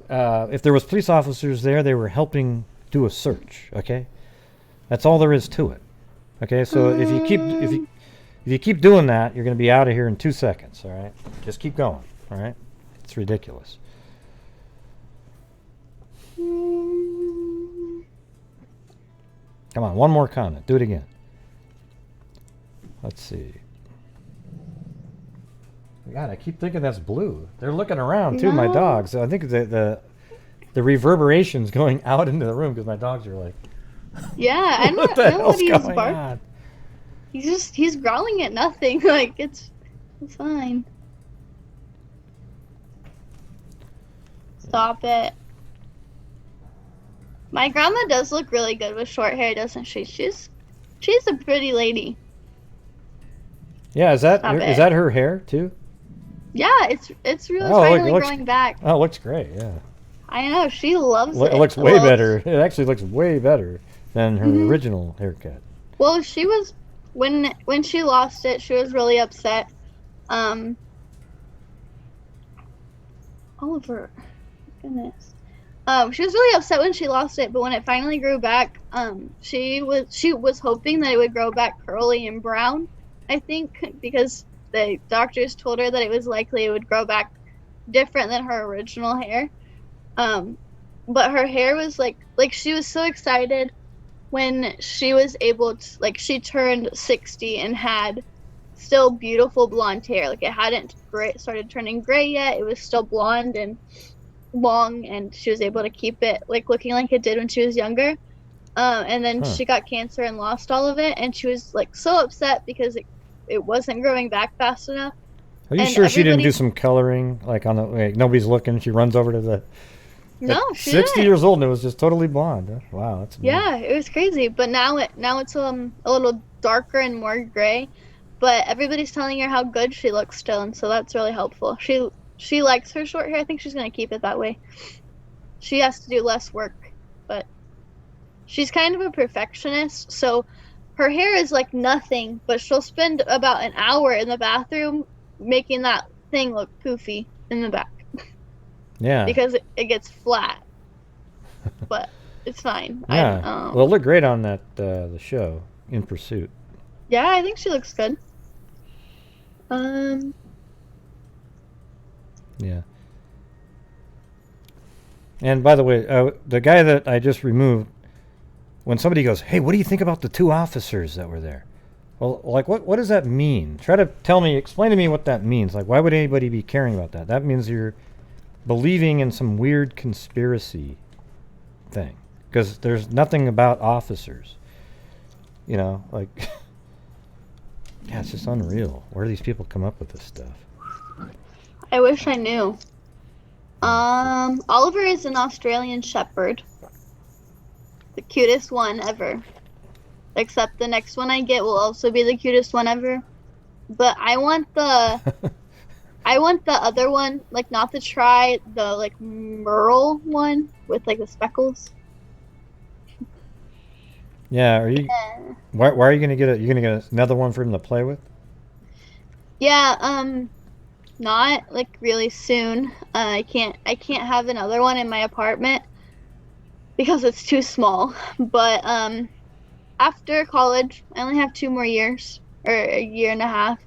if there was police officers there, they were helping do a search. Okay, that's all there is to it. Okay, so if you keep doing that, you're going to be out of here in 2 seconds. All right, just keep going. All right, it's ridiculous. Come on, one more comment. Do it again. Let's see. God, I keep thinking that's Blue. They're looking around too, my dogs. I think the reverberation's going out into the room because my dogs are like, yeah, I don't know what he's barking. He's growling at nothing. Like it's fine. Stop it. My grandma does look really good with short hair, doesn't she? She's a pretty lady. Yeah, is that her hair too? Yeah, it's really finally growing back. Oh, it looks great. Yeah. I know, she loves it. It looks way better. It actually looks way better than her original haircut. Well, she was when she lost it, she was really upset. Oliver, goodness. She was really upset when she lost it, but when it finally grew back, she was hoping that it would grow back curly and brown, I think, because the doctors told her that it was likely it would grow back different than her original hair. But her hair was like she was so excited when she was able to, like, she turned 60 and had still beautiful blonde hair. Like, it hadn't started turning gray yet. It was still blonde and long, and she was able to keep it like looking like it did when she was younger. And then she got cancer and lost all of it, and she was like so upset because it wasn't growing back fast enough. Are you sure she didn't do some coloring, like on the, like, nobody's looking? She runs over to the. No, she 60 didn't. years old and it was just totally blonde. Wow, that's amazing. Yeah, it was crazy. But now it's a little darker and more gray. But everybody's telling her how good she looks still, and so that's really helpful. She likes her short hair. I think she's gonna keep it that way. She has to do less work, but she's kind of a perfectionist, so her hair is like nothing, but she'll spend about an hour in the bathroom making that thing look poofy in the back. Yeah. Because it gets flat. But it's fine. Yeah. Well, it looked great on that the show, In Pursuit. Yeah, I think she looks good. Yeah. And by the way, the guy that I just removed, when somebody goes, "Hey, what do you think about the 2 officers that were there?" Well, like, what does that mean? Try to explain to me what that means. Like, why would anybody be caring about that? That means you're believing in some weird conspiracy thing. Because there's nothing about officers. You know, like, yeah, it's just unreal. Where do these people come up with this stuff? I wish I knew. Oliver is an Australian Shepherd. The cutest one ever. Except the next one I get will also be the cutest one ever. But I want the other one, like not the the like merle one with like the speckles. Yeah, are you? Why are you gonna get it? You're gonna get another one for him to play with? Yeah, not like really soon. I can't have another one in my apartment because it's too small. But after college, I only have 2 more years, or a year and a half,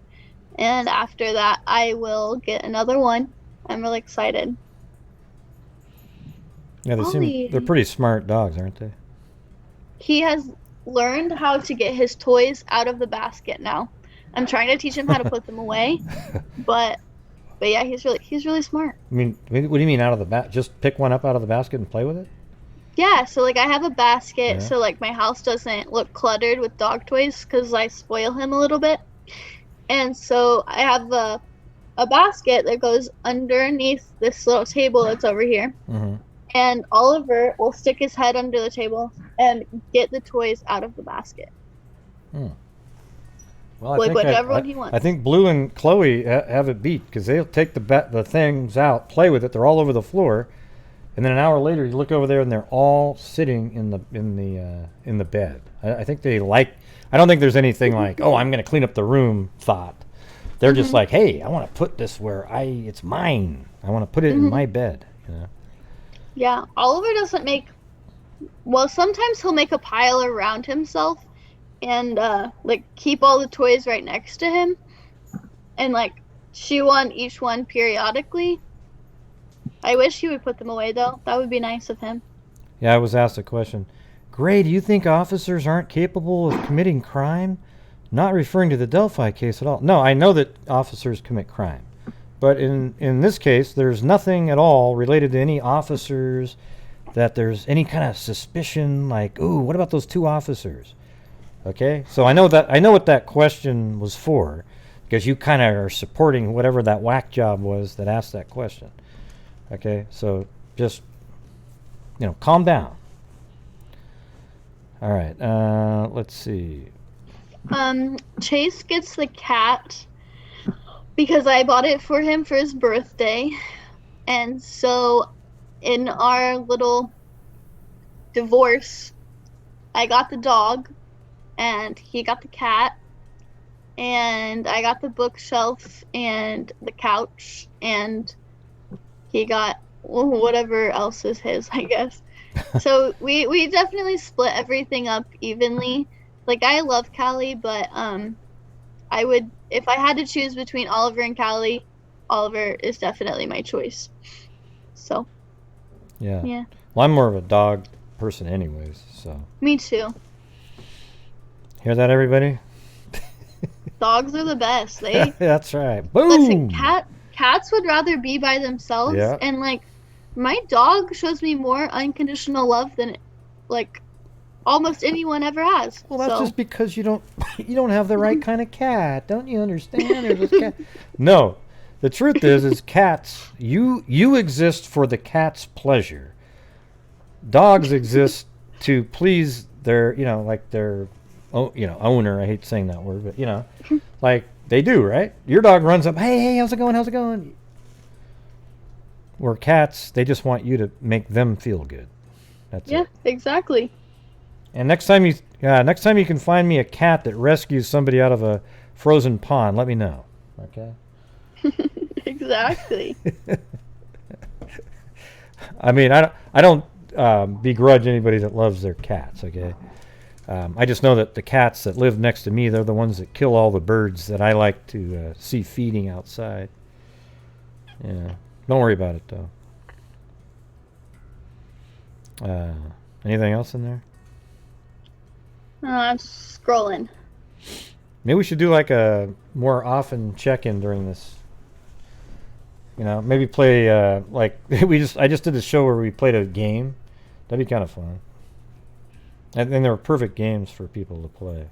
and after that, I will get another one. I'm really excited. Yeah, they're pretty smart dogs, aren't they? He has learned how to get his toys out of the basket now. I'm trying to teach him how to put them away, but yeah, he's really smart. I mean, what do you mean out of the just pick one up out of the basket and play with it? Yeah, so like I have a basket, so like my house doesn't look cluttered with dog toys because I spoil him a little bit, and so I have a basket that goes underneath this little table that's over here. Mm-hmm. And Oliver will stick his head under the table and get the toys out of the basket. Well, like whichever one he wants. I think Blue and Chloe have it beat because they'll take the things out, play with it. They're all over the floor, and then an hour later you look over there and they're all sitting in the bed. I think they like. I don't think there's anything like, oh, I'm going to clean up the room thought. They're just like, hey, I want to put this where it's mine. I want to put it in my bed. You know. Yeah, Oliver doesn't make. Well, sometimes he'll make a pile around himself, and like keep all the toys right next to him, and like chew on each one periodically. I wish he would put them away though. That would be nice of him. Yeah, I was asked a question. Gray, do you think officers aren't capable of committing crime? Not referring to the Delphi case at all. No, I know that officers commit crime. But in this case, there's nothing at all related to any officers that there's any kind of suspicion like, ooh, what about those 2 officers? Okay? So I know what that question was for because you kind of are supporting whatever that whack job was that asked that question. Okay? So just, calm down. All right. Let's see. Chase gets the cat because I bought it for him for his birthday. And so in our little divorce, I got the dog and he got the cat, and I got the bookshelf and the couch, and he got whatever else is his, I guess. So we definitely split everything up evenly. Like, I love Callie, but I would, if I had to choose between Oliver and Callie, Oliver is definitely my choice. So. Yeah. Well, I'm more of a dog person anyways, so. Me too. Hear that, everybody? Dogs are the best. That's right. Boom! Listen, cats would rather be by themselves, and, like, my dog shows me more unconditional love than, like, almost anyone ever has. Well, that's just because you don't have the right kind of cat. Don't you understand? No. The truth is cats, you exist for the cat's pleasure. Dogs exist to please their, their owner. I hate saying that word, but, like they do, right? Your dog runs up, hey, how's it going? Where cats, they just want you to make them feel good. That's it. Yeah, exactly. And next time you can find me a cat that rescues somebody out of a frozen pond, let me know. Okay. Exactly. I mean, I don't begrudge anybody that loves their cats. Okay. I just know that the cats that live next to me, they're the ones that kill all the birds that I like to see feeding outside. Yeah. Don't worry about it though. Anything else in there? I'm scrolling. Maybe we should do like a more often check-in during this. You know, maybe play like I just did a show where we played a game. That'd be kind of fun. And then there were perfect games for people to play.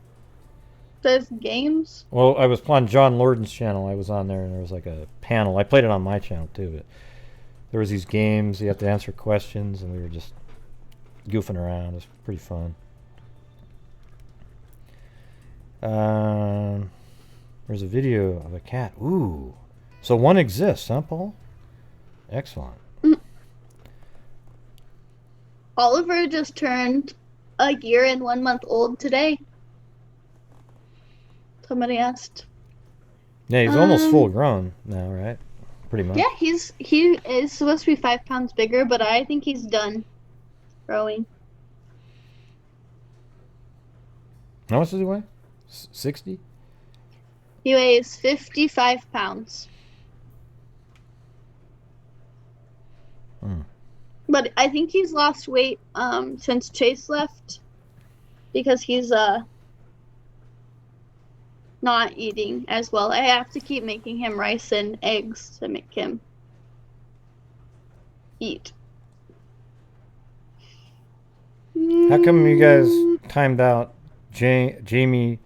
There's games? Well, I was on John Lorden's channel. I was on there, and there was like a panel. I played it on my channel too, but there was these games. You have to answer questions, and we were just goofing around. It was pretty fun. There's a video of a cat. Ooh. So one exists, huh, Paul? Excellent. Oliver just turned a year and 1 month old today. Somebody asked. Yeah, he's almost full grown now, right? Pretty much. Yeah, he is supposed to be 5 pounds bigger, but I think he's done growing. How much does he weigh? 60? He weighs 55 pounds. But I think he's lost weight since Chase left because he's not eating as well. I have to keep making him rice and eggs to make him eat. How come you guys timed out Jamie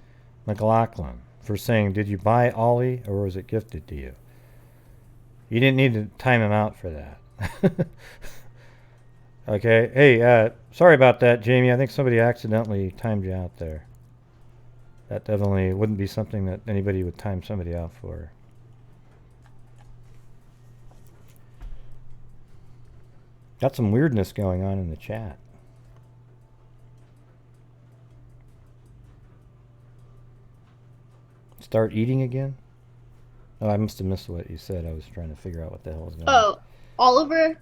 McLaughlin for saying, did you buy Ollie or was it gifted to you? You didn't need to time him out for that. Okay. Hey, sorry about that, Jamie. I think somebody accidentally timed you out there. That definitely wouldn't be something that anybody would time somebody out for. Got some weirdness going on in the chat. Start eating again? Oh, I must have missed what you said. I was trying to figure out what the hell was going on. Oh, Oliver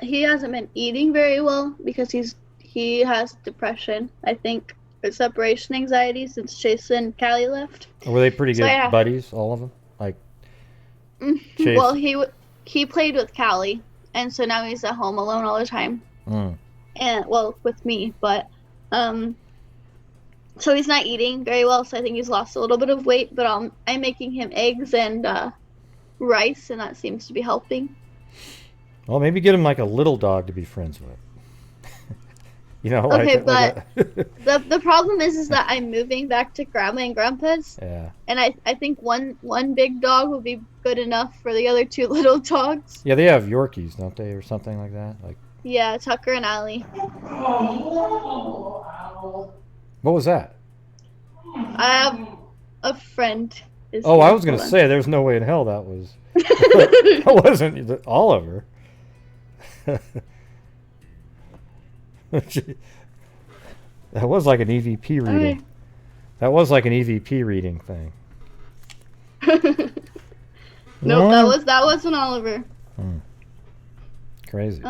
he hasn't been eating very well because he has depression, I think, or separation anxiety since Chase and Callie left. Were they pretty good buddies, all of them? Like Chase? Well, he played with Callie, and so now he's at home alone all the time. And well, with me, but so he's not eating very well, so I think he's lost a little bit of weight, but I'm making him eggs and rice, and that seems to be helping. Well, maybe get him like a little dog to be friends with. You know, okay, but the problem is that I'm moving back to Grandma and Grandpa's. Yeah. And I think one big dog will be good enough for the other 2 little dogs. Yeah, they have Yorkies, don't they, or something like that? Like. Yeah, Tucker and Allie. What was that? I have a friend. Oh, I was gonna say there's no way in hell that was. That wasn't Oliver. That was like an EVP reading. Okay. That was like an EVP reading thing. Nope, that wasn't Oliver. Crazy.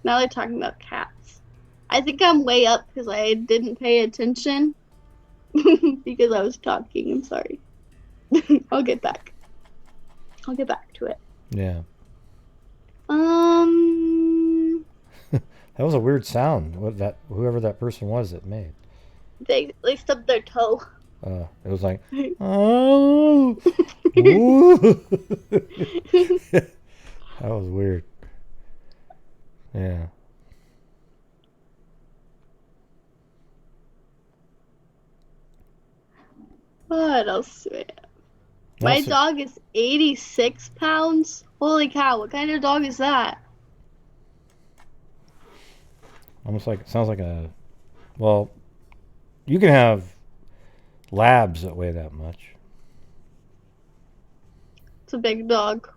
Now they're talking about cats. I think I'm way up because I didn't pay attention because I was talking. I'm sorry. I'll get back to it. Yeah. That was a weird sound. Whoever that person was that made. They stubbed their toe. It was like, oh, that was weird. Yeah. What else do I have? My dog is 86 pounds. Holy cow! What kind of dog is that? Almost like, it sounds like a, well, you can have labs that weigh that much. It's a big dog.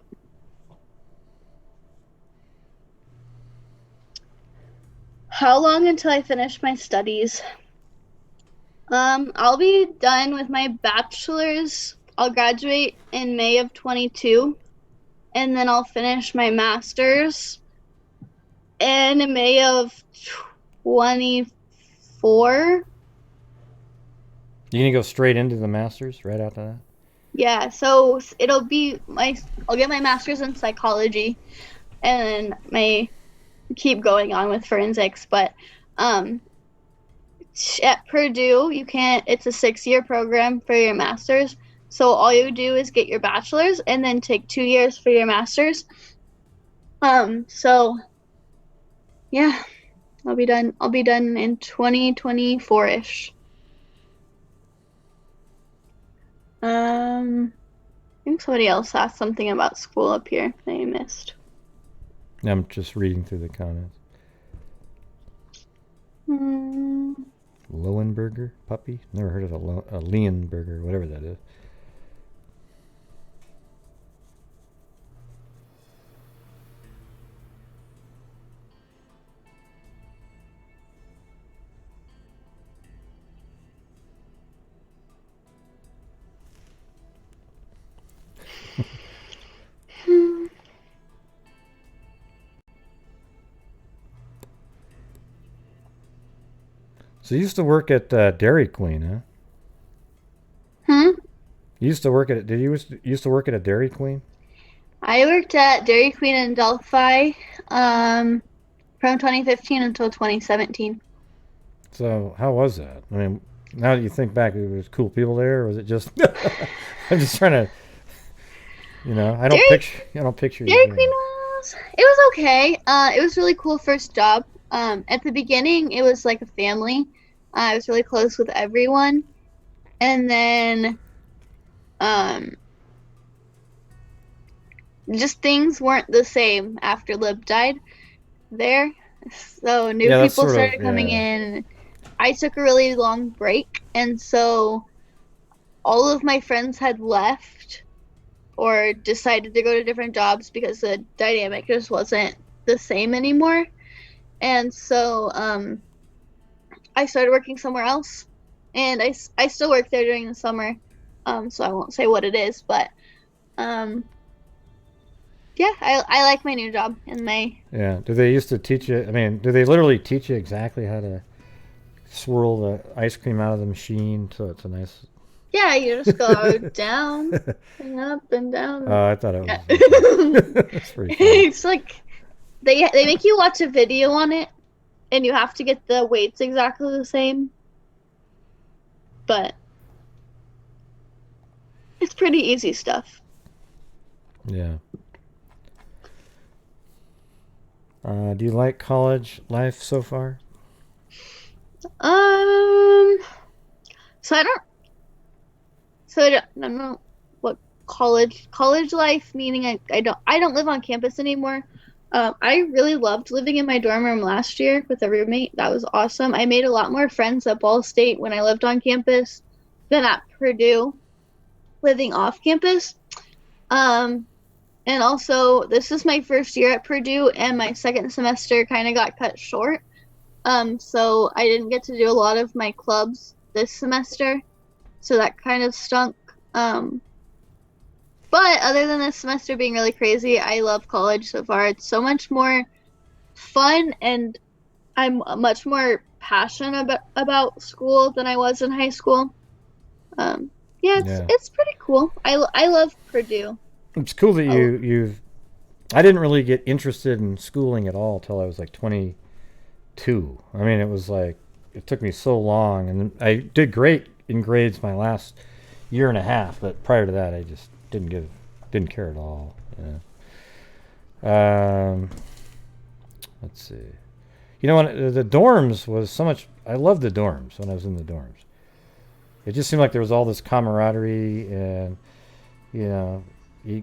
How long until I finish my studies? I'll be done with my bachelor's. I'll graduate in May of 22, and then I'll finish my master's in May of 24. You gonna go straight into the masters right after that? Yeah, so it'll be I'll get my master's in psychology, and then keep going on with forensics. But at Purdue, it's a 6-year program for your master's. So all you do is get your bachelor's and then take 2 years for your master's. So yeah, I'll be done in 2024-ish. I think somebody else asked something about school up here that I missed. I'm just reading through the comments. Lowenberger puppy? Never heard of a Leonberger, whatever that is. So you used to work at Dairy Queen, huh? You used to work at Did you used to work at a Dairy Queen? I worked at Dairy Queen in Delphi from 2015 until 2017. So how was that? I mean, now that you think back, there was cool people there, or was it just? I'm just trying to, I don't picture. Dairy Queen it was okay. It was really cool first job. At the beginning, it was like a family. I was really close with everyone, and then just things weren't the same after Lib died there. So new people started coming in. I took a really long break, and so all of my friends had left or decided to go to different jobs because the dynamic just wasn't the same anymore. And so I started working somewhere else, and I still work there during the summer, so I won't say what it is, but yeah, I like my new job in May. Yeah. Do they used to teach you, do they literally teach you exactly how to swirl the ice cream out of the machine so it's a nice... Yeah, you just go down and up and down. Oh, I thought it was... Yeah. That's pretty cool. It's like they make you watch a video on it, and you have to get the weights exactly the same. But it's pretty easy stuff. Yeah. Do you like college life so far? So I don't know what college life, meaning I don't live on campus anymore. I really loved living in my dorm room last year with a roommate. That was awesome. I made a lot more friends at Ball State when I lived on campus than at Purdue, living off campus. And also, this is my first year at Purdue, and my second semester kind of got cut short. So I didn't get to do a lot of my clubs this semester, so that kind of stunk. But other than this semester being really crazy, I love college so far. It's so much more fun, and I'm much more passionate about school than I was in high school. It's pretty cool. I love Purdue. It's cool that you've... I didn't really get interested in schooling at all till I was like 22. I mean, it was like, it took me so long, and I did great in grades my last year and a half, but prior to that, I just didn't care at all. Yeah. Let's see. You know, when the dorms was so much... I loved the dorms when I was in the dorms. It just seemed like there was all this camaraderie, and, you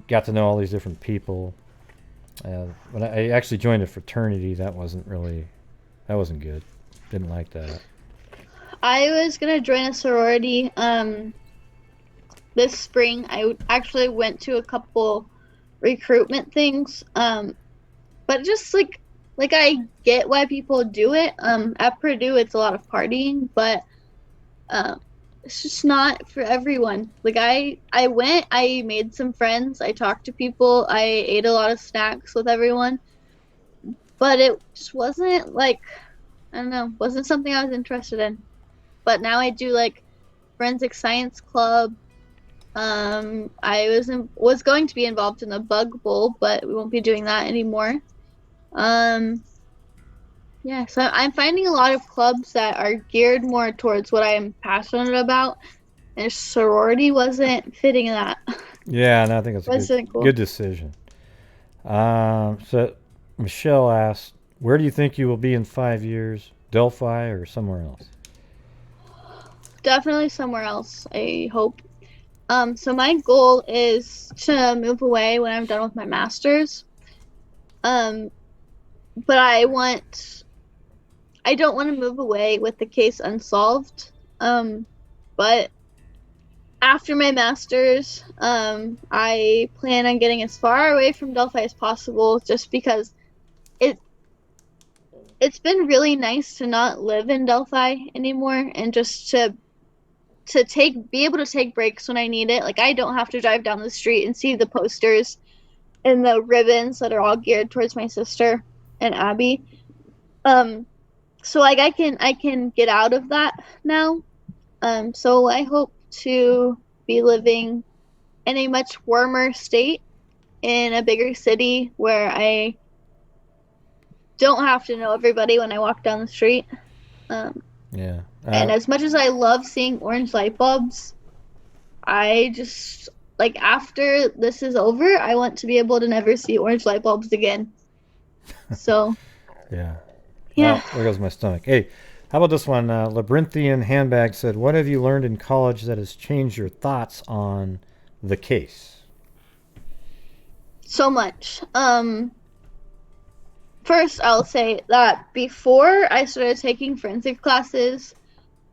got to know all these different people. When I actually joined a fraternity, that wasn't good. Didn't like that. I was gonna join a sorority. The this spring I actually went to a couple recruitment things. But just like I get why people do it. At Purdue it's a lot of partying, but it's just not for everyone. Like I went, I made some friends, I talked to people, I ate a lot of snacks with everyone, but it just wasn't like, I don't know, wasn't something I was interested in. But now I do like forensic science club. I was going to be involved in the bug bowl, but we won't be doing that anymore. Yeah, so I'm finding a lot of clubs that are geared more towards what I am passionate about, and sorority wasn't fitting that. Yeah, and I think it's a good decision. So Michelle asked, where do you think you will be in 5 years? Delphi or somewhere else? Definitely somewhere else, I hope. So my goal is to move away when I'm done with my master's. But I don't want to move away with the case unsolved. But after my master's, I plan on getting as far away from Delphi as possible, just because it's been really nice to not live in Delphi anymore, and just to be able to take breaks when I need it. Like, I don't have to drive down the street and see the posters and the ribbons that are all geared towards my sister and Abby. So like I can get out of that now. So I hope to be living in a much warmer state in a bigger city where I don't have to know everybody when I walk down the street. Yeah. And as much as I love seeing orange light bulbs, I just, like, after this is over, I want to be able to never see orange light bulbs again. So. Yeah. Yeah. There goes my stomach. Hey, how about this one? Labyrinthian Handbag said, what have you learned in college that has changed your thoughts on the case? So much. First, I'll say that before I started taking forensic classes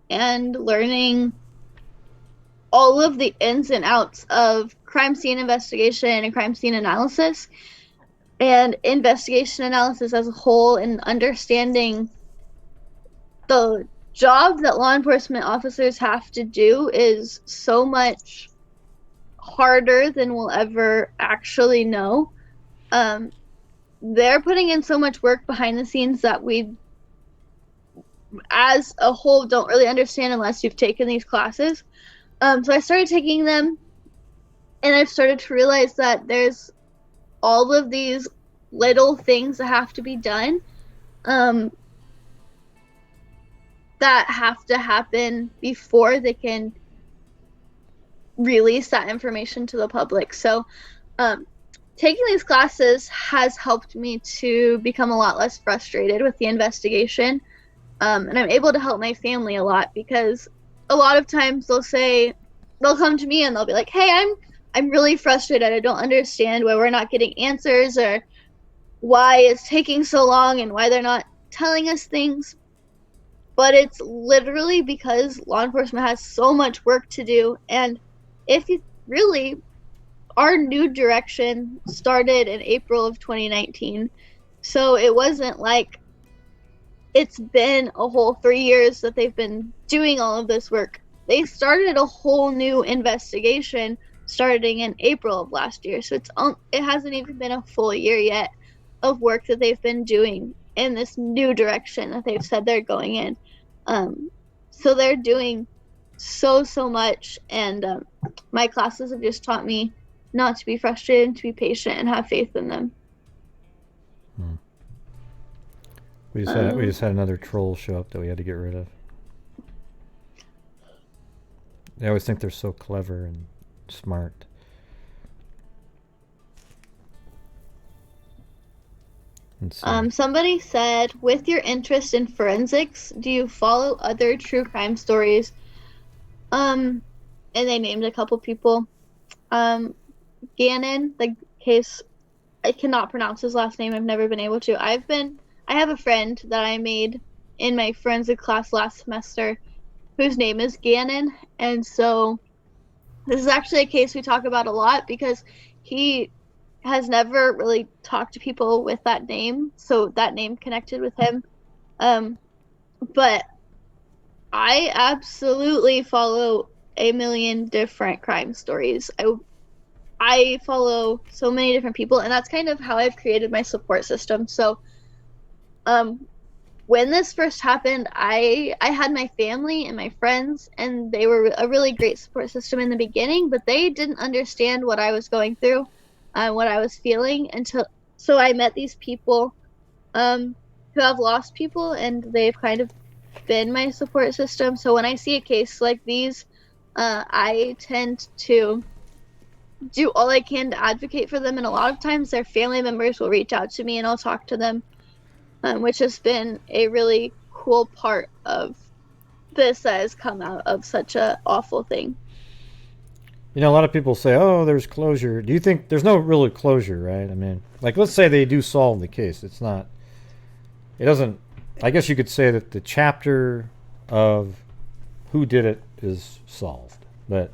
and learning all of the ins and outs of crime scene investigation and crime scene analysis and investigation analysis as a whole, and understanding the job that law enforcement officers have to do is so much harder than we'll ever actually know. They're putting in so much work behind the scenes that we, as a whole, don't really understand unless you've taken these classes. So I started taking them, and I've started to realize that there's all of these little things that have to be done, that have to happen before they can release that information to the public. So taking these classes has helped me to become a lot less frustrated with the investigation, and I'm able to help my family a lot, because a lot of times they'll come to me and they'll be like, hey, I'm really frustrated, I don't understand why we're not getting answers, or why it's taking so long, and why they're not telling us things. But it's literally because law enforcement has so much work to do. And if you really, our new direction started in April of 2019. So it wasn't like it's been a whole 3 years that they've been doing all of this work. They started a whole new investigation starting in April of last year. So it hasn't even been a full year yet of work that they've been doing in this new direction that they've said they're going in. So they're doing so much, and my classes have just taught me not to be frustrated, to be patient, and have faith in them. We just had another troll show up that we had to get rid of. They always think they're so clever and smart. Somebody said, with your interest in forensics, do you follow other true crime stories? And they named a couple people. Gannon, the case, I cannot pronounce his last name. I've never been able to. I have a friend that I made in my forensic class last semester whose name is Gannon, and so This is actually a case we talk about a lot because he has never really talked to people with that name, so that name connected with him. But I absolutely follow a million different crime stories. I follow so many different people, and that's kind of how I've created my support system. So, when this first happened, I had my family and my friends, and they were a really great support system in the beginning, but they didn't understand what I was going through, what I was feeling so I met these people, who have lost people, and they've kind of been my support system. So when I see a case like these, I tend to do all I can to advocate for them, and a lot of times their family members will reach out to me and I'll talk to them, which has been a really cool part of this that has come out of such a awful thing. You know, a lot of people say, oh, there's closure. Do you think there's no real closure, right? I mean, like, let's say they do solve the case. It doesn't, I guess you could say that the chapter of who did it is solved, but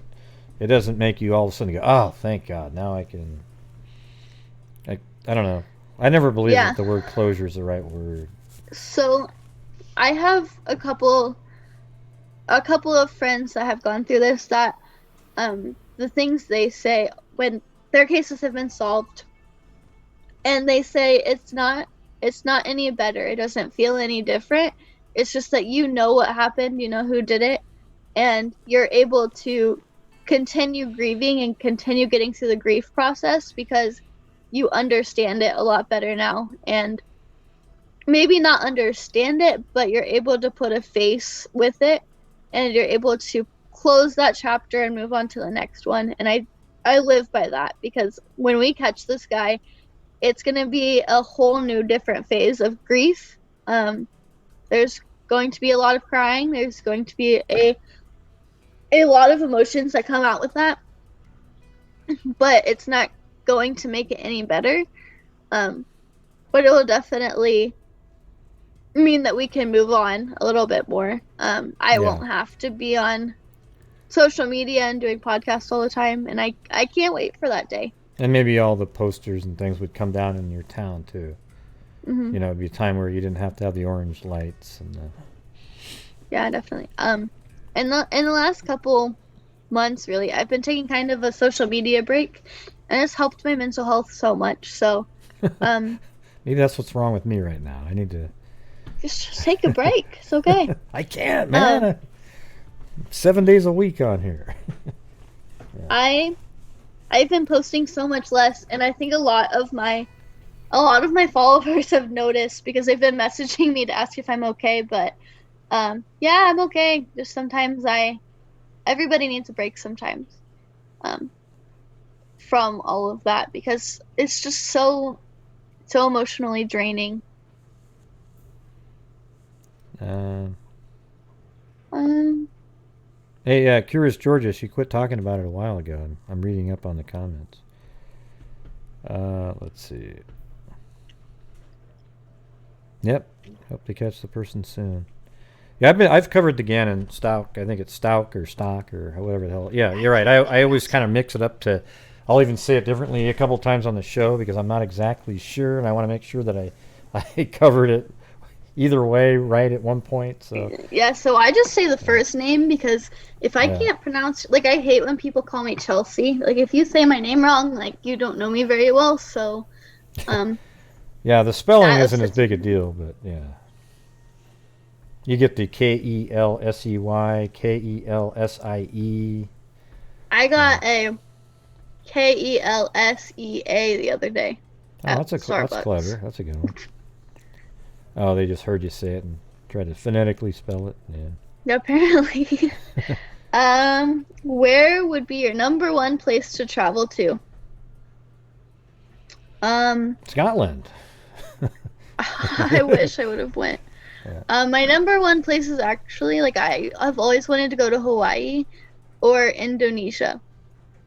it doesn't make you all of a sudden go, oh, thank God, now I can, I don't know. I never believed that the word closure is the right word. So I have a couple of friends that have gone through this that, the things they say when their cases have been solved, and they say it's not any better, it doesn't feel any different, it's just that you know what happened, you know who did it, and you're able to continue grieving and continue getting through the grief process because you understand it a lot better now. And maybe not understand it, but you're able to put a face with it, and you're able to close that chapter and move on to the next one. And I live by that, because when we catch this guy, it's going to be a whole new different phase of grief. There's going to be a lot of crying. There's going to be a lot of emotions that come out with that, but it's not going to make it any better. But it will definitely mean that we can move on a little bit more. I won't have to be on social media and doing podcasts all the time, and I can't wait for that day. And maybe all the posters and things would come down in your town too. Mm-hmm. You know, it'd be a time where you didn't have to have the orange lights and Yeah, definitely. In the last couple months, really, I've been taking kind of a social media break, and it's helped my mental health so much. So, maybe that's what's wrong with me right now. I need to just take a break. It's okay. I can't, man. 7 days a week on here. Yeah. I've been posting so much less, and I think a lot of my followers have noticed, because they've been messaging me to ask if I'm okay. But yeah, I'm okay. Just sometimes everybody needs a break sometimes, from all of that, because it's just so emotionally draining. Hey, Curious Georgia, she quit talking about it a while ago, and I'm reading up on the comments. Let's see. Yep, hope to catch the person soon. Yeah, I've covered the Gannon Stock. I think it's Stock or Stock or whatever the hell. Yeah, you're right. I always kind of mix it up to. I'll even say it differently a couple times on the show because I'm not exactly sure, and I want to make sure that I covered it either way right at one point. So yeah, so I just say the first name, because if I can't pronounce, like, I hate when people call me Chelsea. Like, if you say my name wrong, like, you don't know me very well. So yeah, the spelling isn't as big a deal, but yeah, you get the Kelsey, Kelsie. I got a Kelsea the other day. Oh, that's clever. That's a good one. Oh, they just heard you say it and tried to phonetically spell it. Yeah. Apparently. Where would be your number one place to travel to? Scotland. I wish I would have went. Yeah. My number one place is actually, like, I've always wanted to go to Hawaii or Indonesia.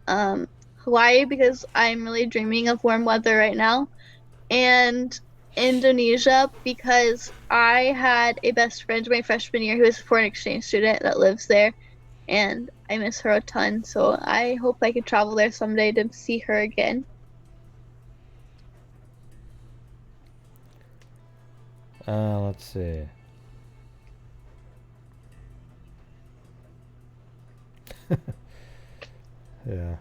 Hawaii, because I'm really dreaming of warm weather right now, and Indonesia because I had a best friend my freshman year who was a foreign exchange student that lives there, and I miss her a ton. So I hope I could travel there someday to see her again. Let's see. Yeah.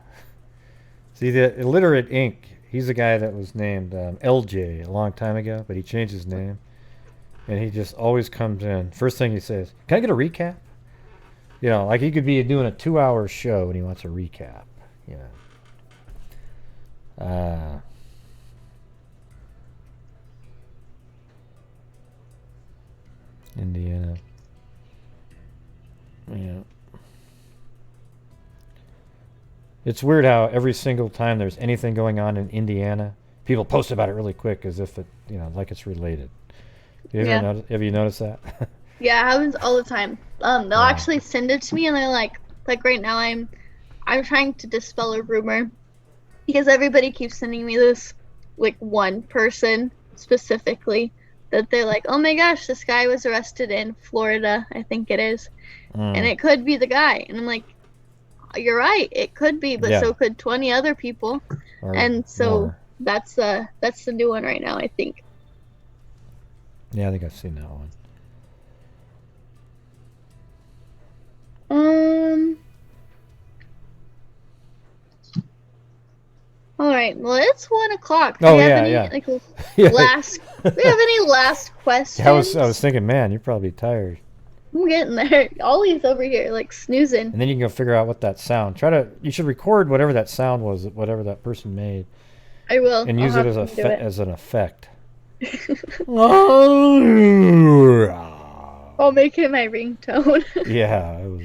See, the illiterate ink, he's a guy that was named LJ a long time ago, but he changed his name. And he just always comes in. First thing he says, can I get a recap? You know, like he could be doing a 2-hour show and he wants a recap. You know. Indiana. Yeah. It's weird how every single time there's anything going on in Indiana, people post about it really quick as if it, you know, like it's related. Have you noticed that? Yeah, it happens all the time. They'll actually send it to me, and they're like right now I'm trying to dispel a rumor because everybody keeps sending me this, like one person specifically that they're like, oh my gosh, this guy was arrested in Florida, I think it is, and it could be the guy, and I'm like, you're right, it could be, but so could 20 other people, and so more. That's the new one right now, I think. Yeah, I think I've seen that one. All right. Well, it's 1 o'clock. Do we have any last questions? Yeah, I was thinking, man, you're probably tired. I'm getting there. Ollie's over here, like snoozing. And then you can go figure out what that sound. You should record whatever that sound was, whatever that person made. I will. And use it as an effect. I'll make it my ringtone. Yeah, it was.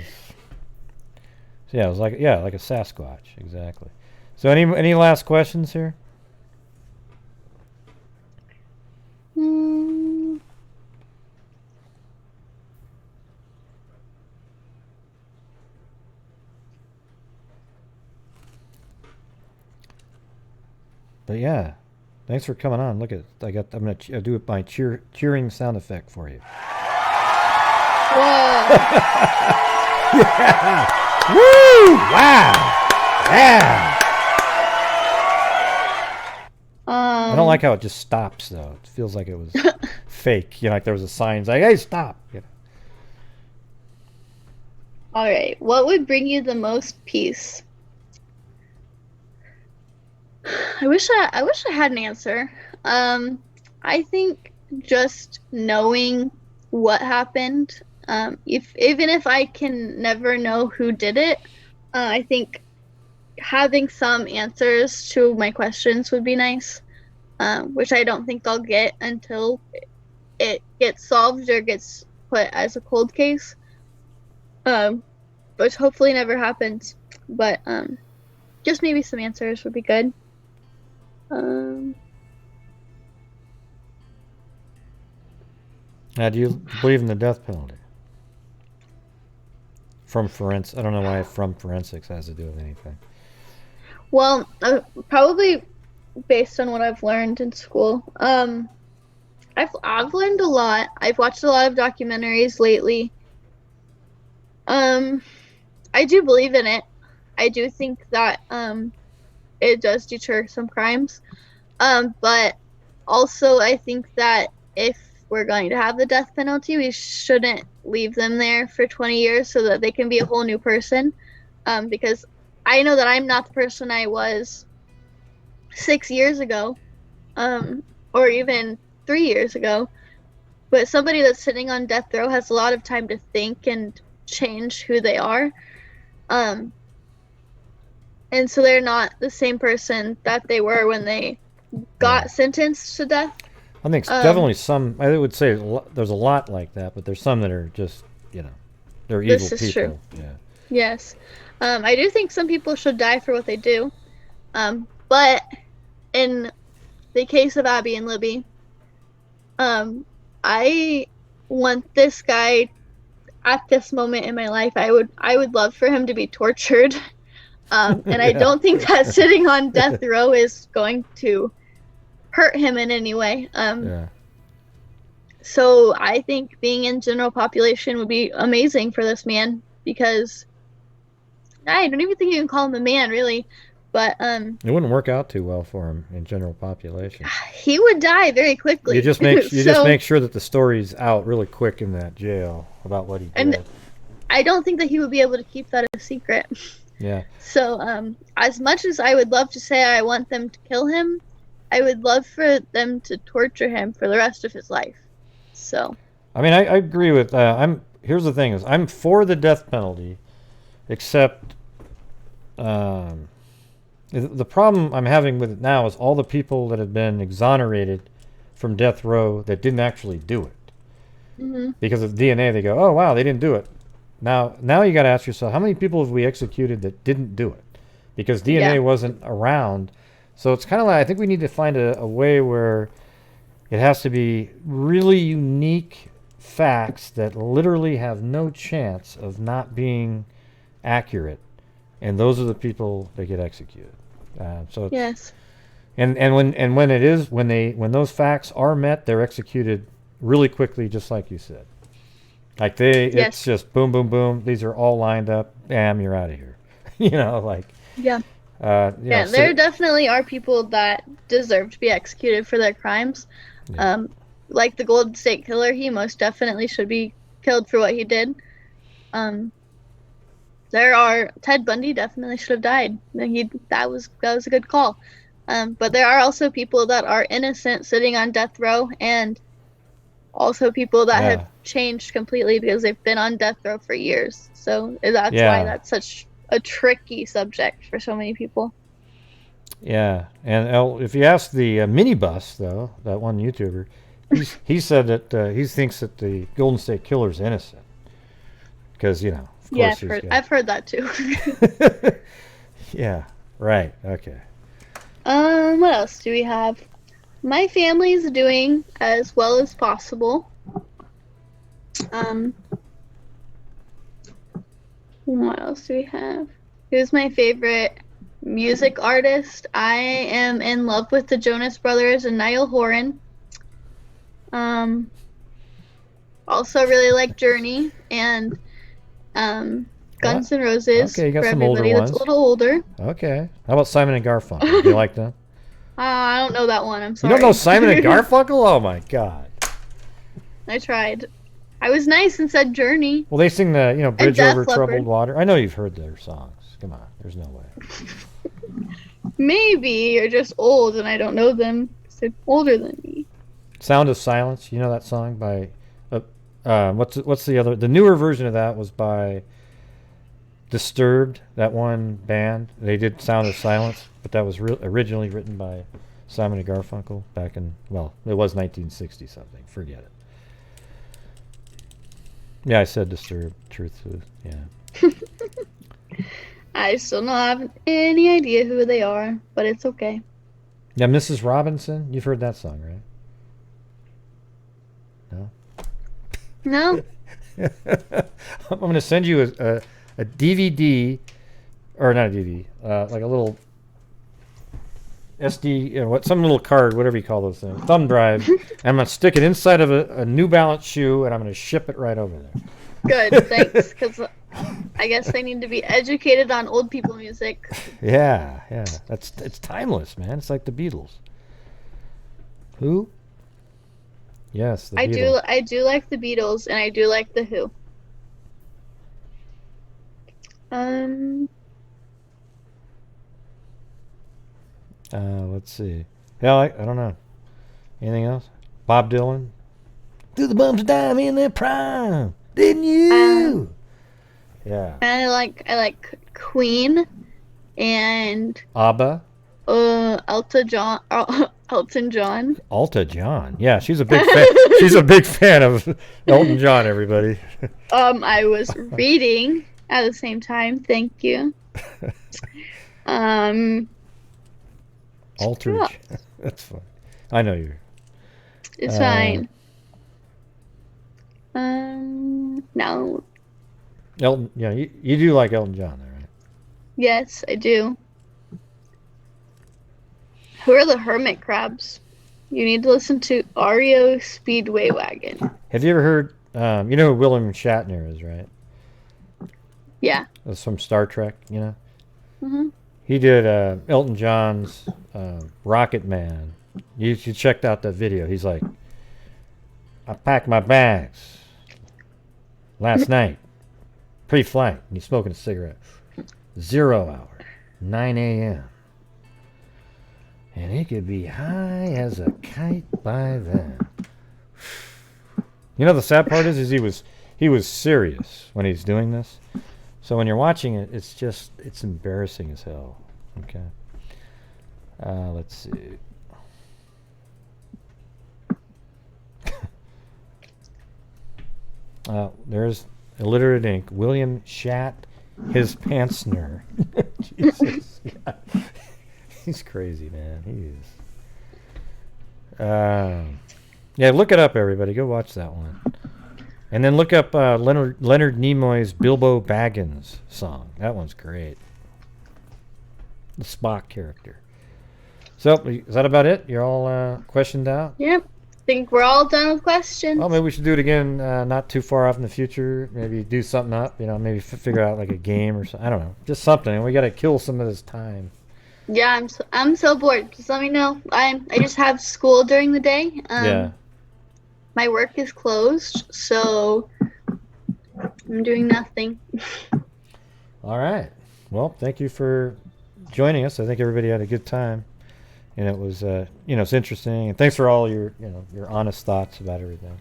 Yeah, it was like a Sasquatch, exactly. So any last questions here? But yeah, thanks for coming on. Look at I'm gonna do my cheering sound effect for you. Whoa! Yeah! Woo! Wow! Yeah! I don't like how it just stops though. It feels like it was fake. You know, like there was a sign like, "Hey, stop!" You know. All right. What would bring you the most peace? I wish I had an answer. I think just knowing what happened. Even if I can never know who did it, I think having some answers to my questions would be nice. Which I don't think I'll get until it gets solved or gets put as a cold case. Which hopefully never happens. But just maybe some answers would be good. Now, do you believe in the death penalty? From forensics. I don't know why from forensics has to do with anything. Well, probably based on what I've learned in school. I've learned a lot. I've watched a lot of documentaries lately. I do believe in it. I do think that it does deter some crimes. But also I think that if we're going to have the death penalty, we shouldn't leave them there for 20 years so that they can be a whole new person. Because I know that I'm not the person I was 6 years ago, or even 3 years ago. But somebody that's sitting on death row has a lot of time to think and change who they are. And so they're not the same person that they were when they got sentenced to death. I think definitely some. I would say there's a lot like that, but there's some that are just, you know, they're evil people. This is true. Yeah. Yes, I do think some people should die for what they do, but in the case of Abby and Libby, I want this guy at this moment in my life. I would love for him to be tortured, and I don't think that sitting on death row is going to hurt him in any way. So I think being in general population would be amazing for this man, because I don't even think you can call him a man, really. But It wouldn't work out too well for him in general population. he would die very quickly. You just make So- sure that the story's out really quick in that jail about what he did. And I don't think that he would be able to keep that a secret. Yeah. So, as much as I would love to say I want them to kill him, I would love for them to torture him for the rest of his life. So. I mean, I agree with. Here's the thing: is I'm for the death penalty, except the problem I'm having with it now is all the people that have been exonerated from death row that didn't actually do it. Mm-hmm. Because of DNA, they go, "Oh wow, they didn't do it." Now you got to ask yourself, how many people have we executed that didn't do it? Because DNA wasn't around. So it's kind of like, I think we need to find a way where it has to be really unique facts that literally have no chance of not being accurate, and those are the people that get executed. So it's, Yes. and when those facts are met, they're executed really quickly, just like you said. Like it's just boom, boom, boom. These are all lined up. Bam, you're out of here. Yeah. There definitely are people that deserve to be executed for their crimes. Yeah. Like the Golden State Killer, he most definitely should be killed for what he did. Ted Bundy definitely should have died. That was a good call. But there are also people that are innocent sitting on death row, and also people that have changed completely because they've been on death row for years. So that's why that's such a tricky subject for so many people. Yeah, and if you ask the minibus, though, that one YouTuber, he said that he thinks that the Golden State Killer is innocent. Because, of course I've heard that too. Yeah, right, okay. What else do we have? My family's doing as well as possible. What else do we have? Who's my favorite music artist? I am in love with the Jonas Brothers and Niall Horan. Also really like Journey and Guns N' Roses. Okay, you got for some older everybody that's ones. a little older. Okay. How about Simon and Garfunkel? Do you like them? I don't know that one. I'm You sorry. don't know Simon and Garfunkel? Oh my God. I tried. I was nice and said Journey. Well, they sing the Bridge Def Over Leppard. Troubled Water. I know you've heard their songs. Come on, there's no way. Maybe you're just old and I don't know them. 'Cause they're older than me. Sound of Silence. You know that song by what's the other? The newer version of that was by Disturbed. That one band. They did Sound of Silence, but that was originally written by Simon and Garfunkel back in it was 1960 something. Forget it. Yeah, I said Disturbed. Truthfully, yeah. I still don't have any idea who they are, but it's okay. Yeah, Mrs. Robinson. You've heard that song, right? No. No? I'm going to send you a DVD, or not a DVD, like a little SD, some little card, whatever you call those things, thumb drive, and I'm going to stick it inside of a New Balance shoe, and I'm going to ship it right over there. Good, thanks. Because I guess they need to be educated on old people music. Yeah. It's timeless, man. It's like the Beatles. Who? Yes, the Beatles. I do like the Beatles and I do like the Who. Let's see. Yeah, I don't know. Anything else? Bob Dylan. Do the bumps dime in their prime, didn't you? Yeah. And I like Queen and ABBA. Elton John. Alta John. Yeah, she's a big fan. She's a big fan of Elton John. Everybody. I was reading at the same time. Thank you. Aldridge. That's fun. I know you. It's fine. No. Elton. Yeah, you do like Elton John, though, right? Yes, I do. Who are the Hermit Crabs? You need to listen to REO Speedway Wagon. Have you ever heard? You know who William Shatner is, right? Yeah. That's from Star Trek, you know. Hmm. He did Elton John's Rocket Man. You checked out that video. He's like, I packed my bags last night, pre-flight, and he's smoking a cigarette. 0 hour, 9 a.m. And he could be high as a kite by then. You know, the sad part is he was serious when he's doing this. So when you're watching it, it's embarrassing as hell. Okay. Let's see. There's illiterate ink. William shat his pantsner. Jesus. God. He's crazy, man. He is. Yeah, look it up, everybody. Go watch that one. And then look up Leonard Nimoy's Bilbo Baggins song. That one's great. The Spock character. So, is that about it? You're all questioned out? Yep. Think we're all done with questions. Oh, maybe we should do it again not too far off in the future. Maybe do something up. You know, maybe figure out like a game or something. I don't know. Just something. We got to kill some of this time. Yeah, I'm so bored. Just let me know. I just have school during the day. Yeah. My work is closed, so I'm doing nothing. All right. Well, thank you for joining us. I think everybody had a good time, and it was, it's interesting. And thanks for all your honest thoughts about everything.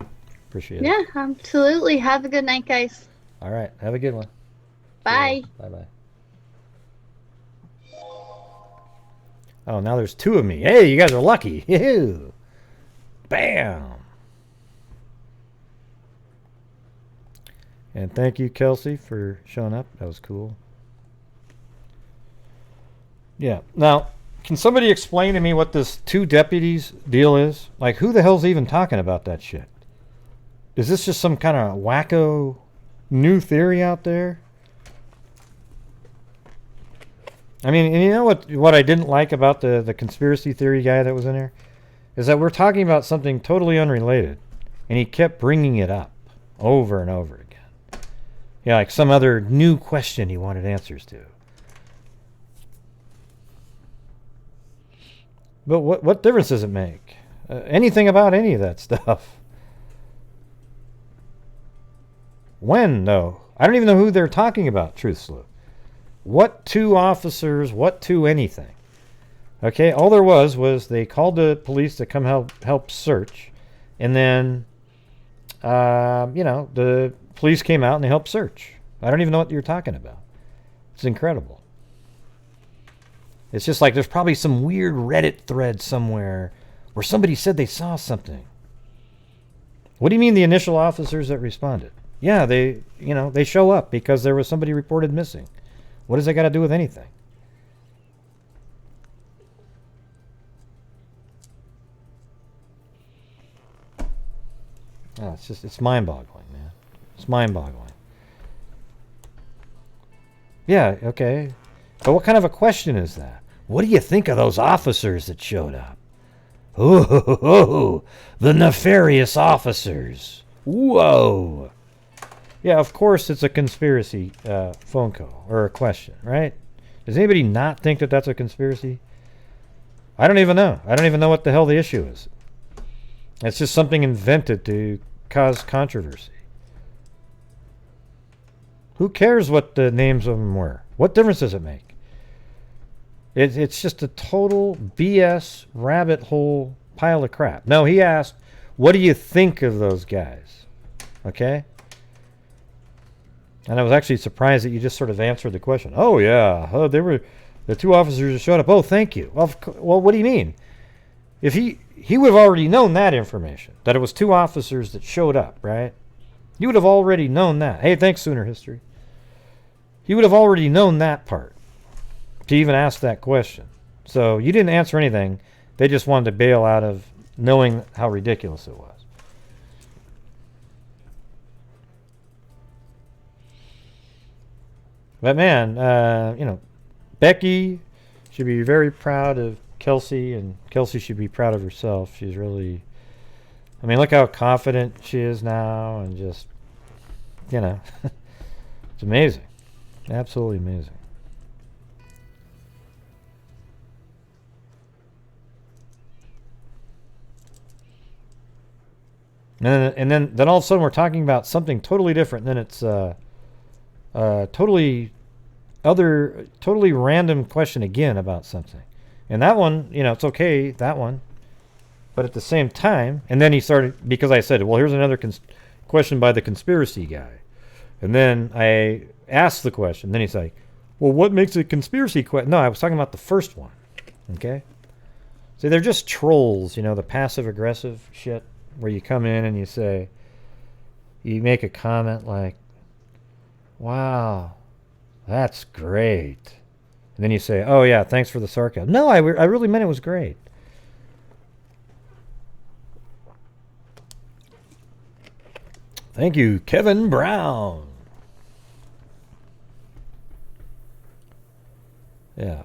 Appreciate it. Yeah, absolutely. Have a good night, guys. All right. Have a good one. Bye. Bye-bye. Oh, now there's two of me. Hey, you guys are lucky. Yoo-hoo. Bam. And thank you, Kelsi, for showing up. That was cool. Yeah. Now, can somebody explain to me what this 2 deputies deal is? Like, who the hell's even talking about that shit? Is this just some kind of wacko new theory out there? I mean, and you know what I didn't like about the conspiracy theory guy that was in there? Is that we're talking about something totally unrelated, and he kept bringing it up over and over again. Yeah, like some other new question he wanted answers to. But what difference does it make? Anything about any of that stuff? When, though? I don't even know who they're talking about, truthfully. What 2 officers, what 2 anything? Okay, all there was they called the police to come help search, and then, the police came out and they helped search. I don't even know what you're talking about. It's incredible. It's just like there's probably some weird Reddit thread somewhere where somebody said they saw something. What do you mean the initial officers that responded? Yeah, they show up because there was somebody reported missing. What does that got to do with anything? Oh, it's mind-boggling, man. It's mind-boggling. Yeah, okay. But what kind of a question is that? What do you think of those officers that showed up? Oh, the nefarious officers. Whoa. Yeah, of course it's a conspiracy phone call or a question, right? Does anybody not think that that's a conspiracy? I don't even know. I don't even know what the hell the issue is. It's just something invented to cause controversy. Who cares what the names of them were? What difference does it make? It's just a total BS rabbit hole pile of crap. No, he asked, what do you think of those guys? Okay? And I was actually surprised that you just sort of answered the question. Oh, yeah. They were the 2 officers that showed up. Oh, thank you. Well, what do you mean? If he would have already known that information, that it was 2 officers that showed up, right? You would have already known that. Hey, thanks, Sooner History. He would have already known that part to even ask that question. So you didn't answer anything. They just wanted to bail out of knowing how ridiculous it was. But man, Becky should be very proud of Kelsi, and Kelsi should be proud of herself. She's really, look how confident she is now, and just, it's amazing. Absolutely amazing. And then all of a sudden we're talking about something totally different. Then it's totally random question again about something. And that one, you know, it's okay, that one. But at the same time, and then he started, because I said, well, here's another question by the conspiracy guy. And then I asked the question. Then he's like, well, what makes a conspiracy question? No, I was talking about the first one. Okay? See, they're just trolls, you know, the passive-aggressive shit, where you come in and you say, you make a comment like, wow, that's great. And then you say, oh, yeah, thanks for the sarcasm. No, I really meant it was great. Thank you, Kevin Brown. Yeah.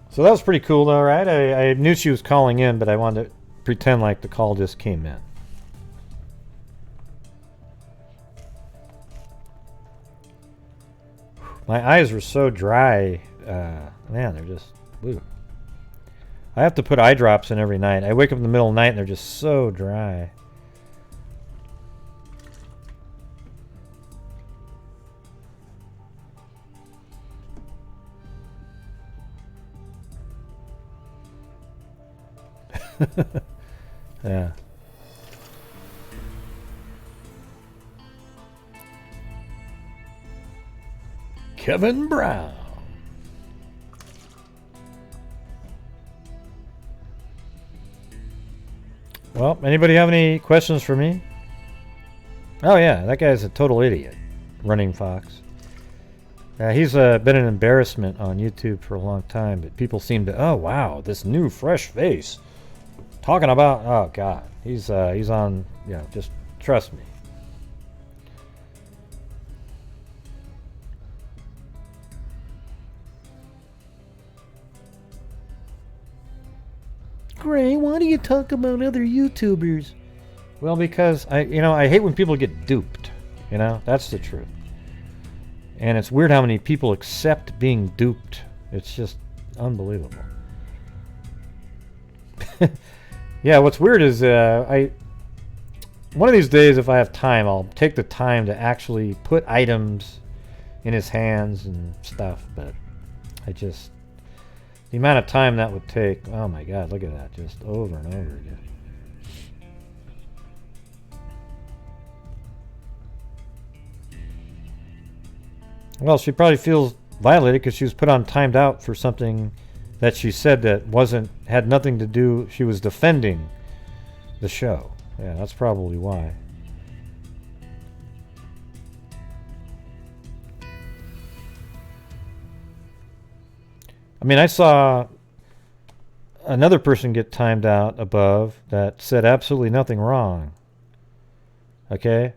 So that was pretty cool, though, right? I knew she was calling in, but I wanted to pretend like the call just came in. My eyes were so dry. Man, they're just... Woo. I have to put eye drops in every night. I wake up in the middle of the night and they're just so dry. Yeah. Kevin Brown. Well, anybody have any questions for me? Oh yeah, that guy's a total idiot. Running Fox. He's been an embarrassment on YouTube for a long time, but people seem to, oh wow, this new fresh face. Talking about, oh god, he's on, you know, just trust me. Gray, why do you talk about other YouTubers? Well, because I hate when people get duped. You know, that's the truth. And it's weird how many people accept being duped. It's just unbelievable. Yeah, what's weird is one of these days, if I have time, I'll take the time to actually put items in his hands and stuff. But the amount of time that would take, oh my god, look at that, just over and over again. Well, she probably feels violated because she was put on timed out for something that she said that had nothing to do, she was defending the show. Yeah, that's probably why. I mean, I saw another person get timed out above that said absolutely nothing wrong. Okay?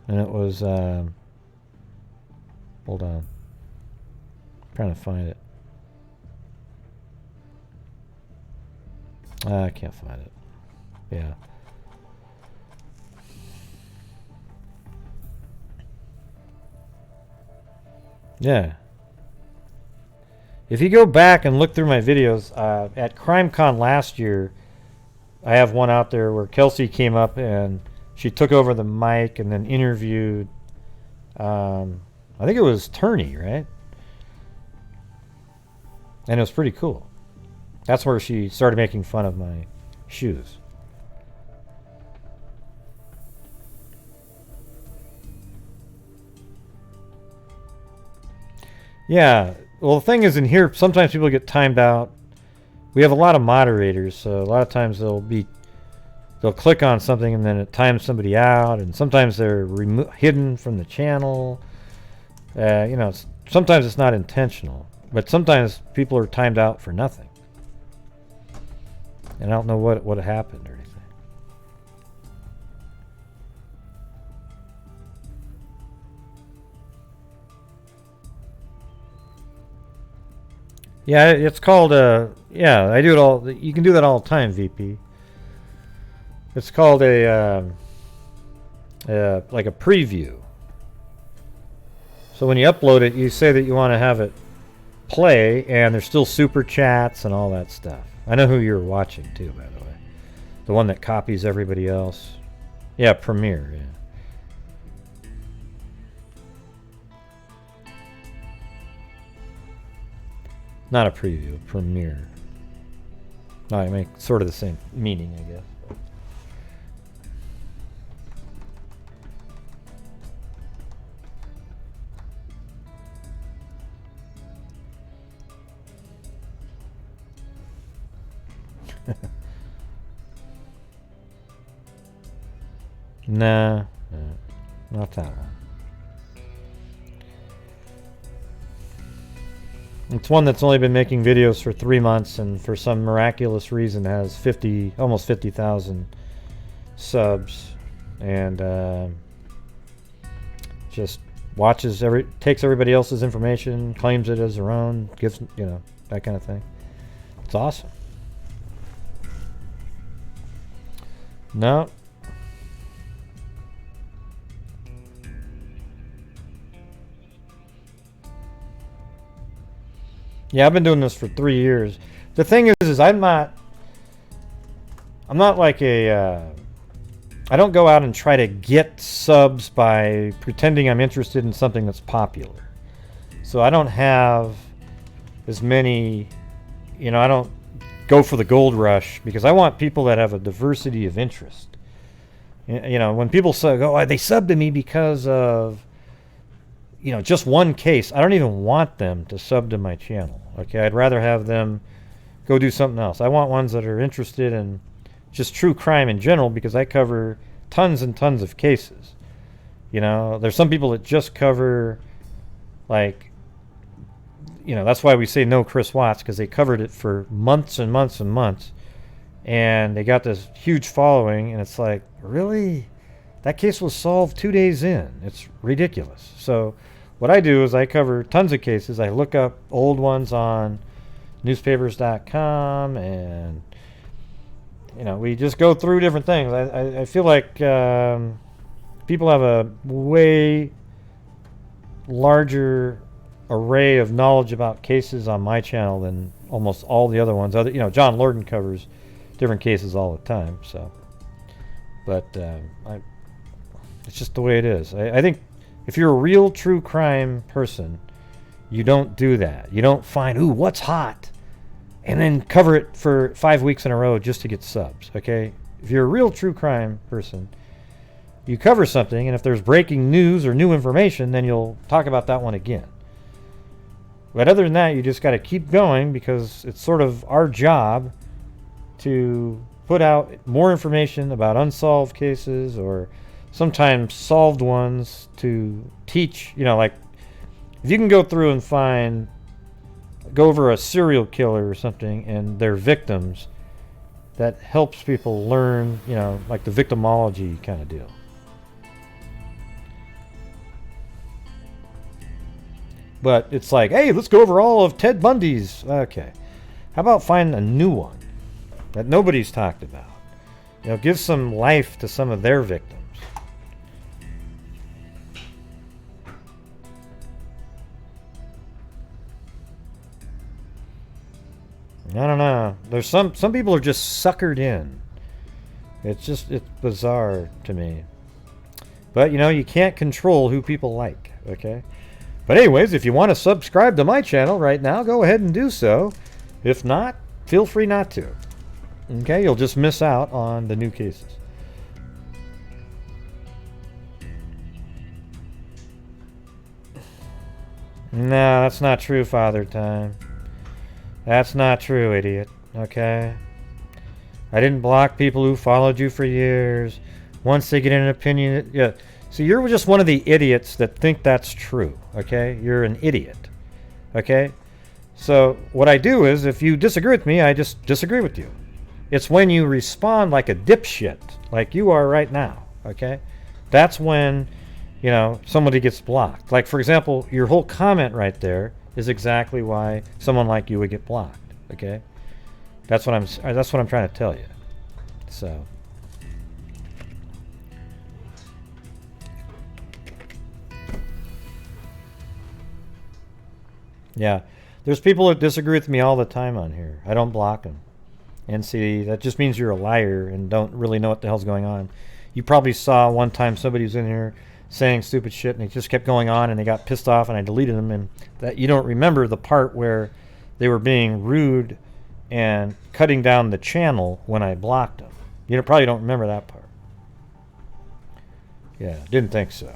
And it was, hold on. I'm trying to find it. I can't find it. Yeah. Yeah. If you go back and look through my videos, at CrimeCon last year, I have one out there where Kelsi came up and she took over the mic and then interviewed, I think it was Turney, right? And it was pretty cool. That's where she started making fun of my shoes. Yeah, well, the thing is, in here, sometimes people get timed out. We have a lot of moderators, so a lot of times they'll click on something and then it times somebody out, and sometimes they're hidden from the channel. Sometimes it's not intentional, but sometimes people are timed out for nothing. And I don't know what happened or anything. Yeah, it's called yeah, I do it all. You can do that all the time, VP. It's called a like a preview. So when you upload it, you say that you want to have it play, and there's still super chats and all that stuff. I know who you're watching too, by the way. The one that copies everybody else. Yeah, Premiere. Yeah. Not a preview, Premiere. No, I mean sort of the same meaning, I guess. Nah, not that one. It's one that's only been making videos for 3 months, and for some miraculous reason has almost 50,000 subs, and just takes everybody else's information, claims it as their own, gives, that kind of thing. It's awesome. No. Yeah, I've been doing this for 3 years. The thing is I'm not like I don't go out and try to get subs by pretending I'm interested in something that's popular. So I don't have as many, I don't go for the gold rush, because I want people that have a diversity of interest. When people say, they subbed to me because of, just one case, I don't even want them to sub to my channel. Okay, I'd rather have them go do something else. I want ones that are interested in just true crime in general, because I cover tons and tons of cases. There's some people that just cover, like, that's why we say no Chris Watts, because they covered it for months and months and months, and they got this huge following, and it's like, really? That case was solved 2 days in. It's ridiculous. So what I do is I cover tons of cases. I look up old ones on newspapers.com, and we just go through different things. I feel like people have a way larger array of knowledge about cases on my channel than almost all the other ones. John Lorden covers different cases all the time. So, but it's just the way it is. I think if you're a real true crime person, you don't do that. You don't find, what's hot, and then cover it for 5 weeks in a row just to get subs, okay? If you're a real true crime person, you cover something, and if there's breaking news or new information, then you'll talk about that one again. But other than that, you just got to keep going, because it's sort of our job to put out more information about unsolved cases, or sometimes solved ones, to teach, like if you can go through and go over a serial killer or something and their victims, that helps people learn, like the victimology kind of deal. But it's like, hey, let's go over all of Ted Bundy's. Okay. How about finding a new one that nobody's talked about? Give some life to some of their victims. I don't know. There's some people are just suckered in. It's bizarre to me. But you can't control who people like, okay? But anyways, if you want to subscribe to my channel right now, go ahead and do so. If not, feel free not to. Okay, you'll just miss out on the new cases. No, that's not true, Father Time. That's not true, idiot. Okay? I didn't block people who followed you for years. Once they get an opinion... Yeah. So you're just one of the idiots that think that's true. Okay? You're an idiot. Okay? So what I do is, if you disagree with me, I just disagree with you. It's when you respond like a dipshit, like you are right now. Okay? That's when, somebody gets blocked. Like, for example, your whole comment right there is exactly why someone like you would get blocked. Okay, that's what I'm trying to tell you. So. Yeah, there's people that disagree with me all the time on here. I don't block them. And see, that just means you're a liar and don't really know what the hell's going on. You probably saw one time somebody was in here saying stupid shit and it just kept going on and they got pissed off and I deleted them, and that you don't remember the part where they were being rude and cutting down the channel when I blocked them. You probably don't remember that part. Yeah, didn't think so.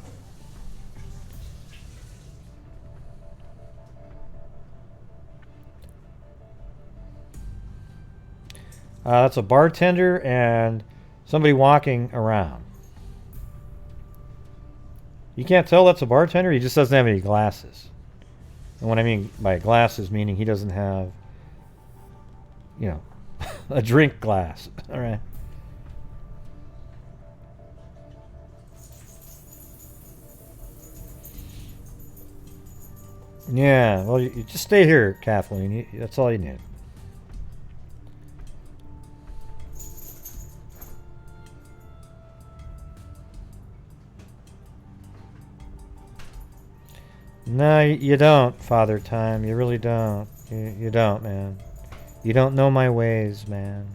That's a bartender and somebody walking around. You can't tell that's a bartender. He just doesn't have any glasses. And what I mean by glasses, meaning he doesn't have, you know, a drink glass. All right. Yeah, well, you just stay here, Kathleen. That's all you need. No, you don't, Father Time. You really don't. You don't, man. You don't know my ways, man.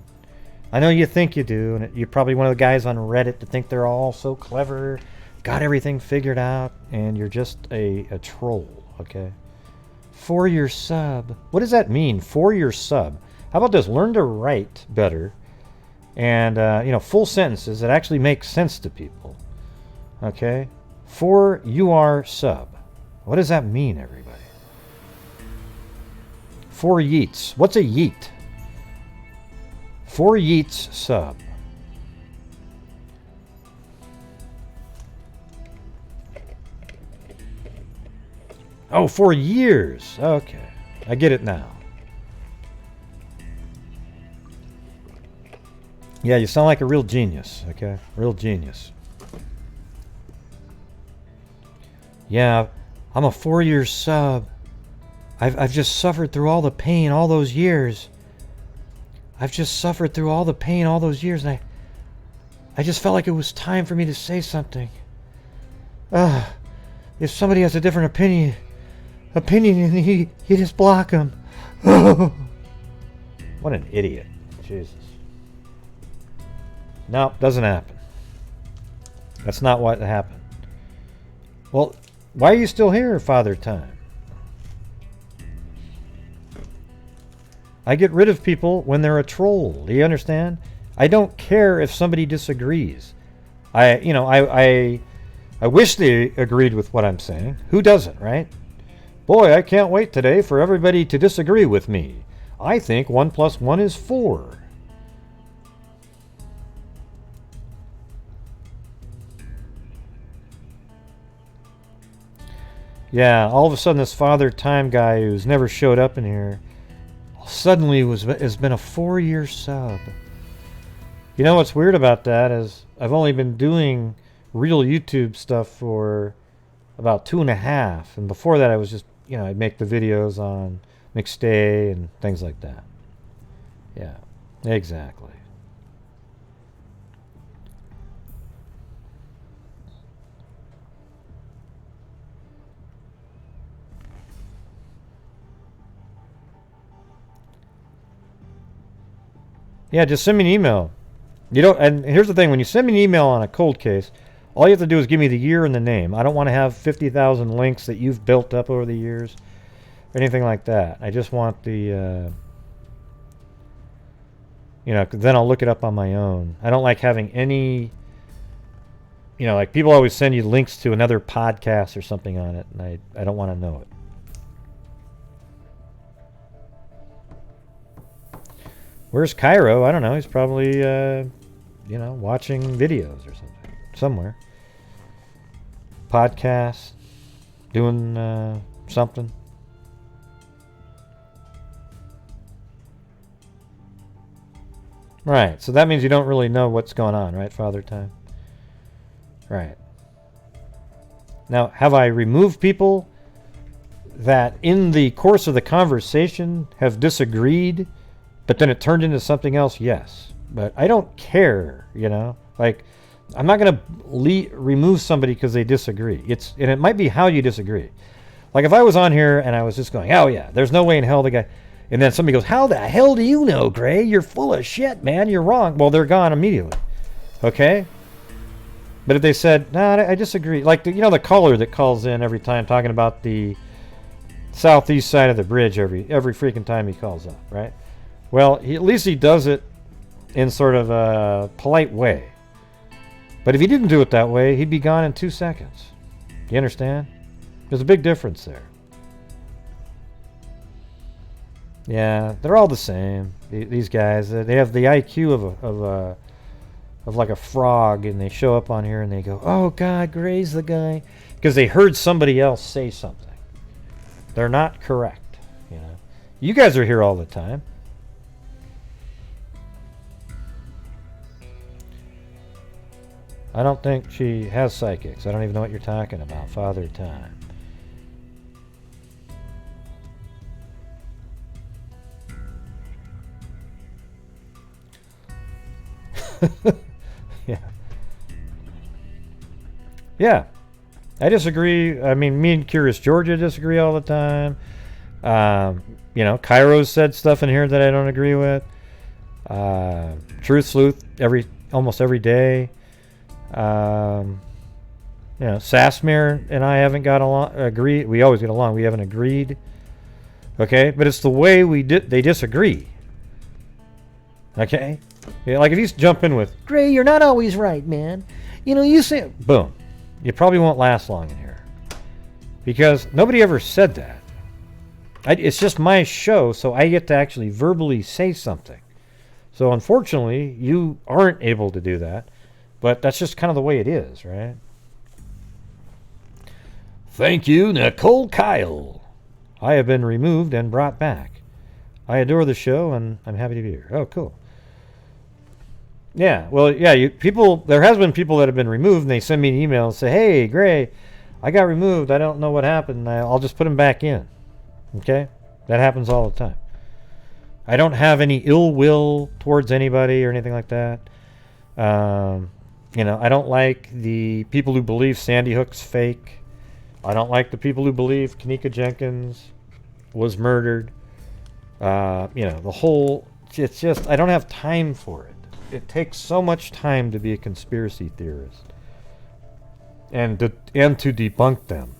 I know you think you do, and you're probably one of the guys on Reddit that think they're all so clever, got everything figured out, and you're just a troll, okay? For your sub. What does that mean, for your sub? How about this? Learn to write better, and, you know, full sentences that actually make sense to people, okay? For your sub. What does that mean, everybody? 4 yeets. What's a yeet? 4 yeets sub. Oh, 4 years. Okay. I get it now. Yeah, you sound like a real genius, okay? Real genius. Yeah. I'm a 4-year sub. I've just suffered through all the pain all those years. I've just suffered through all the pain all those years, and I just felt like it was time for me to say something. If somebody has a different opinion, you just block them. What an idiot. Jesus. No, doesn't happen. That's not what happened. Well, why are you still here, Father Time? I get rid of people when they're a troll. Do you understand? I don't care if somebody disagrees. I wish they agreed with what I'm saying. Who doesn't, right? Boy, I can't wait today for everybody to disagree with me. I think 1 + 1 is 4. Yeah, all of a sudden this Father Time guy who's never showed up in here suddenly has been a 4-year sub. You know what's weird about that is I've only been doing real YouTube stuff for about 2.5, and before that I was just, you know, I'd make the videos on McStay and things like that. Yeah, exactly. Yeah, just send me an email. You don't, and here's the thing, when you send me an email on a cold case, all you have to do is give me the year and the name. I don't want to have 50,000 links that you've built up over the years or anything like that. I just want the, you know, 'cause then I'll look it up on my own. I don't like having any, you know, like people always send you links to another podcast or something on it, and I don't want to know it. Where's Cairo? I don't know. He's probably, you know, watching videos or something. Somewhere. Podcast. Doing something. Right. So that means you don't really know what's going on, right, Father Time? Right. Now, have I removed people that in the course of the conversation have disagreed, but then it turned into something else, yes. But I don't care, you know? Like, I'm not going to remove somebody because they disagree. And it might be how you disagree. Like, if I was on here and I was just going, oh, yeah, there's no way in hell the guy... And then somebody goes, how the hell do you know, Gray? You're full of shit, man. You're wrong. Well, they're gone immediately. Okay? But if they said, no, I disagree. Like, you know, the caller that calls in every time talking about the southeast side of the bridge every freaking time he calls up, right? Well, at least he does it in sort of a polite way. But if he didn't do it that way, he'd be gone in 2 seconds. Do you understand? There's a big difference there. Yeah, they're all the same. These guys, they have the IQ of like a frog, and they show up on here and they go, "Oh God, Gray's the guy," because they heard somebody else say something. They're not correct, you know. You guys are here all the time. I don't think she has psychics. I don't even know what you're talking about, Father Time. Yeah, I disagree. I mean, me and Curious Georgia disagree all the time. You know, Kairos said stuff in here that I don't agree with. Truth Sleuth almost every day. You know, Sasmir and I haven't got along. Agreed. We always get along. We haven't agreed. Okay, but it's the way they disagree. Okay. Yeah, like if you jump in with, Gray, you're not always right, man. You know, you say, boom. You probably won't last long in here. Because nobody ever said that. It's just my show, so I get to actually verbally say something. So unfortunately, you aren't able to do that. But that's just kind of the way it is, right? Thank you, Nicole Kyle. I have been removed and brought back. I adore the show, and I'm happy to be here. Oh, cool. Yeah, well, yeah, there has been people that have been removed, and they send me an email and say, hey, Gray, I got removed. I don't know what happened. I'll just put them back in. Okay? That happens all the time. I don't have any ill will towards anybody or anything like that. You know, I don't like the people who believe Sandy Hook's fake. I don't like the people who believe Kanika Jenkins was murdered. You know, the whole... It's just... I don't have time for it. It takes so much time to be a conspiracy theorist. And to debunk them.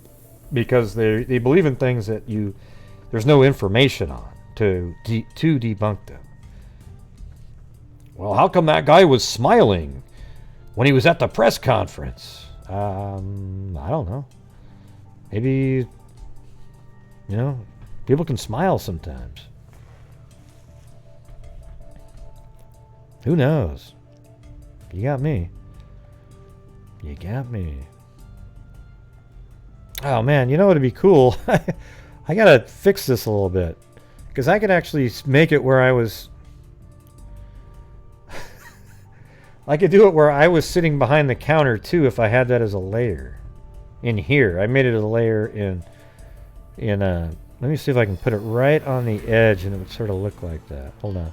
Because they believe in things that there's no information on to debunk them. Well, how come that guy was smiling when he was at the press conference? I don't know. Maybe, you know, people can smile sometimes. Who knows? You got me. You got me. Oh man, you know what would be cool? I gotta fix this a little bit. Because I could actually make it where I was... I could do it where I was sitting behind the counter too if I had that as a layer. In here. I made it a layer in let me see if I can put it right on the edge and it would sort of look like that. Hold on.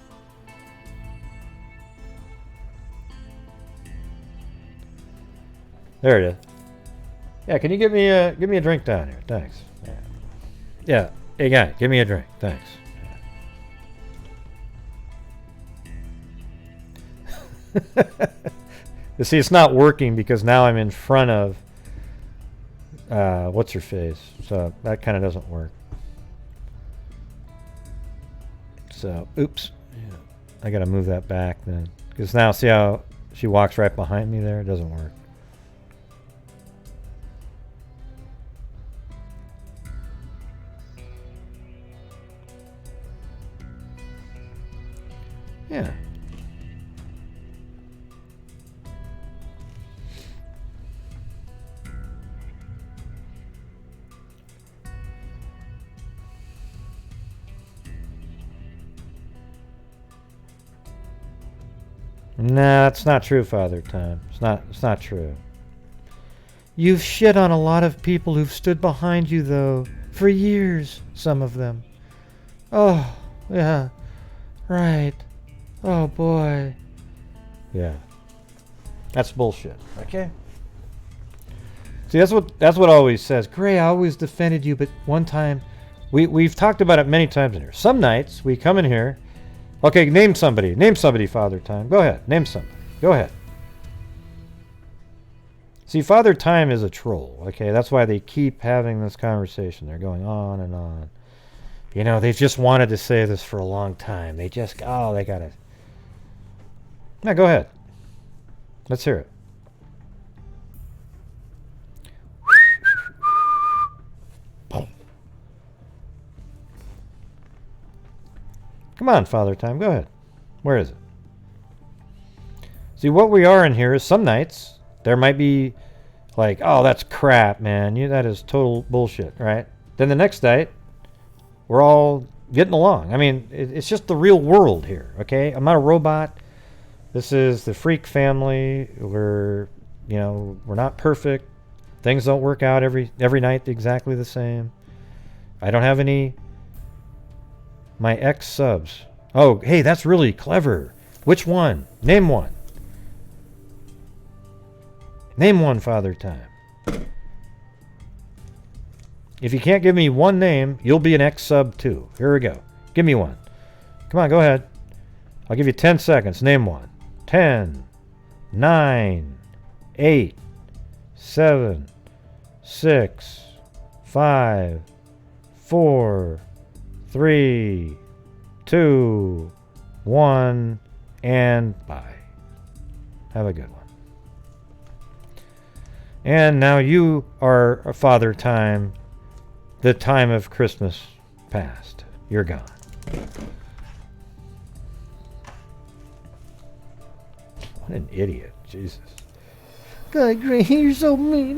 There it is. Yeah, can you give me a drink down here? Thanks. Yeah. Hey guy, give me a drink. Thanks. You see, it's not working because now I'm in front of what's her face, so that kind of doesn't work. So, oops. Yeah. I gotta move that back then, because now see how she walks right behind me there? It doesn't work. Yeah. No, it's not true, Father Time. It's not true. You've shit on a lot of people who've stood behind you, though, for years, some of them. Oh, yeah, right. Oh, boy. Yeah. That's bullshit, okay? See, that's what always says. Gray, I always defended you, but one time, we've talked about it many times in here. Some nights, we come in here. Okay, name somebody. Name somebody, Father Time. Go ahead. Name somebody. Go ahead. See, Father Time is a troll, okay? That's why they keep having this conversation. They're going on and on. You know, they've just wanted to say this for a long time. They just, they got it. Now, go ahead. Let's hear it. Come on, Father Time, go ahead. Where is it? See, what we are in here is some nights there might be like, oh, that's crap, man. That is total bullshit, right? Then the next night, we're all getting along. I mean, it's just the real world here, okay? I'm not a robot. This is the freak family. We're not perfect. Things don't work out every night exactly the same. I don't have any... My ex-subs. Oh, hey, that's really clever. Which one? Name one. Name one, Father Time. If you can't give me one name, you'll be an ex-sub too. Here we go. Give me one. Come on, go ahead. I'll give you 10 seconds. Name one. 10, 9, 8, 7, 6, 5, 4, 3, 2, 1, and bye. Have a good one. And now you are a Father Time. The time of Christmas passed. You're gone. What an idiot. Jesus. God, Gray, you're so mean.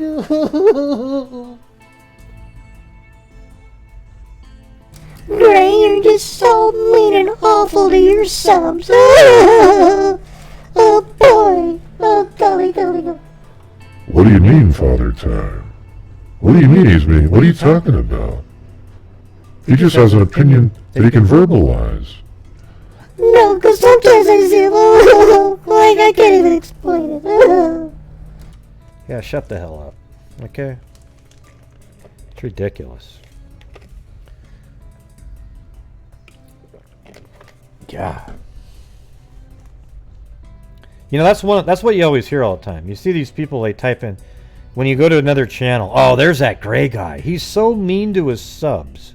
Gray, you're just so mean and awful to your subs. Oh boy. Oh golly, golly, golly. What do you mean, Father Time? What do you mean he's mean? What are you talking about? He just has an opinion that he can verbalize. No, because sometimes I say, like I can't even explain it. Yeah, shut the hell up. Okay? It's ridiculous. God. You know, that's what you always hear all the time. You see these people, they type in, when you go to another channel, oh, there's that Gray guy. He's so mean to his subs.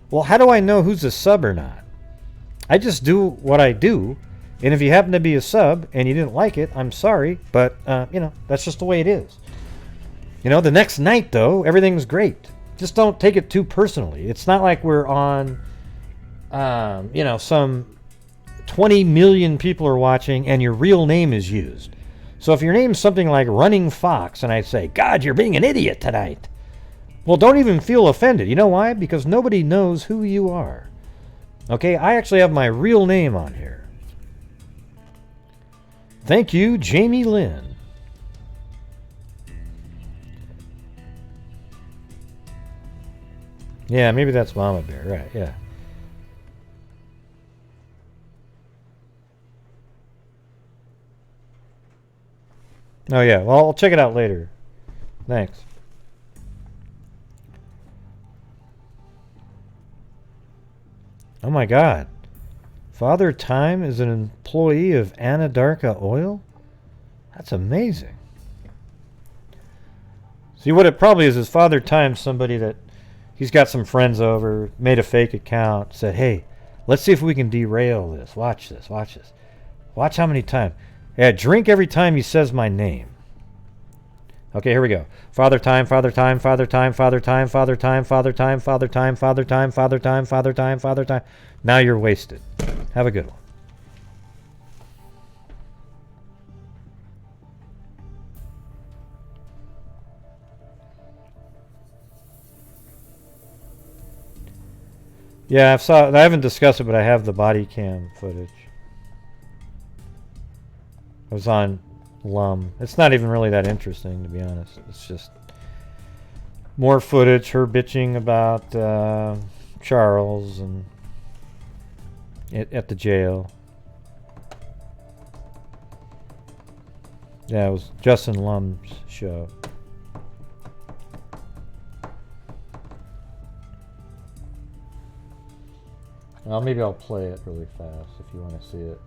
Well, how do I know who's a sub or not? I just do what I do, and if you happen to be a sub and you didn't like it, I'm sorry, but, that's just the way it is. You know, the next night, though, everything's great. Just don't take it too personally. It's not like we're on, some 20 million people are watching and your real name is used. So if your name's something like Running Fox and I say, God, you're being an idiot tonight. Well, don't even feel offended. You know why? Because nobody knows who you are. Okay, I actually have my real name on here. Thank you, Jamie Lynn. Yeah, maybe that's Mama Bear, right, yeah. Oh yeah, well, I'll check it out later. Thanks. Oh my God. Father Time is an employee of Anadarko Oil? That's amazing. See, what it probably is Father Time's somebody that he's got some friends over, made a fake account, said, hey, let's see if we can derail this. Watch this, watch this. Watch how many times. Yeah, drink every time he says my name. Okay, here we go. Father Time, Father Time, Father Time, Father Time, Father Time, Father Time, Father Time, Father Time, Father Time, Father Time, Father Time. Now you're wasted. Have a good one. Yeah, I haven't discussed it, but I have the body cam footage. I was on Lum. It's not even really that interesting, to be honest. It's just more footage, her bitching about Charles and at the jail. Yeah, it was Justin Lum's show. Well, maybe I'll play it really fast if you want to see it.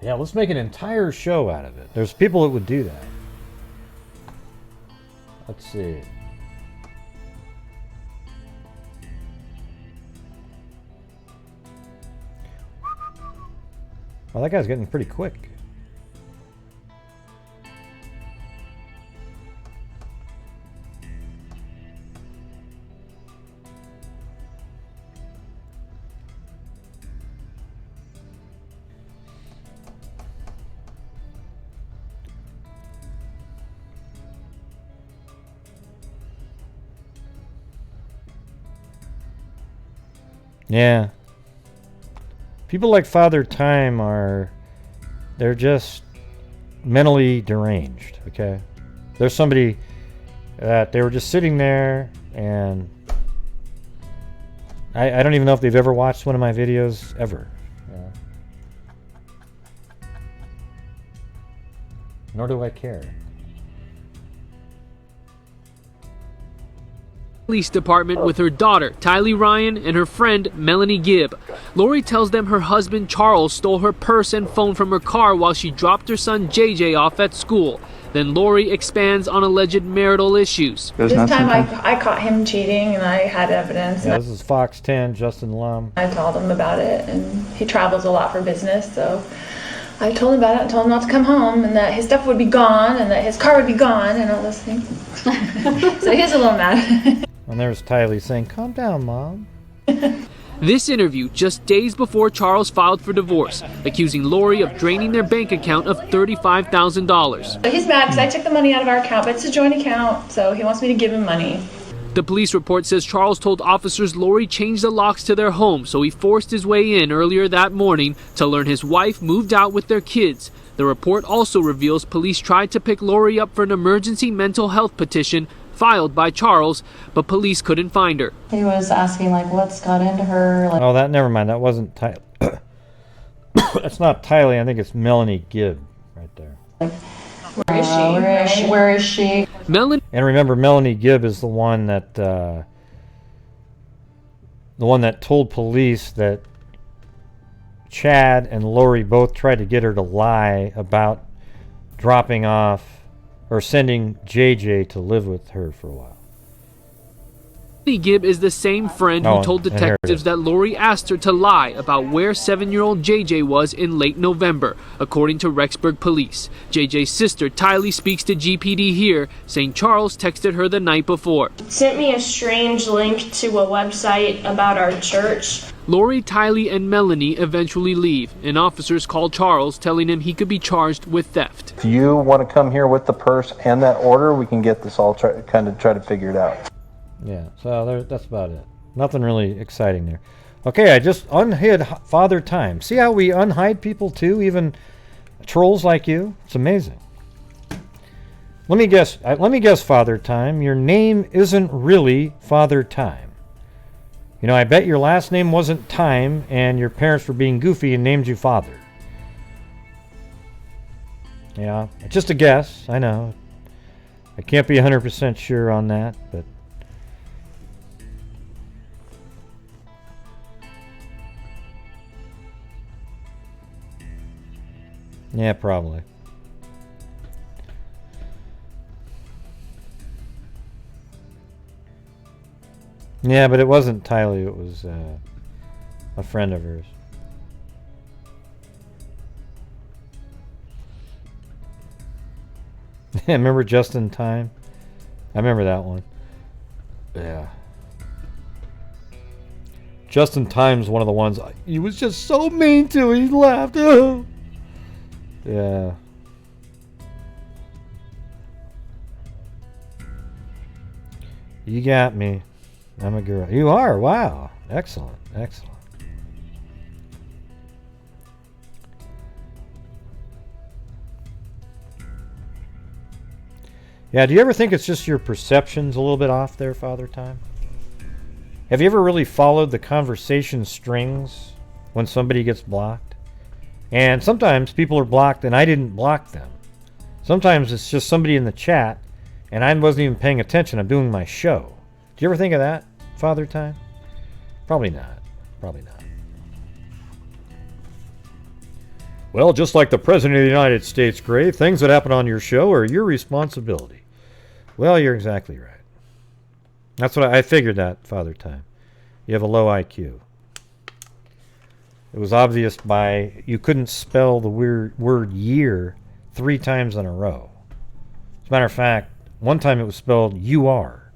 Yeah, let's make an entire show out of it. There's people that would do that. Let's see. Well, that guy's getting pretty quick. Yeah. People like Father Time they're just mentally deranged, okay? There's somebody that they were just sitting there and I don't even know if they've ever watched one of my videos, ever. Yeah. Nor do I care. Police department with her daughter, Tylee Ryan, and her friend, Melanie Gibb. Lori tells them her husband, Charles, stole her purse and phone from her car while she dropped her son, JJ, off at school. Then Lori expands on alleged marital issues. This time I caught him cheating and I had evidence. Yeah, this is Fox 10, Justin Lum. I told him about it, and he travels a lot for business, so I told him about it and told him not to come home and that his stuff would be gone and that his car would be gone and all those things. So he's a little mad. And there's Tylee saying, "Calm down, Mom." This interview just days before Charles filed for divorce, accusing Lori of draining their bank account of $35,000. He's mad because I took the money out of our account, but it's a joint account, so he wants me to give him money. The police report says Charles told officers Lori changed the locks to their home, so he forced his way in earlier that morning to learn his wife moved out with their kids. The report also reveals police tried to pick Lori up for an emergency mental health petition filed by Charles, but police couldn't find her. He was asking, like, what's got into her. Like, oh, never mind. That wasn't Tylee. It's not Tylee. I think it's Melanie Gibb right there. Where is she? And remember, Melanie Gibb is the one that told police that Chad and Lori both tried to get her to lie about dropping off or sending JJ to live with her for a while. Melanie Gibb is the same friend who told detectives that Lori asked her to lie about where 7-year-old JJ was in late November, according to Rexburg police. JJ's sister, Tylee, speaks to GPD here, saying Charles texted her the night before. Sent me a strange link to a website about our church. Lori, Tylee, and Melanie eventually leave, and officers call Charles, telling him he could be charged with theft. If you want to come here with the purse and that order, we can get this all try to figure it out. Yeah, so that's about it. Nothing really exciting there. Okay, I just unhid Father Time. See how we unhide people too, even trolls like you? It's amazing. Let me guess, Father Time. Your name isn't really Father Time. You know, I bet your last name wasn't Time, and your parents were being goofy and named you Father. Yeah, it's just a guess. I know. I can't be 100% sure on that, but. Yeah, probably. Yeah, but it wasn't Tylee. It was a friend of hers. Remember Just in Time? I remember that one. Yeah. Just in Time's one of the ones he was just so mean to. He laughed. Oh. Yeah. You got me. I'm a girl. You are? Wow. Excellent. Excellent. Yeah, do you ever think it's just your perceptions a little bit off there, Father Time? Have you ever really followed the conversation strings when somebody gets blocked? And sometimes people are blocked and I didn't block them. Sometimes it's just somebody in the chat and I wasn't even paying attention. I'm doing my show. Do you ever think of that, Father Time? Probably not. Probably not. Well, just like the President of the United States, Gray, things that happen on your show are your responsibility. Well, you're exactly right. That's what I figured that, Father Time. You have a low IQ. It was obvious by you couldn't spell the word year 3 times in a row. As a matter of fact, one time it was spelled U-R.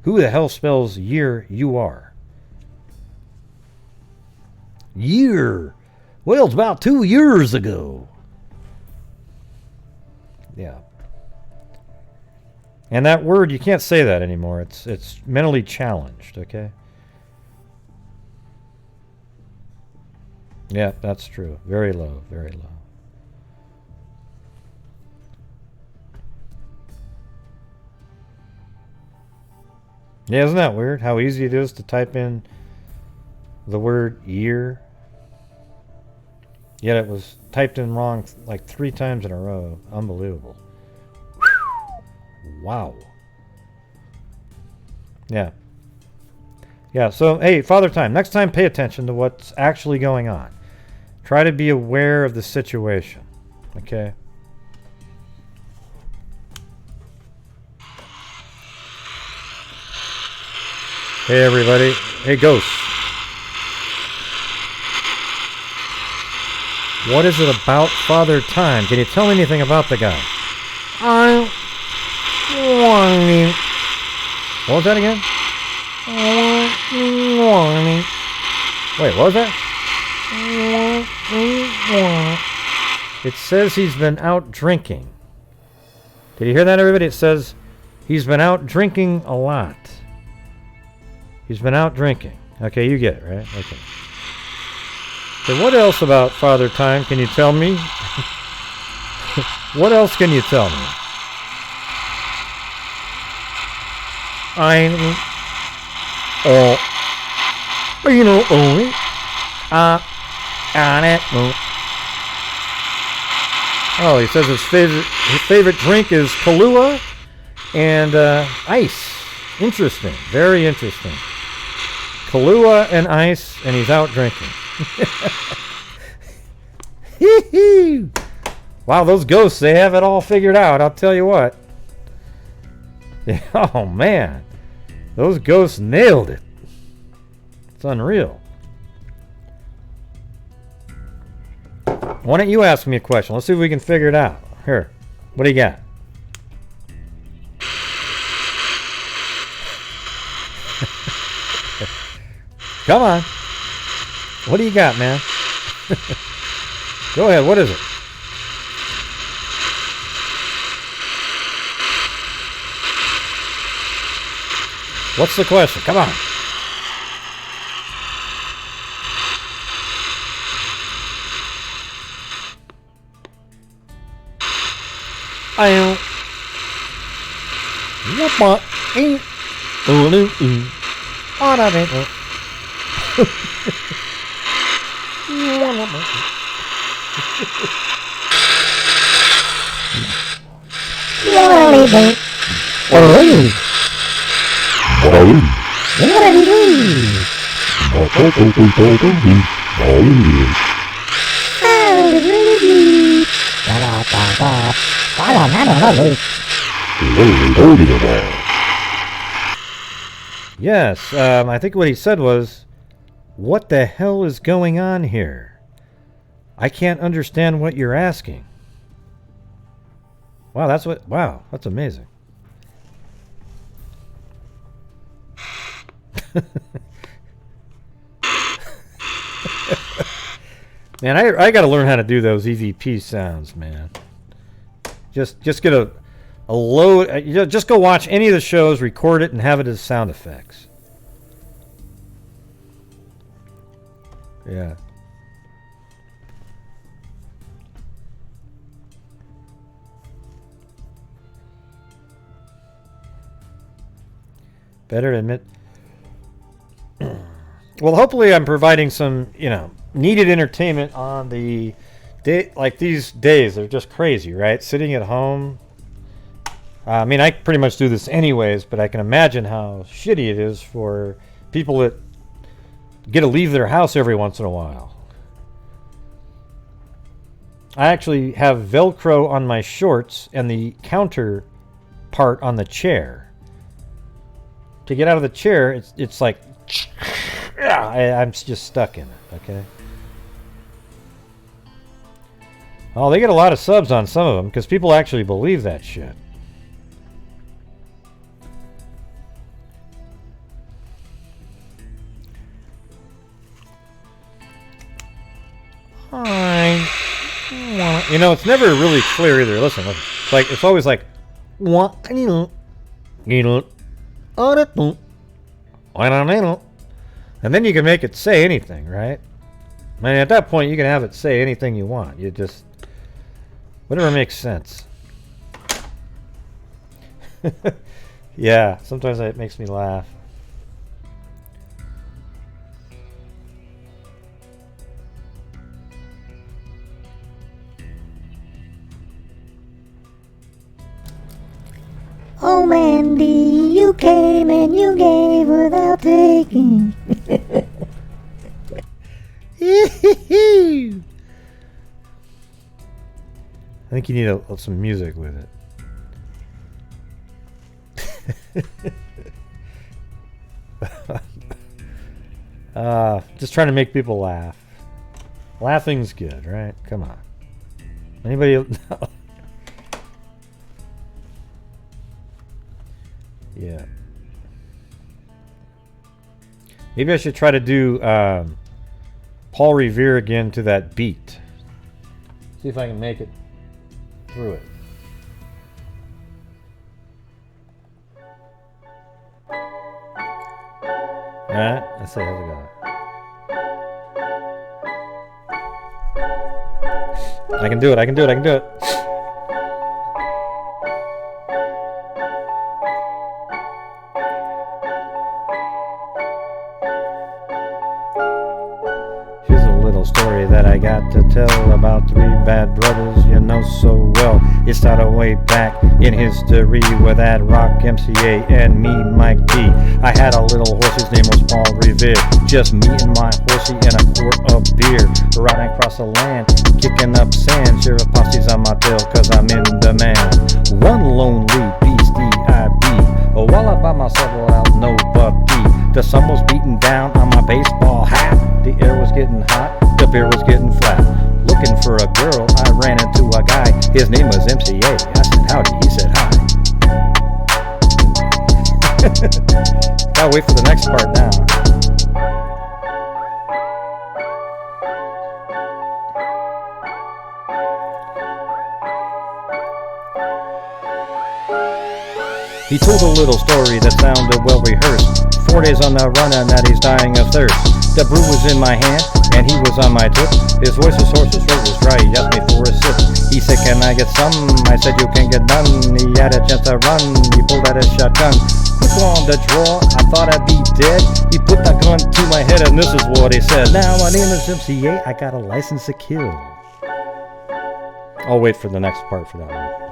Who the hell spells year U-R? Year. Well, it's about 2 years ago. Yeah. And that word, you can't say that anymore. It's mentally challenged, okay? Yeah, that's true. Very low, very low. Yeah, isn't that weird? How easy it is to type in the word year. Yet it was typed in wrong like 3 times in a row. Unbelievable. Wow. Yeah. Yeah, so, hey, Father Time, next time pay attention to what's actually going on. Try to be aware of the situation. Okay? Hey, everybody. Hey, Ghost. What is it about Father Time? Can you tell me anything about the guy? What was that again? Wait, what was that? It says he's been out drinking. Did you hear that, everybody? It says he's been out drinking a lot. He's been out drinking. Okay, you get it, right? Okay. So what else about Father Time can you tell me? What else can you tell me? Oh, he says his favorite drink is Kahlua and ice. Interesting, very interesting. Kahlua and ice, and he's out drinking. Wow, those ghosts, they have it all figured out, I'll tell you what. Oh, man. Those ghosts nailed it. It's unreal. Why don't you ask me a question? Let's see if we can figure it out. Here, what do you got? Come on. What do you got, man? Go ahead, what is it? What's the question? Come on. Yes, I think what he said was, what the hell is going on here? I can't understand what you're asking. Wow, that's amazing. Man, I got to learn how to do those EVP sounds, man. Just get a load. Just go watch any of the shows, record it, and have it as sound effects. Yeah. Better to admit. Well, hopefully I'm providing some, needed entertainment on the day. Like these days, they're just crazy, right? Sitting at home. I mean, I pretty much do this anyways, but I can imagine how shitty it is for people that get to leave their house every once in a while. I actually have Velcro on my shorts and the counter part on the chair. To get out of the chair, it's like, I'm just stuck in it, okay? Oh, they get a lot of subs on some of them because people actually believe that shit. It's never really clear either. Listen. It's always like, and then you can make it say anything, right? I mean, at that point, you can have it say anything you want. You just, whatever makes sense. Yeah, sometimes it makes me laugh. Oh, Mandy, you came and you gave without taking. I think you need some music with it. Just trying to make people laugh. Laughing's good, right? Come on. Anybody? Yeah. Maybe I should try to do Paul Revere again to that beat. See if I can make it through it. Alright, let's see how's it going. I can do it. Story that I got to tell about three bad brothers you know so well. It started way back in history with that rock MCA and me, Mike D. I had a little horse, his name was Paul Revere. Just me and my horsey and a quart of beer. Riding across the land, kicking up sand. Sheriff posse's on my tail cause I'm in demand. One lonely beast, D.I.B. While I by myself without no buc-ee. The sun was beating down on my baseball hat. The air was getting hot. The beer was getting flat. Looking for a girl, I ran into a guy. His name was MCA. I said howdy, he said hi. Gotta wait for the next part now. He told a little story that sounded well rehearsed. 4 days on the run and that he's dying of thirst. The brew was in my hand and he was on my tip. His voice was hoarse, his throat was dry. He asked me for a sip. He said, can I get some? I said, you can't get none. He had a chance to run. He pulled out his shotgun. Quick on the draw, I thought I'd be dead. He put the gun to my head and this is what he said. Now my name is MCA, I got a license to kill. I'll wait for the next part for that one.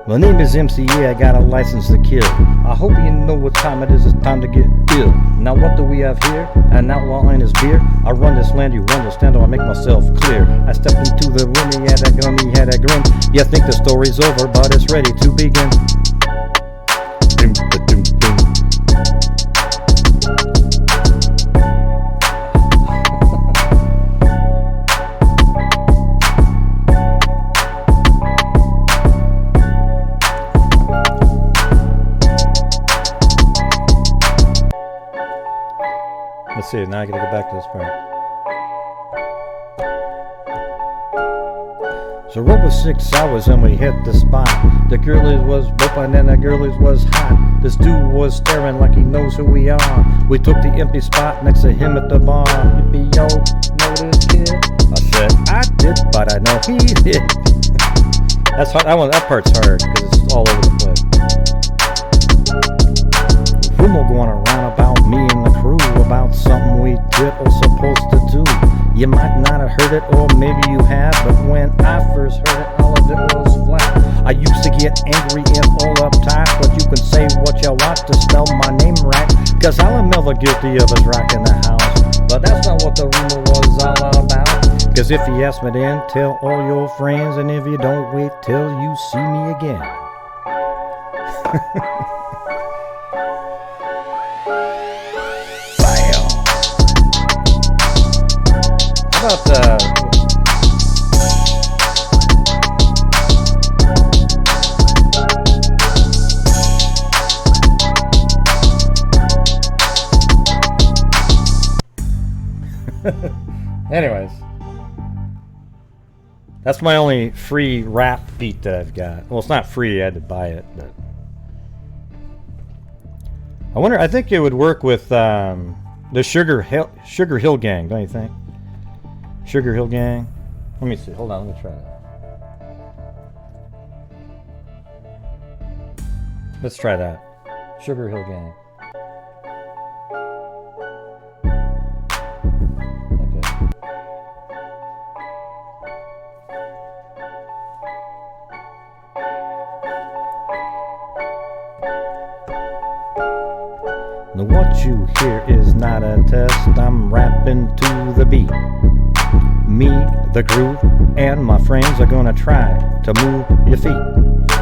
My name is MCA, I got a license to kill. I hope you know what time it is, it's time to get ill. Now what do we have here? An outlaw and his beer. I run this land, you understand, or I make myself clear. I stepped into the room, he had a gun, he had a grin. You think the story's over, but it's ready to begin. Let's see, now I gotta go back to this part. So roll was 6 hours and we hit the spot. The girlies was bumping and the girlies was hot. This dude was staring like he knows who we are. We took the empty spot next to him at the bar. Yippee yo, know this kid? I said I did, but I know he did. That's hard. That part's hard because it's all over the place. Rumor going around about me and the crew, about something we did or supposed to do. You might not have heard it, or maybe you have, but when I first heard it, all of it was flat. I used to get angry and all uptight, but you can say what you want to spell my name right, cause I'm never guilty of us rocking the house. But that's not what the rumor was all about, cause if you ask me then, tell all your friends, and if you don't, wait till you see me again. How about anyways, that's my only free rap beat that I've got. Well, it's not free, I had to buy it, but I wonder, I think it would work with the Sugar Hill Gang, don't you think? Sugar Hill Gang. Let me see. Hold on. Let me try that. Let's try that. Sugar Hill Gang. Okay. Now what you hear is not a test. I'm rapping to the beat. Me, the groove, and my friends are gonna try to move your feet.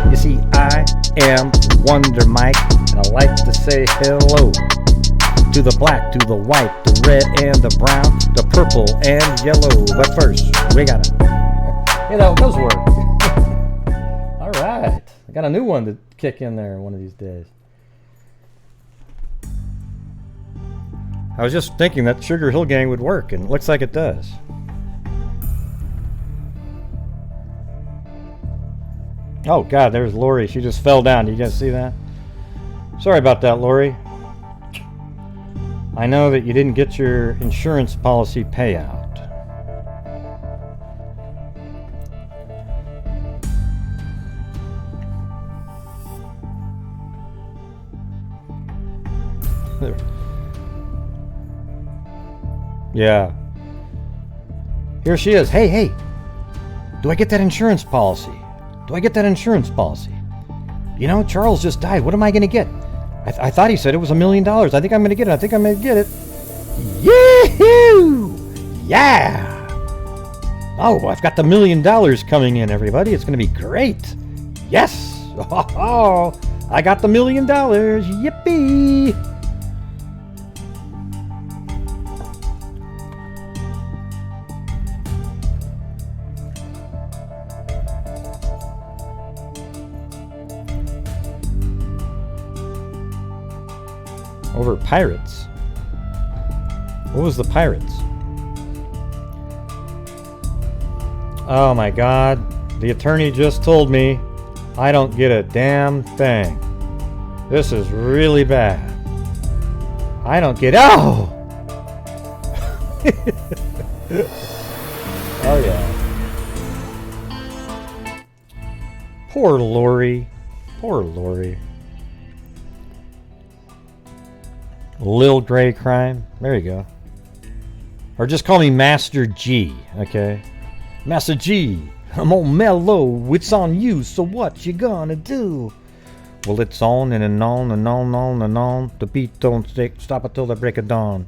You see, I am Wonder Mike, and I like to say hello to the black, to the white, the red, and the brown, the purple, and yellow. But first, we gotta, that does work. All right, I got a new one to kick in there one of these days. I was just thinking that Sugar Hill Gang would work, and it looks like it does. Oh God, there's Lori. She just fell down. Do you guys see that? Sorry about that, Lori. I know that you didn't get your insurance policy payout. Yeah. Here she is. Hey, hey. Do I get that insurance policy? Do I get that insurance policy? You know, Charles just died. What am I going to get? I thought he said it was $1 million. I think I'm going to get it. I think I'm going to get it. Yee-hoo! Yeah! Oh, I've got the $1 million coming in, everybody. It's going to be great. Yes! Oh, I got the $1 million. Yippee! Over pirates. What was the pirates? Oh my God. The attorney just told me I don't get a damn thing. This is really bad. I don't get... Oh! Oh yeah. Poor Lori. Poor Lori. Lil Grey Crime. There you go. Or just call me Master G, okay? Master G, I'm on mellow. It's on you, so what you gonna do? Well, it's on and on and on and on and on. The beat don't stop until the break of dawn.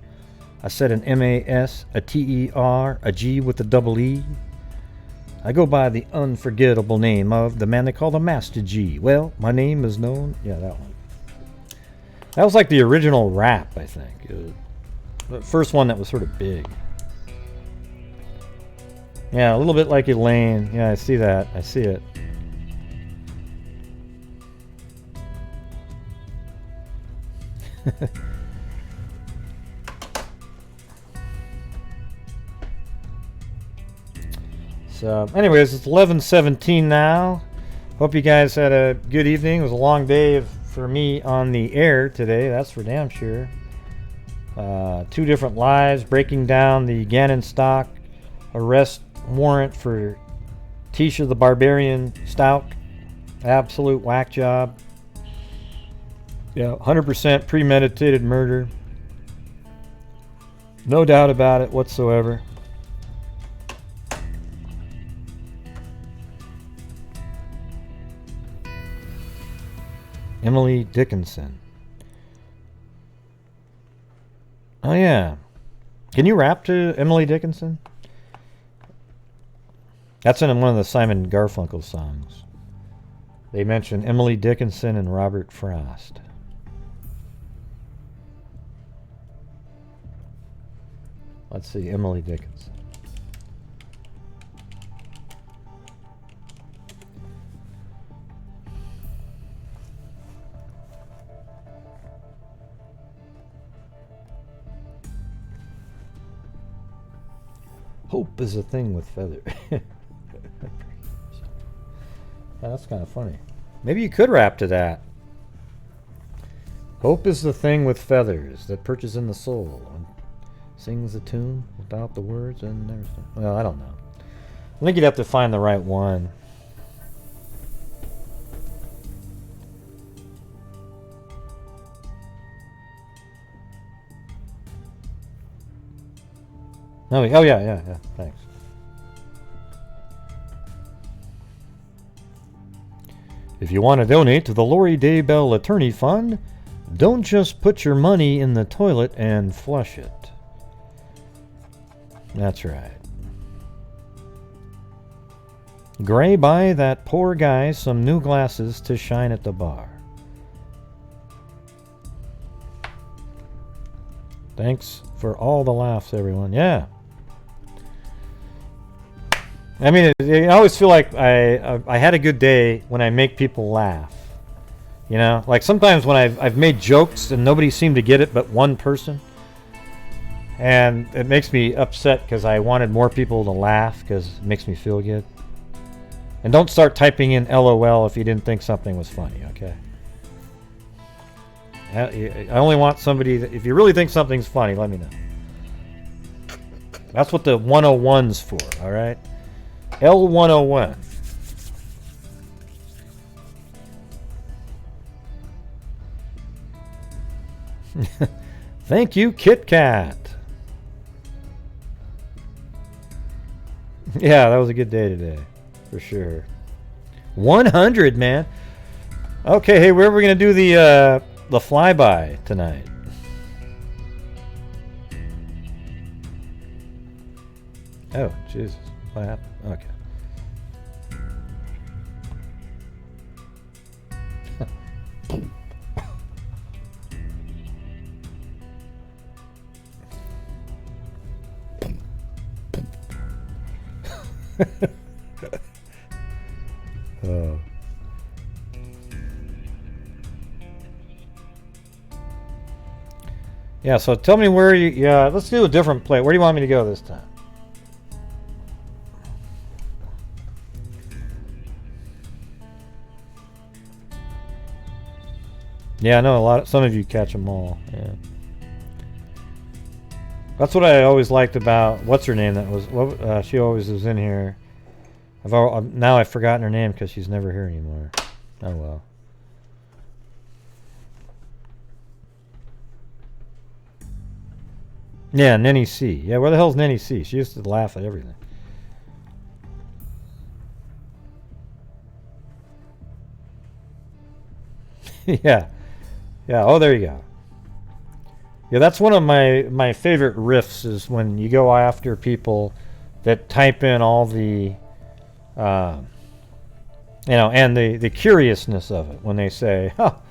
I said an M-A-S, a T-E-R, a G with a double E. I go by the unforgettable name of the man they call the Master G. Well, my name is known... Yeah, that one. That was like the original rap, I think. The first one that was sort of big. Yeah, a little bit like Elaine. Yeah, I see that. I see it. So, anyways, it's 11:17 now. Hope you guys had a good evening. It was a long day for me on the air today. That's for damn sure. 2 different lives breaking down the Gannon stock arrest warrant for Tisha the Barbarian Stout. Absolute whack job. Yeah, 100% premeditated murder. No doubt about it whatsoever. Emily Dickinson. Oh yeah. Can you rap to Emily Dickinson? That's in one of the Simon Garfunkel songs. They mention Emily Dickinson and Robert Frost. Let's see, Emily Dickinson. Hope is a thing with feather. That's kind of funny. Maybe you could rap to that. Hope is the thing with feathers that perches in the soul and sings the tune without the words and everything. Well, I don't know. I think you'd have to find the right one. Oh yeah, thanks. If you want to donate to the Lori Daybell Attorney Fund, don't just put your money in the toilet and flush it. That's right. Gray, buy that poor guy some new glasses to shine at the bar. Thanks for all the laughs, everyone. Yeah. I mean, I always feel like I had a good day when I make people laugh. You know, like sometimes when I've made jokes and nobody seemed to get it but one person, and it makes me upset because I wanted more people to laugh because it makes me feel good. And don't start typing in LOL if you didn't think something was funny, okay? I only want somebody that, if you really think something's funny, let me know. That's what the 101's for, all right? L101. Thank you, Kit Kat. Yeah, that was a good day today, for sure. 100, man. Okay, hey, where are we gonna do the flyby tonight? Oh, Jesus, what happened? Okay. Oh. Yeah, so tell me where you... Yeah, let's do a different play. Where do you want me to go this time? Yeah, I know some of you catch them all. Yeah. That's what I always liked about... What's her name? That was... she always was in here. Now I've forgotten her name because she's never here anymore. Oh, well. Yeah, Nenny C. Yeah, where the hell's Nenny C? She used to laugh at everything. Yeah. Yeah, oh, there you go. Yeah, that's one of my favorite riffs is when you go after people that type in all the... you know, and the curiousness of it when they say, oh,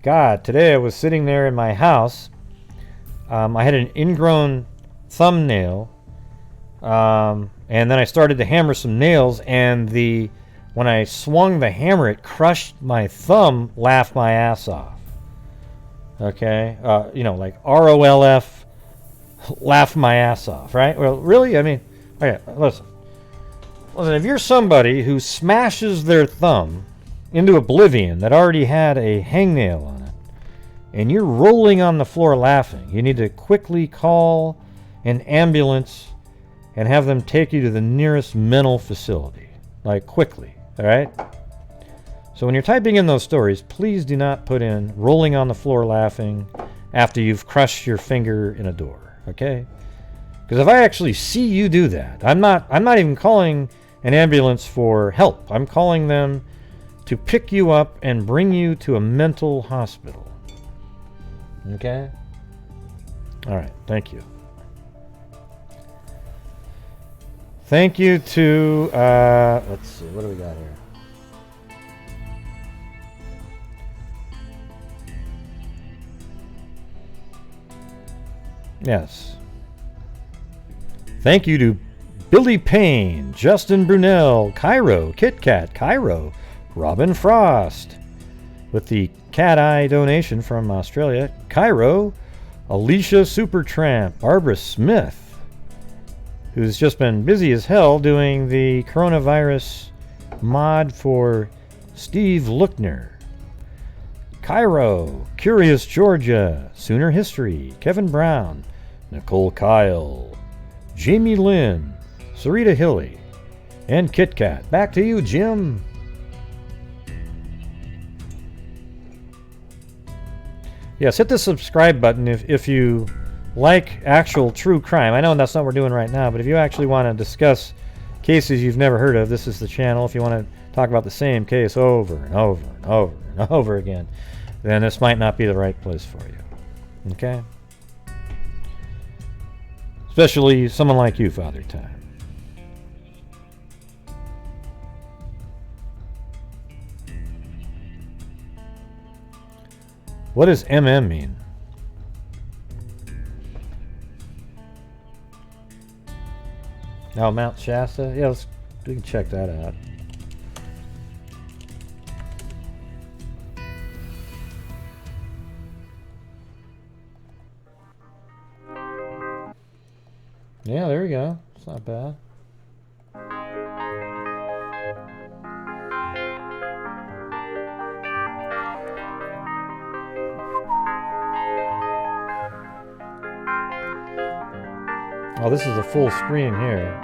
God, today I was sitting there in my house. I had an ingrown thumbnail, and then I started to hammer some nails, and when I swung the hammer, it crushed my thumb, laughed my ass off. Okay? You know, like ROLF, laugh my ass off, right? Well, really? I mean, okay, listen. Listen, if you're somebody who smashes their thumb into oblivion that already had a hangnail on it, and you're rolling on the floor laughing, you need to quickly call an ambulance and have them take you to the nearest mental facility. Like, quickly, all right? So when you're typing in those stories, please do not put in rolling on the floor laughing after you've crushed your finger in a door, okay? Because if I actually see you do that, I'm not even calling an ambulance for help. I'm calling them to pick you up and bring you to a mental hospital. Okay? All right, thank you. Thank you to, let's see, what do we got here? Yes. Thank you to Billy Payne, Justin Brunel, Cairo, Kit Kat, Cairo, Robin Frost, with the cat eye donation from Australia, Cairo, Alicia Supertramp, Barbara Smith, who's just been busy as hell doing the coronavirus mod for Steve Lookner, Cairo, Curious Georgia, Sooner History, Kevin Brown, Nicole Kyle, Jamie Lynn, Sarita Hilly, and Kit Kat. Back to you, Jim. Yes, hit the subscribe button if you like actual true crime. I know that's not what we're doing right now, but if you actually want to discuss cases you've never heard of, this is the channel. If you want to talk about the same case over and over and over and over again, then this might not be the right place for you. Okay? Especially someone like you, Father Time. What does MM mean? Oh, Mount Shasta? Yeah, we can check that out. Yeah, there we go. It's not bad. Oh, this is a full screen here.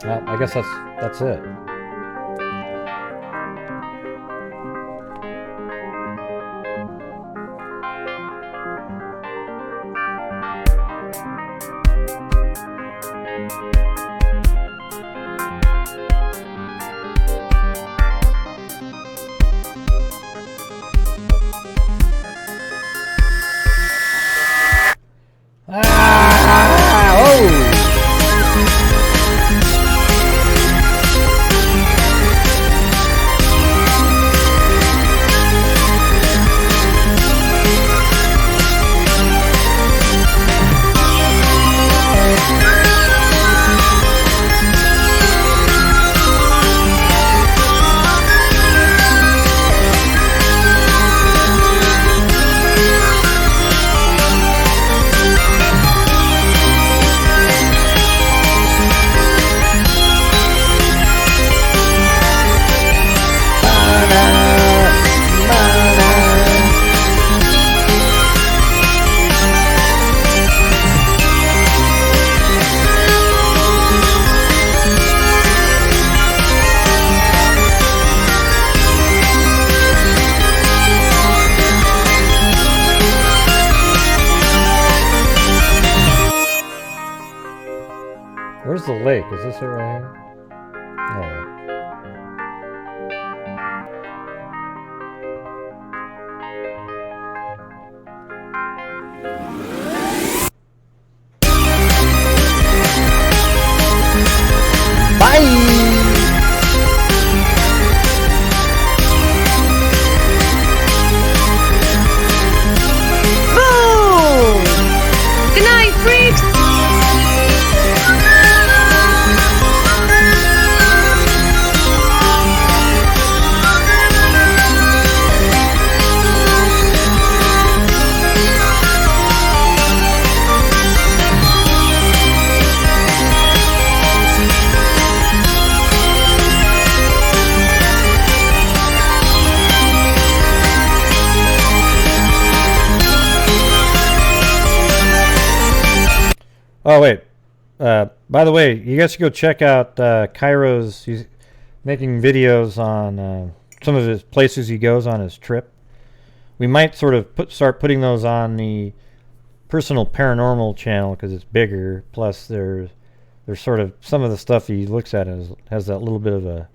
I guess that's it. Where's the lake? Is this it right here? Alright. Good night, freaks! Oh wait. By the way, you guys should go check out Cairo's. He's making videos on some of his places he goes on his trip. We might sort of start putting those on the personal paranormal channel because it's bigger. Plus, there's sort of some of the stuff he looks at has that little bit of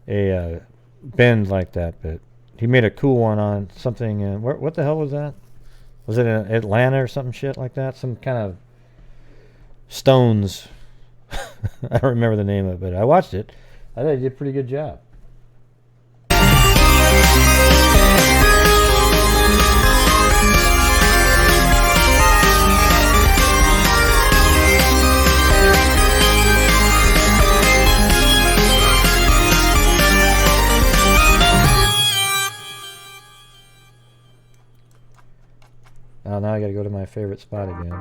a bend like that. But he made a cool one on something. What the hell was that? Was it in Atlanta or something shit like that? Some kind of stones. I don't remember the name of it, but I watched it. I thought he did a pretty good job. Oh, now I gotta go to my favorite spot again.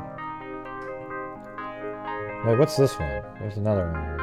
Wait, what's this one? There's another one here.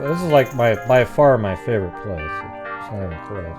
This is like by far my favorite place. It's not even close.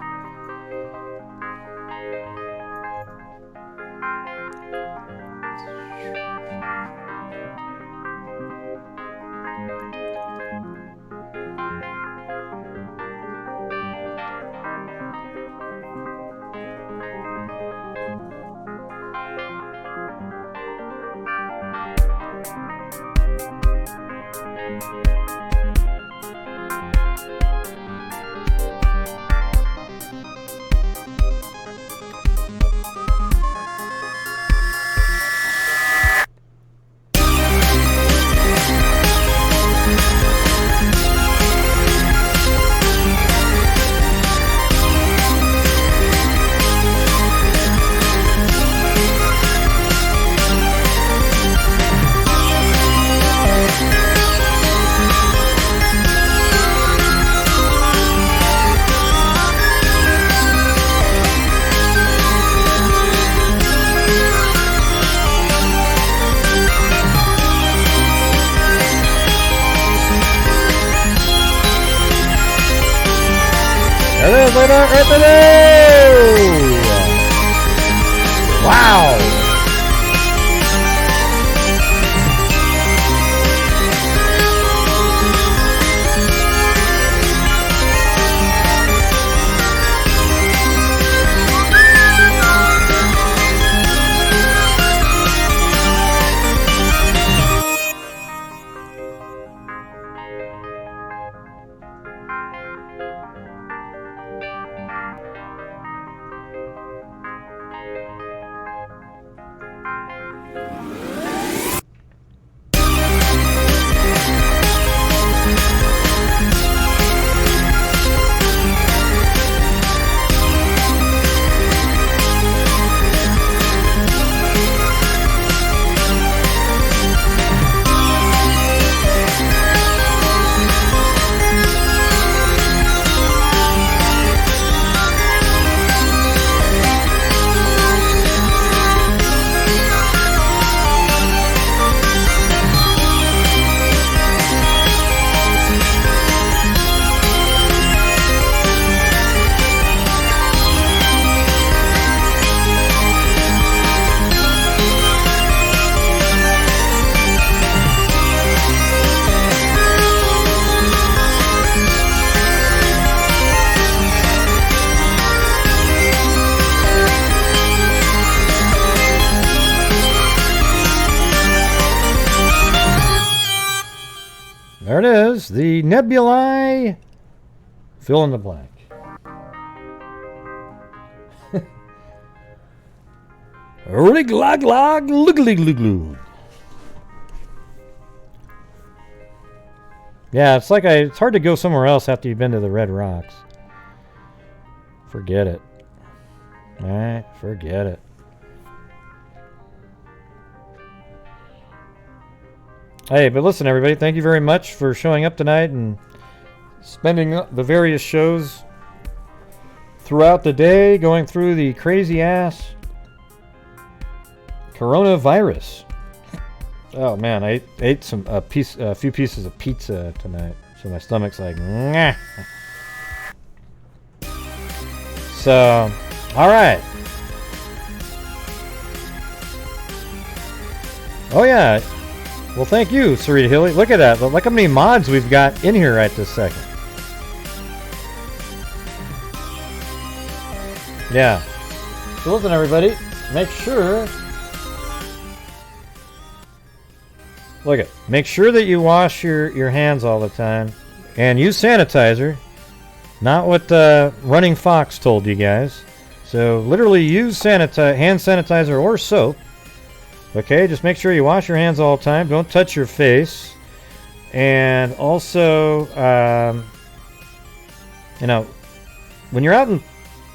Wow! the nebulae. Fill in the blank. Rig-log, loog-a-lig-loo-gloo. Yeah, it's like it's hard to go somewhere else after you've been to the Red Rocks. Forget it. Alright, forget it. Hey, but listen, everybody, thank you very much for showing up tonight and spending the various shows throughout the day, going through the crazy-ass coronavirus. Oh man, I ate a few pieces of pizza tonight, so my stomach's like, nah. So, all right. Oh yeah. Well, thank you, Sarita Hilly. Look at that. Look how many mods we've got in here right this second. Yeah. So listen, everybody. Make sure. Look it. Make sure that you wash your hands all the time, and use sanitizer. Not what Running Fox told you guys. So literally use hand sanitizer or soap. Okay, just make sure you wash your hands all the time. Don't touch your face. And also, you know, when you're out in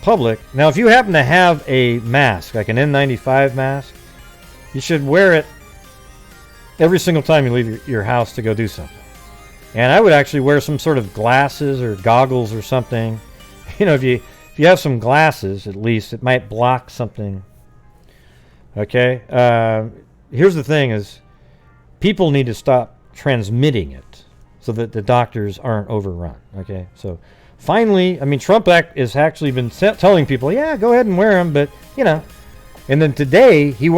public, now if you happen to have a mask, like an N95 mask, you should wear it every single time you leave your house to go do something. And I would actually wear some sort of glasses or goggles or something. You know, if you have some glasses, at least, it might block something. Okay? Here's the thing is, people need to stop transmitting it so that the doctors aren't overrun. Okay? So, finally, I mean, Trump has actually been telling people, yeah, go ahead and wear them, but, you know. And then today, he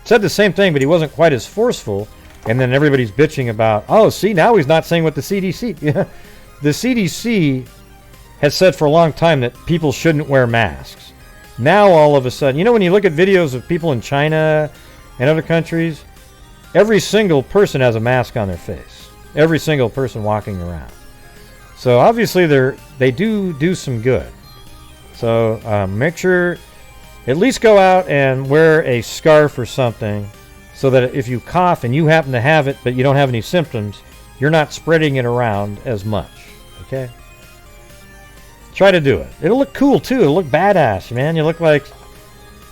said the same thing, but he wasn't quite as forceful. And then everybody's bitching about, oh, see, now he's not saying what the CDC. Yeah, the CDC has said for a long time that people shouldn't wear masks. Now, all of a sudden, you know, when you look at videos of people in China and other countries, every single person has a mask on their face. Every single person walking around. So obviously, they do some good. So make sure, at least go out and wear a scarf or something, so that if you cough and you happen to have it but you don't have any symptoms, you're not spreading it around as much. Okay? Try to do it. It'll look cool too. It'll look badass, man. You look like,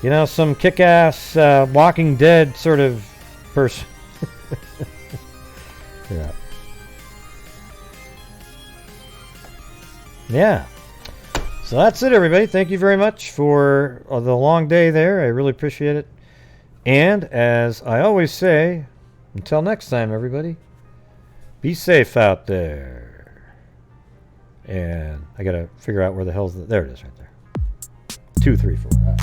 you know, some kick-ass Walking Dead sort of person. Yeah. Yeah. So that's it, everybody. Thank you very much for the long day there. I really appreciate it. And as I always say, until next time, everybody, be safe out there. And I got to figure out where the hell's there it is right there. 2, 3, 4. All right,